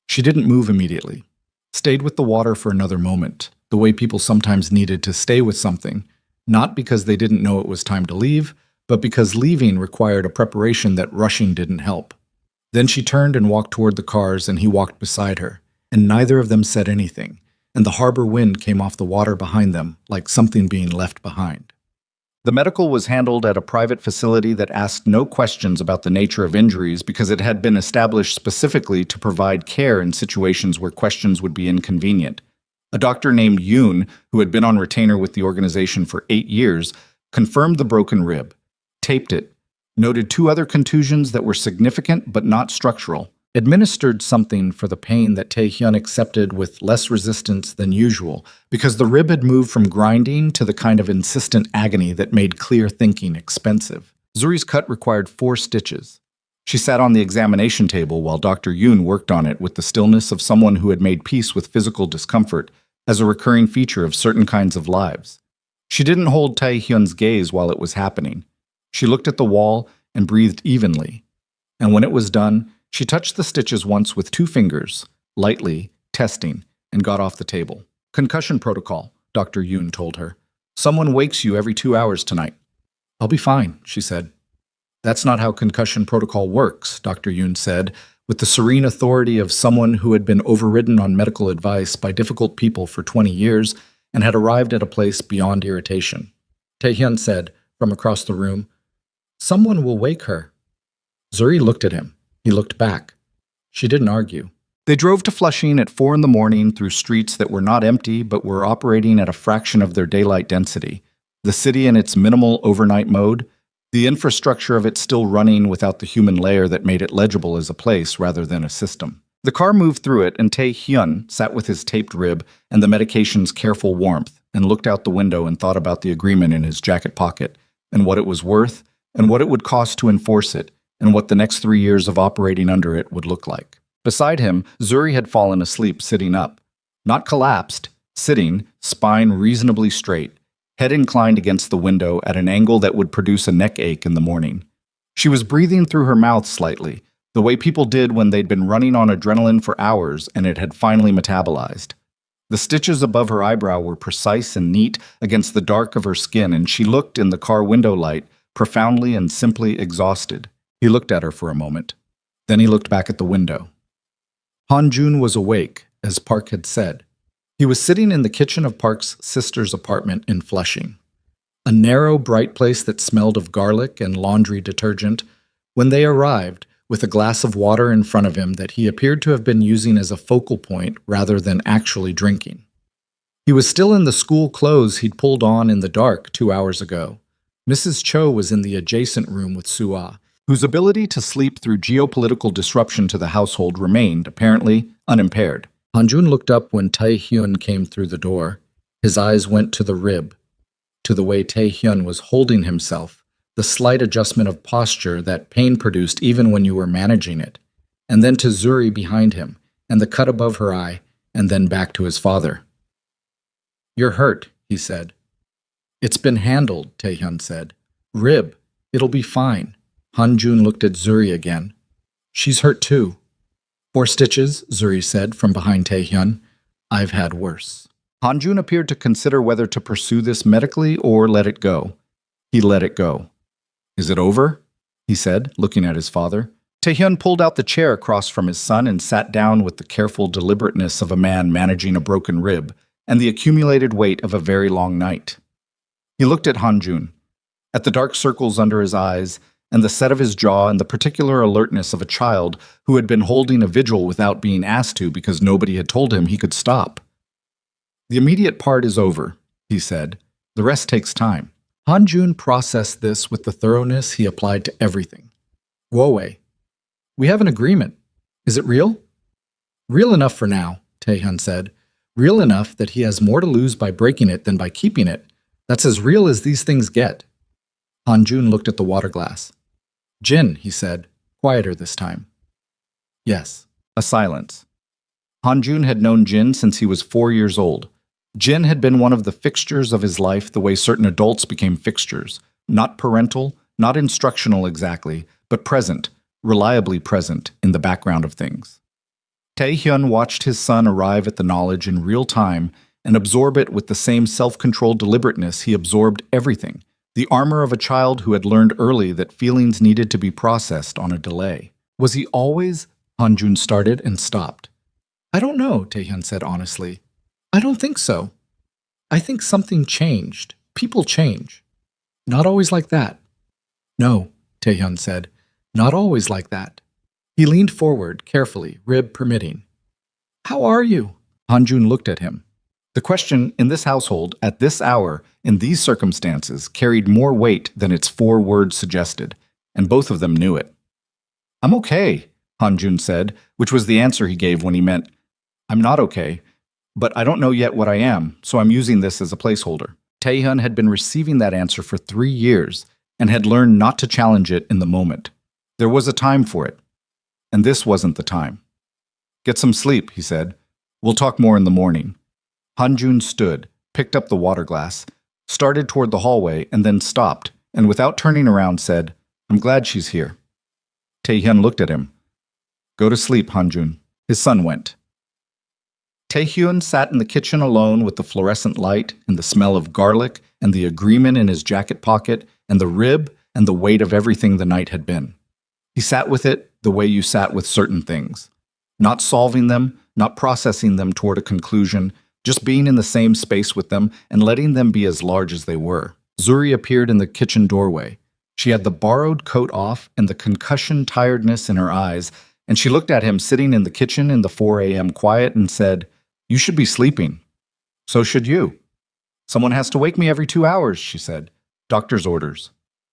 She didn't move immediately. Stayed with the water for another moment, the way people sometimes needed to stay with something, not because they didn't know it was time to leave, but because leaving required a preparation that rushing didn't help. Then she turned and walked toward the cars, and he walked beside her, and neither of them said anything, and the harbor wind came off the water behind them like something being left behind. The medical was handled at a private facility that asked no questions about the nature of injuries because it had been established specifically to provide care in situations where questions would be inconvenient. A doctor named Yoon, who had been on retainer with the organization for 8 years, confirmed the broken rib, taped it, noted 2 other contusions that were significant but not structural, administered something for the pain that Taehyun accepted with less resistance than usual because the rib had moved from grinding to the kind of insistent agony that made clear thinking expensive. Zuri's cut required 4 stitches. She sat on the examination table while Dr. Yoon worked on it with the stillness of someone who had made peace with physical discomfort as a recurring feature of certain kinds of lives. She didn't hold Taehyun's gaze while it was happening. She looked at the wall and breathed evenly. And when it was done, she touched the stitches once with 2 fingers, lightly, testing, and got off the table. "Concussion protocol," Dr. Yoon told her. "Someone wakes you every 2 hours tonight." "I'll be fine," she said. "That's not how concussion protocol works," Dr. Yoon said, with the serene authority of someone who had been overridden on medical advice by difficult people for 20 years and had arrived at a place beyond irritation. Taehyun said, from across the room, Someone will wake her. Zuri looked at him. He looked back. She didn't argue. They drove to Flushing at 4 in the morning through streets that were not empty but were operating at a fraction of their daylight density. The city in its minimal overnight mode, the infrastructure of it still running without the human layer that made it legible as a place rather than a system. The car moved through it, and Tae-hyun sat with his taped rib and the medication's careful warmth and looked out the window and thought about the agreement in his jacket pocket and what it was worth and what it would cost to enforce it and what the next 3 years of operating under it would look like. Beside him, Zuri had fallen asleep sitting up. Not collapsed, sitting, spine reasonably straight, head inclined against the window at an angle that would produce a neck ache in the morning. She was breathing through her mouth slightly, the way people did when they'd been running on adrenaline for hours and it had finally metabolized. The stitches above her eyebrow were precise and neat against the dark of her skin, and she looked in the car window light, profoundly and simply exhausted. He looked at her for a moment. Then he looked back at the window. Han-jun was awake, as Park had said. He was sitting in the kitchen of Park's sister's apartment in Flushing, a narrow, bright place that smelled of garlic and laundry detergent. When they arrived, with a glass of water in front of him that he appeared to have been using as a focal point rather than actually drinking. He was still in the school clothes he'd pulled on in the dark 2 hours ago. Mrs. Cho was in the adjacent room with Sua, whose ability to sleep through geopolitical disruption to the household remained, apparently, unimpaired. Han-jun looked up when Tae-hyun came through the door. His eyes went to the rib, to the way Tae-hyun was holding himself, the slight adjustment of posture that pain produced even when you were managing it, and then to Zuri behind him, and the cut above her eye, and then back to his father. "You're hurt," he said. "It's been handled," Tae-hyun said. "Rib. It'll be fine." Han-jun looked at Zuri again. "She's hurt too." "4 stitches," Zuri said from behind Tae-hyun. "I've had worse." Han-jun appeared to consider whether to pursue this medically or let it go. He let it go. "Is it over?" he said, looking at his father. Tae-hyun pulled out the chair across from his son and sat down with the careful deliberateness of a man managing a broken rib and the accumulated weight of a very long night. He looked at Han-jun, at the dark circles under his eyes, and the set of his jaw and the particular alertness of a child who had been holding a vigil without being asked to because nobody had told him he could stop. "The immediate part is over," he said. "The rest takes time." Han-jun processed this with the thoroughness he applied to everything. "Woe, we have an agreement. Is it real?" "Real enough for now," Tae-hyun said. "Real enough that he has more to lose by breaking it than by keeping it. That's as real as these things get." Han-jun looked at the water glass. "Jin," he said, quieter this time. "Yes." A silence. Han-jun had known Jin since he was 4 years old. Jin had been one of the fixtures of his life the way certain adults became fixtures. Not parental, not instructional exactly, but present, reliably present in the background of things. Tae-hyun watched his son arrive at the knowledge in real time and absorb it with the same self-controlled deliberateness he absorbed everything, the armor of a child who had learned early that feelings needed to be processed on a delay. Was he always? Han-jun started and stopped. "I don't know," Tae-hyun said honestly. "I don't think so. I think something changed. People change. Not always like that." "No," Tae-hyun said. "Not always like that." He leaned forward, carefully, rib permitting. "How are you?" Han-jun looked at him. The question in this household, at this hour, in these circumstances, carried more weight than its 4 words suggested, and both of them knew it. "I'm okay," Han-jun said, which was the answer he gave when he meant, "I'm not okay. But I don't know yet what I am, so I'm using this as a placeholder." Tae-hyun had been receiving that answer for 3 years and had learned not to challenge it in the moment. There was a time for it, and this wasn't the time. "Get some sleep," he said. "We'll talk more in the morning." Han-jun stood, picked up the water glass, started toward the hallway, and then stopped, and without turning around said, "I'm glad she's here." Tae-hyun looked at him. "Go to sleep, Han-jun." His son went. Tae-hyun sat in the kitchen alone with the fluorescent light and the smell of garlic and the agreement in his jacket pocket and the rib and the weight of everything the night had been. He sat with it the way you sat with certain things. Not solving them, not processing them toward a conclusion, just being in the same space with them and letting them be as large as they were. Zuri appeared in the kitchen doorway. She had the borrowed coat off and the concussion tiredness in her eyes, and she looked at him sitting in the kitchen in the 4 a.m. quiet and said, "You should be sleeping. So should you." "Someone has to wake me every 2 hours," she said. "Doctor's orders."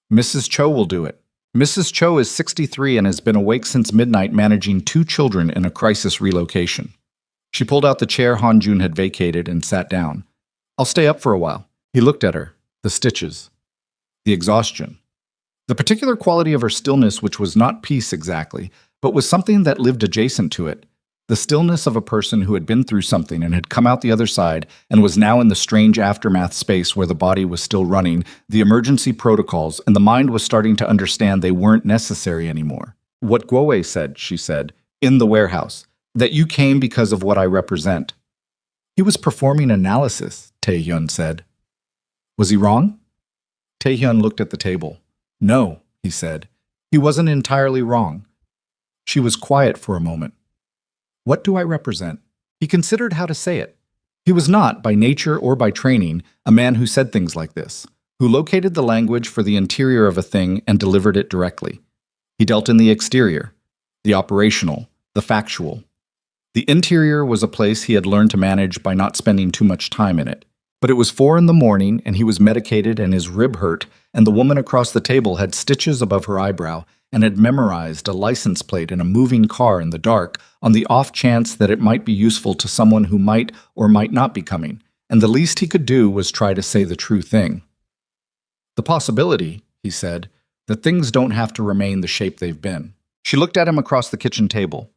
"Mrs. Cho will do it." Mrs. Cho is 63 and has been awake since midnight managing 2 children in a crisis relocation. She pulled out the chair Han Jun had vacated and sat down. "I'll stay up for a while." He looked at her. The stitches. The exhaustion. The particular quality of her stillness, which was not peace exactly, but was something that lived adjacent to it. The stillness of a person who had been through something and had come out the other side and was now in the strange aftermath space where the body was still running, the emergency protocols, and the mind was starting to understand they weren't necessary anymore. "What Guowei said," she said, "in the warehouse, that you came because of what I represent." "He was performing analysis," Tae-hyun said. "Was he wrong?" Tae-hyun looked at the table. "No," he said. "He wasn't entirely wrong." She was quiet for a moment. "What do I represent?" He considered how to say it. He was not, by nature or by training, a man who said things like this, who located the language for the interior of a thing and delivered it directly. He dealt in the exterior, the operational, the factual. The interior was a place he had learned to manage by not spending too much time in it. But it was 4 a.m, and he was medicated and his rib hurt, and the woman across the table had stitches above her eyebrow and had memorized a license plate in a moving car in the dark on the off chance that it might be useful to someone who might or might not be coming, and the least he could do was try to say the true thing. "The possibility," he said, "that things don't have to remain the shape they've been." She looked at him across the kitchen table.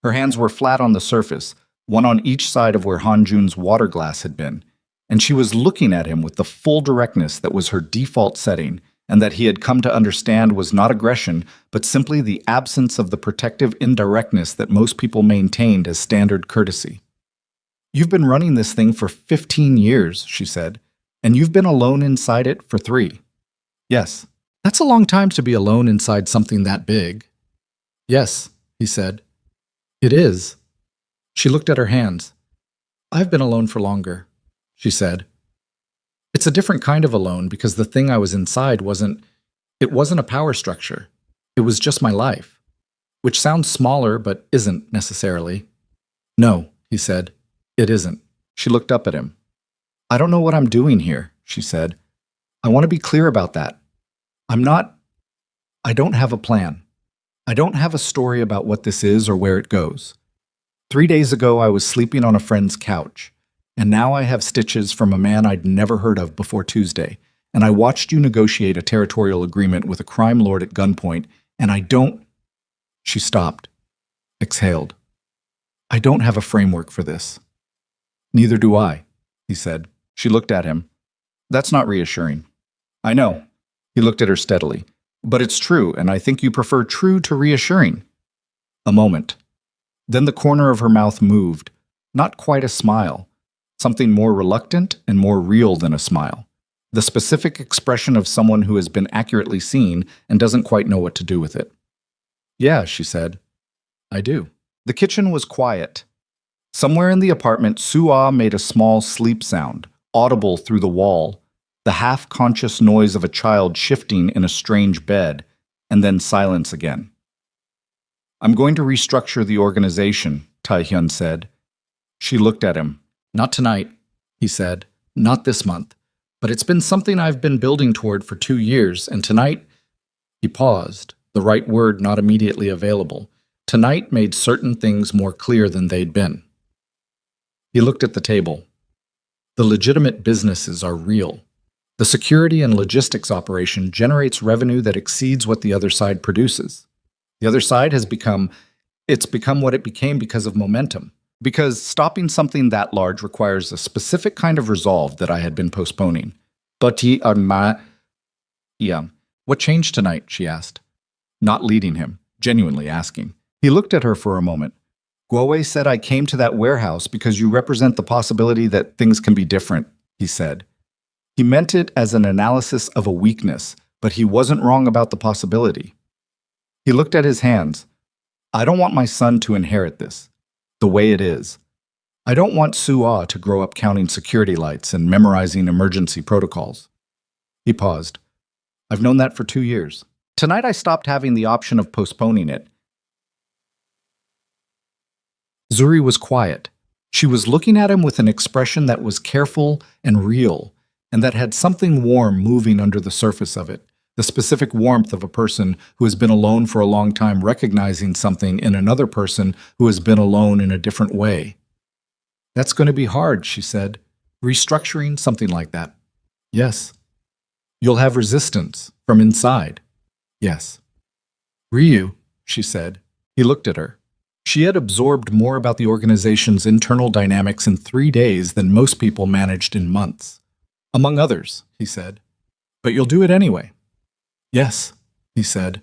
Her hands were flat on the surface, one on each side of where Han Jun's water glass had been, and she was looking at him with the full directness that was her default setting, and that he had come to understand was not aggression, but simply the absence of the protective indirectness that most people maintained as standard courtesy. "You've been running this thing for 15 years, she said, "and you've been alone inside it for 3. "Yes." "That's a long time to be alone inside something that big." "Yes," he said. "It is." She looked at her hands. "I've been alone for longer," she said. "It's a different kind of alone because the thing I was inside wasn't a power structure. It was just my life, which sounds smaller but isn't necessarily." "No," he said, "it isn't." She looked up at him. "I don't know what I'm doing here," she said. "I want to be clear about that. I don't have a plan. I don't have a story about what this is or where it goes. 3 days ago I was sleeping on a friend's couch. And now I have stitches from a man I'd never heard of before Tuesday, and I watched you negotiate a territorial agreement with a crime lord at gunpoint, and I don't—" She stopped, exhaled. "I don't have a framework for this." "Neither do I," he said. She looked at him. "That's not reassuring." "I know." He looked at her steadily. "But it's true, and I think you prefer true to reassuring." A moment. Then the corner of her mouth moved, not quite a smile. Something more reluctant and more real than a smile. The specific expression of someone who has been accurately seen and doesn't quite know what to do with it. "Yeah," she said. "I do." The kitchen was quiet. Somewhere in the apartment, Soo-ah made a small sleep sound, audible through the wall, the half-conscious noise of a child shifting in a strange bed, and then silence again. "I'm going to restructure the organization," Tae-hyun said. She looked at him. "Not tonight," he said. "Not this month. But it's been something I've been building toward for 2 years, and tonight—" He paused, the right word not immediately available. Tonight made certain things more clear than they'd been. He looked at the table. The legitimate businesses are real. The security and logistics operation generates revenue that exceeds what the other side produces. The other side has become what it became because of momentum. Because stopping something that large requires a specific kind of resolve that I had been postponing. "But what changed tonight?" she asked. Not leading him, genuinely asking. He looked at her for a moment. "Guowei said I came to that warehouse because you represent the possibility that things can be different," he said. He meant it as an analysis of a weakness, but he wasn't wrong about the possibility. He looked at his hands. "I don't want my son to inherit this. The way it is. I don't want Soo-ah to grow up counting security lights and memorizing emergency protocols." He paused. I've known that for 2 years. Tonight I stopped having the option of postponing it. Zuri was quiet. She was looking at him with an expression that was careful and real, and that had something warm moving under the surface of it, the specific warmth of a person who has been alone for a long time recognizing something in another person who has been alone in a different way. That's going to be hard, she said. Restructuring something like that. Yes. You'll have resistance from inside. Yes. Ryu, she said. He looked at her. She had absorbed more about the organization's internal dynamics in 3 days than most people managed in months. Among others, he said. But you'll do it anyway. Yes, he said.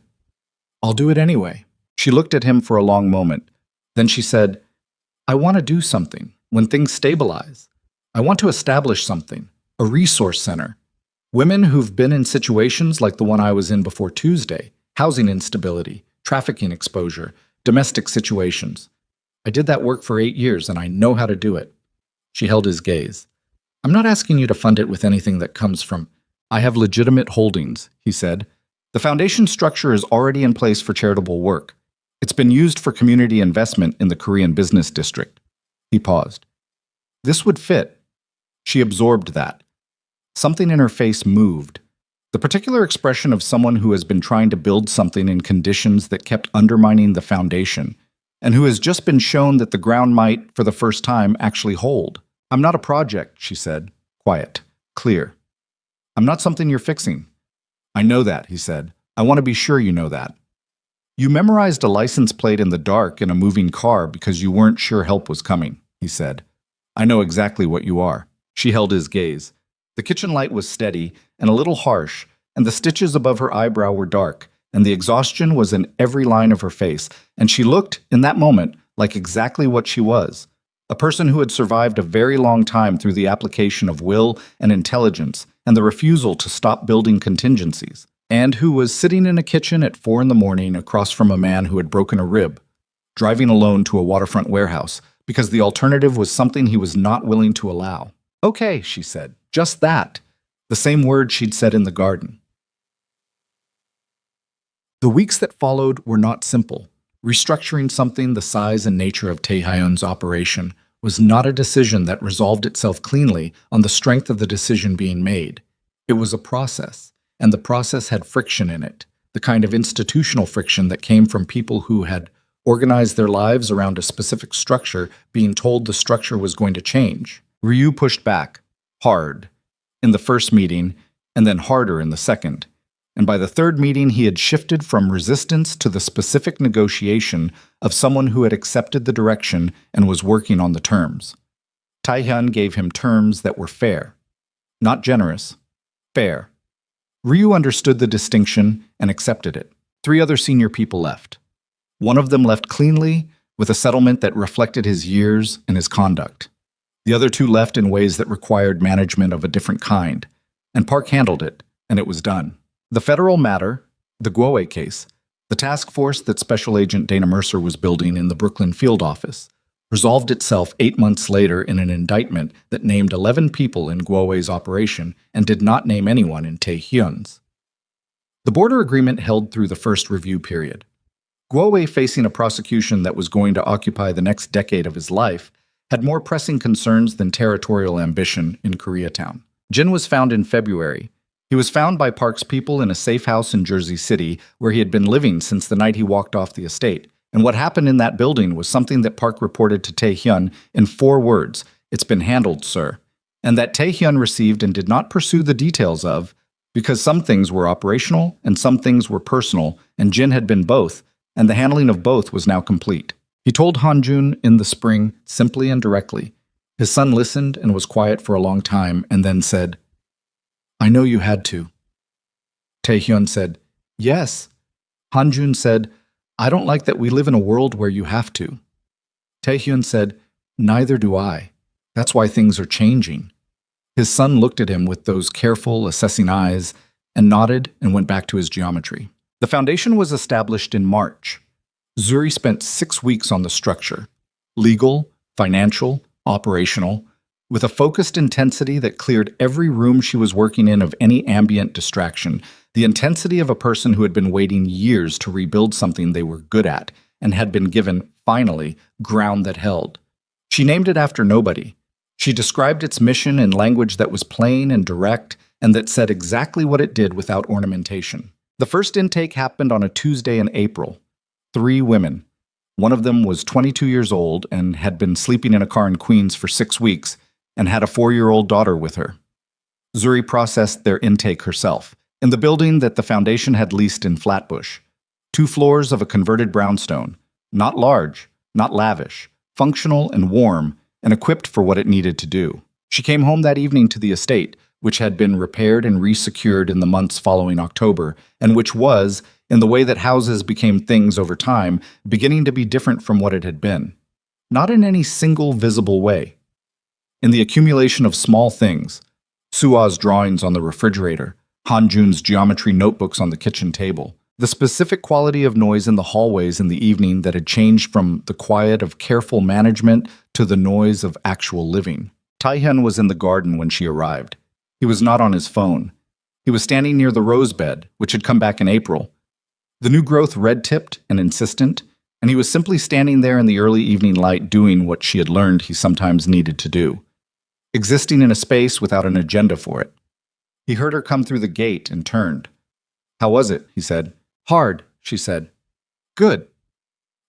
I'll do it anyway. She looked at him for a long moment. Then she said, I want to do something when things stabilize. I want to establish something, a resource center. Women who've been in situations like the one I was in before Tuesday, housing instability, trafficking exposure, domestic situations. I did that work for 8 years and I know how to do it. She held his gaze. I'm not asking you to fund it with anything that comes from. I have legitimate holdings, he said. The foundation structure is already in place for charitable work. It's been used for community investment in the Korean business district. He paused. This would fit. She absorbed that. Something in her face moved. The particular expression of someone who has been trying to build something in conditions that kept undermining the foundation, and who has just been shown that the ground might, for the first time, actually hold. I'm not a project, she said. Quiet. Clear. I'm not something you're fixing. I know that, he said. I want to be sure you know that. You memorized a license plate in the dark in a moving car because you weren't sure help was coming, he said. I know exactly what you are. She held his gaze. The kitchen light was steady and a little harsh, and the stitches above her eyebrow were dark, and the exhaustion was in every line of her face, and she looked, in that moment, like exactly what she was, a person who had survived a very long time through the application of will and intelligence and the refusal to stop building contingencies, and who was sitting in a kitchen at 4 a.m. across from a man who had broken a rib, driving alone to a waterfront warehouse, because the alternative was something he was not willing to allow. Okay, she said, just that. The same word she'd said in the garden. The weeks that followed were not simple. Restructuring something the size and nature of Taehyun's operation was not a decision that resolved itself cleanly on the strength of the decision being made. It was a process, and the process had friction in it, the kind of institutional friction that came from people who had organized their lives around a specific structure, being told the structure was going to change. Ryu pushed back, hard, in the first meeting, and then harder in the second. And by the third meeting, he had shifted from resistance to the specific negotiation of someone who had accepted the direction and was working on the terms. Taehyun gave him terms that were fair. Not generous. Fair. Ryu understood the distinction and accepted it. 3 other senior people left. One of them left cleanly, with a settlement that reflected his years and his conduct. The other 2 left in ways that required management of a different kind. And Park handled it, and it was done. The federal matter, the Guowe case, the task force that Special Agent Dana Mercer was building in the Brooklyn field office, resolved itself 8 months later in an indictment that named 11 people in Guowe's operation and did not name anyone in Taehyun's. The border agreement held through the first review period. Guowe, facing a prosecution that was going to occupy the next decade of his life, had more pressing concerns than territorial ambition in Koreatown. Jin was found in February. He was found by Park's people in a safe house in Jersey City, where he had been living since the night he walked off the estate. And what happened in that building was something that Park reported to Taehyun in 4 words, "It's been handled, sir." And that Taehyun received and did not pursue the details of, because some things were operational and some things were personal, and Jin had been both, and the handling of both was now complete. He told Hanjun in the spring, simply and directly. His son listened and was quiet for a long time, and then said, I know you had to. Taehyun said, yes. Hanjun said, I don't like that we live in a world where you have to. Taehyun said, neither do I. That's why things are changing. His son looked at him with those careful, assessing eyes and nodded and went back to his geometry. The foundation was established in March. Zuri spent 6 weeks on the structure, legal, financial, operational, with a focused intensity that cleared every room she was working in of any ambient distraction, the intensity of a person who had been waiting years to rebuild something they were good at and had been given, finally, ground that held. She named it after nobody. She described its mission in language that was plain and direct and that said exactly what it did without ornamentation. The first intake happened on a Tuesday in April. 3 women. One of them was 22 years old and had been sleeping in a car in Queens for 6 weeks and had a 4-year-old daughter with her. Zuri processed their intake herself, in the building that the foundation had leased in Flatbush. 2 floors of a converted brownstone, not large, not lavish, functional and warm, and equipped for what it needed to do. She came home that evening to the estate, which had been repaired and resecured in the months following October, and which was, in the way that houses became things over time, beginning to be different from what it had been. Not in any single visible way. In the accumulation of small things, Sua's drawings on the refrigerator, Hanjun's geometry notebooks on the kitchen table, the specific quality of noise in the hallways in the evening that had changed from the quiet of careful management to the noise of actual living. Taihyun was in the garden when she arrived. He was not on his phone. He was standing near the rose bed, which had come back in April. The new growth red-tipped and insistent, and he was simply standing there in the early evening light doing what she had learned he sometimes needed to do. Existing in a space without an agenda for it. He heard her come through the gate and turned. "How was it?" he said. "Hard," she said. "Good."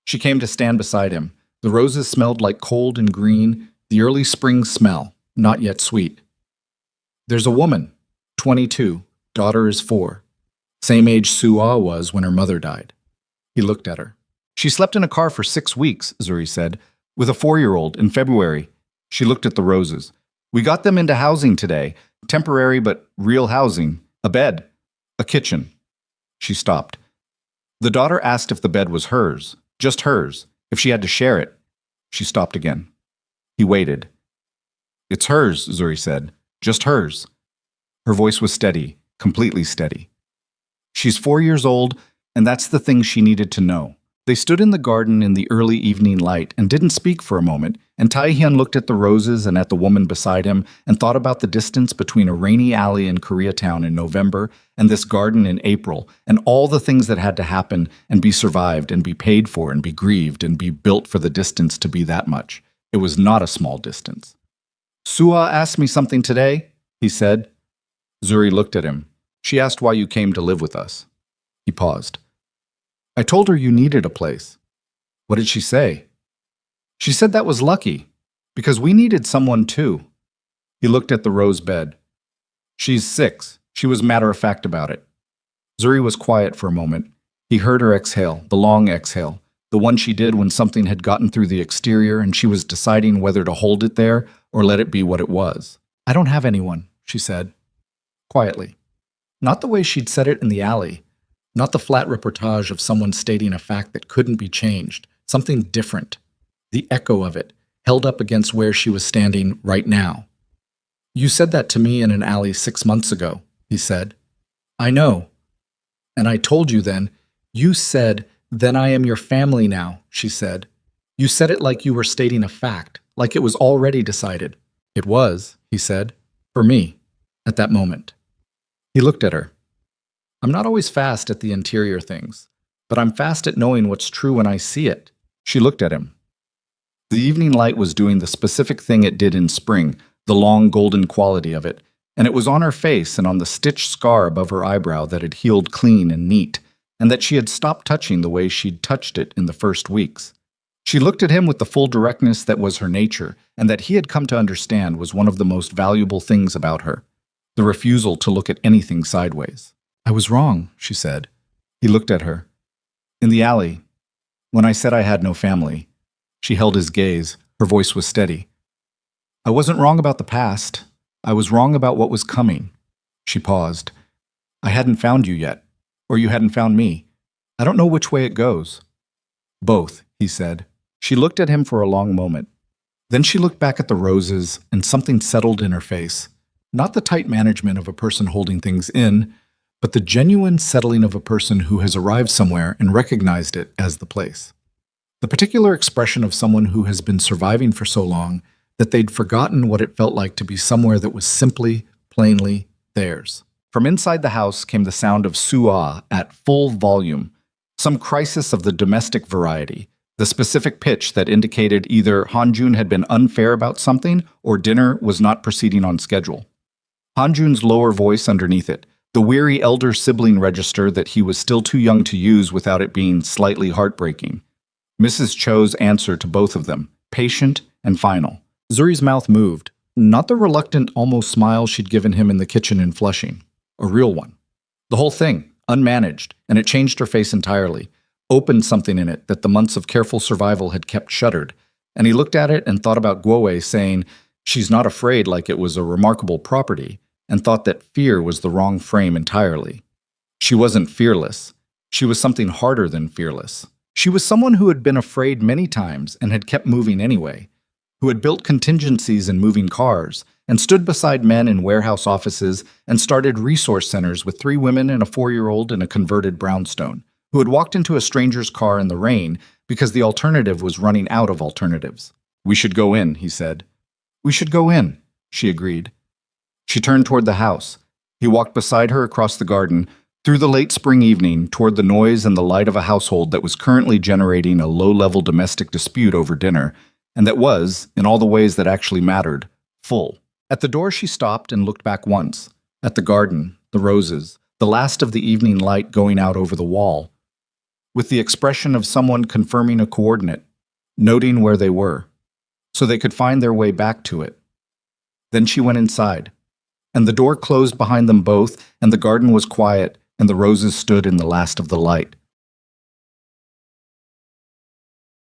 She came to stand beside him. The roses smelled like cold and green, the early spring smell, not yet sweet. "There's a woman, 22, daughter is 4. Same age Sua was when her mother died." He looked at her. "She slept in a car for 6 weeks," Zuri said, "with a 4-year-old in February." She looked at the roses. "We got them into housing today, temporary but real housing, a bed, a kitchen." She stopped. The daughter asked if the bed was hers, just hers, if she had to share it. She stopped again. He waited. "It's hers," Zuri said, "just hers." Her voice was steady, completely steady. "She's 4 years old, and that's the thing she needed to know." They stood in the garden in the early evening light and didn't speak for a moment, and Taehyun looked at the roses and at the woman beside him and thought about the distance between a rainy alley in Koreatown in November and this garden in April, and all the things that had to happen and be survived and be paid for and be grieved and be built for the distance to be that much. It was not a small distance. "Sua asked me something today," he said. Zuri looked at him. "She asked why you came to live with us." He paused. "I told her you needed a place." "What did she say?" "She said that was lucky, because we needed someone too." He looked at the rose bed. "She's 6. She was matter-of-fact about it." Zuri was quiet for a moment. He heard her exhale, the long exhale, the one she did when something had gotten through the exterior and she was deciding whether to hold it there or let it be what it was. "I don't have anyone," she said, quietly. Not the way she'd said it in the alley. Not the flat reportage of someone stating a fact that couldn't be changed. Something different. The echo of it, held up against where she was standing right now. "You said that to me in an alley 6 months ago," he said. "I know. And I told you then, you said, 'Then I am your family now,'" she said. "You said it like you were stating a fact, like it was already decided." "It was," he said, "for me, at that moment." He looked at her. "I'm not always fast at the interior things, but I'm fast at knowing what's true when I see it." She looked at him. The evening light was doing the specific thing it did in spring, the long golden quality of it, and it was on her face and on the stitched scar above her eyebrow that had healed clean and neat, and that she had stopped touching the way she'd touched it in the first weeks. She looked at him with the full directness that was her nature, and that he had come to understand was one of the most valuable things about her, the refusal to look at anything sideways. "I was wrong," she said. He looked at her. "In the alley, when I said I had no family." She held his gaze. Her voice was steady. "I wasn't wrong about the past. I was wrong about what was coming." She paused. "I hadn't found you yet, or you hadn't found me. I don't know which way it goes." "Both," he said. She looked at him for a long moment. Then she looked back at the roses, and something settled in her face. Not the tight management of a person holding things in, but the genuine settling of a person who has arrived somewhere and recognized it as the place. The particular expression of someone who has been surviving for so long that they'd forgotten what it felt like to be somewhere that was simply, plainly theirs. From inside the house came the sound of suah at full volume, some crisis of the domestic variety, the specific pitch that indicated either Hanjun had been unfair about something or dinner was not proceeding on schedule. Hanjun's lower voice underneath it, the weary elder sibling register that he was still too young to use without it being slightly heartbreaking. Mrs. Cho's answer to both of them, patient and final. Zuri's mouth moved, not the reluctant, almost smile she'd given him in the kitchen in Flushing. A real one. The whole thing, unmanaged, and it changed her face entirely, opened something in it that the months of careful survival had kept shuttered, and he looked at it and thought about Guo, saying, "She's not afraid," like it was a remarkable property, and thought that fear was the wrong frame entirely. She wasn't fearless. She was something harder than fearless. She was someone who had been afraid many times and had kept moving anyway, who had built contingencies in moving cars, and stood beside men in warehouse offices and started resource centers with 3 women and a 4-year-old in a converted brownstone, who had walked into a stranger's car in the rain because the alternative was running out of alternatives. "We should go in," he said. "We should go in," she agreed. She turned toward the house. He walked beside her across the garden, through the late spring evening, toward the noise and the light of a household that was currently generating a low-level domestic dispute over dinner, and that was, in all the ways that actually mattered, full. At the door she stopped and looked back once, at the garden, the roses, the last of the evening light going out over the wall, with the expression of someone confirming a coordinate, noting where they were, so they could find their way back to it. Then she went inside, and the door closed behind them both, and the garden was quiet, and the roses stood in the last of the light.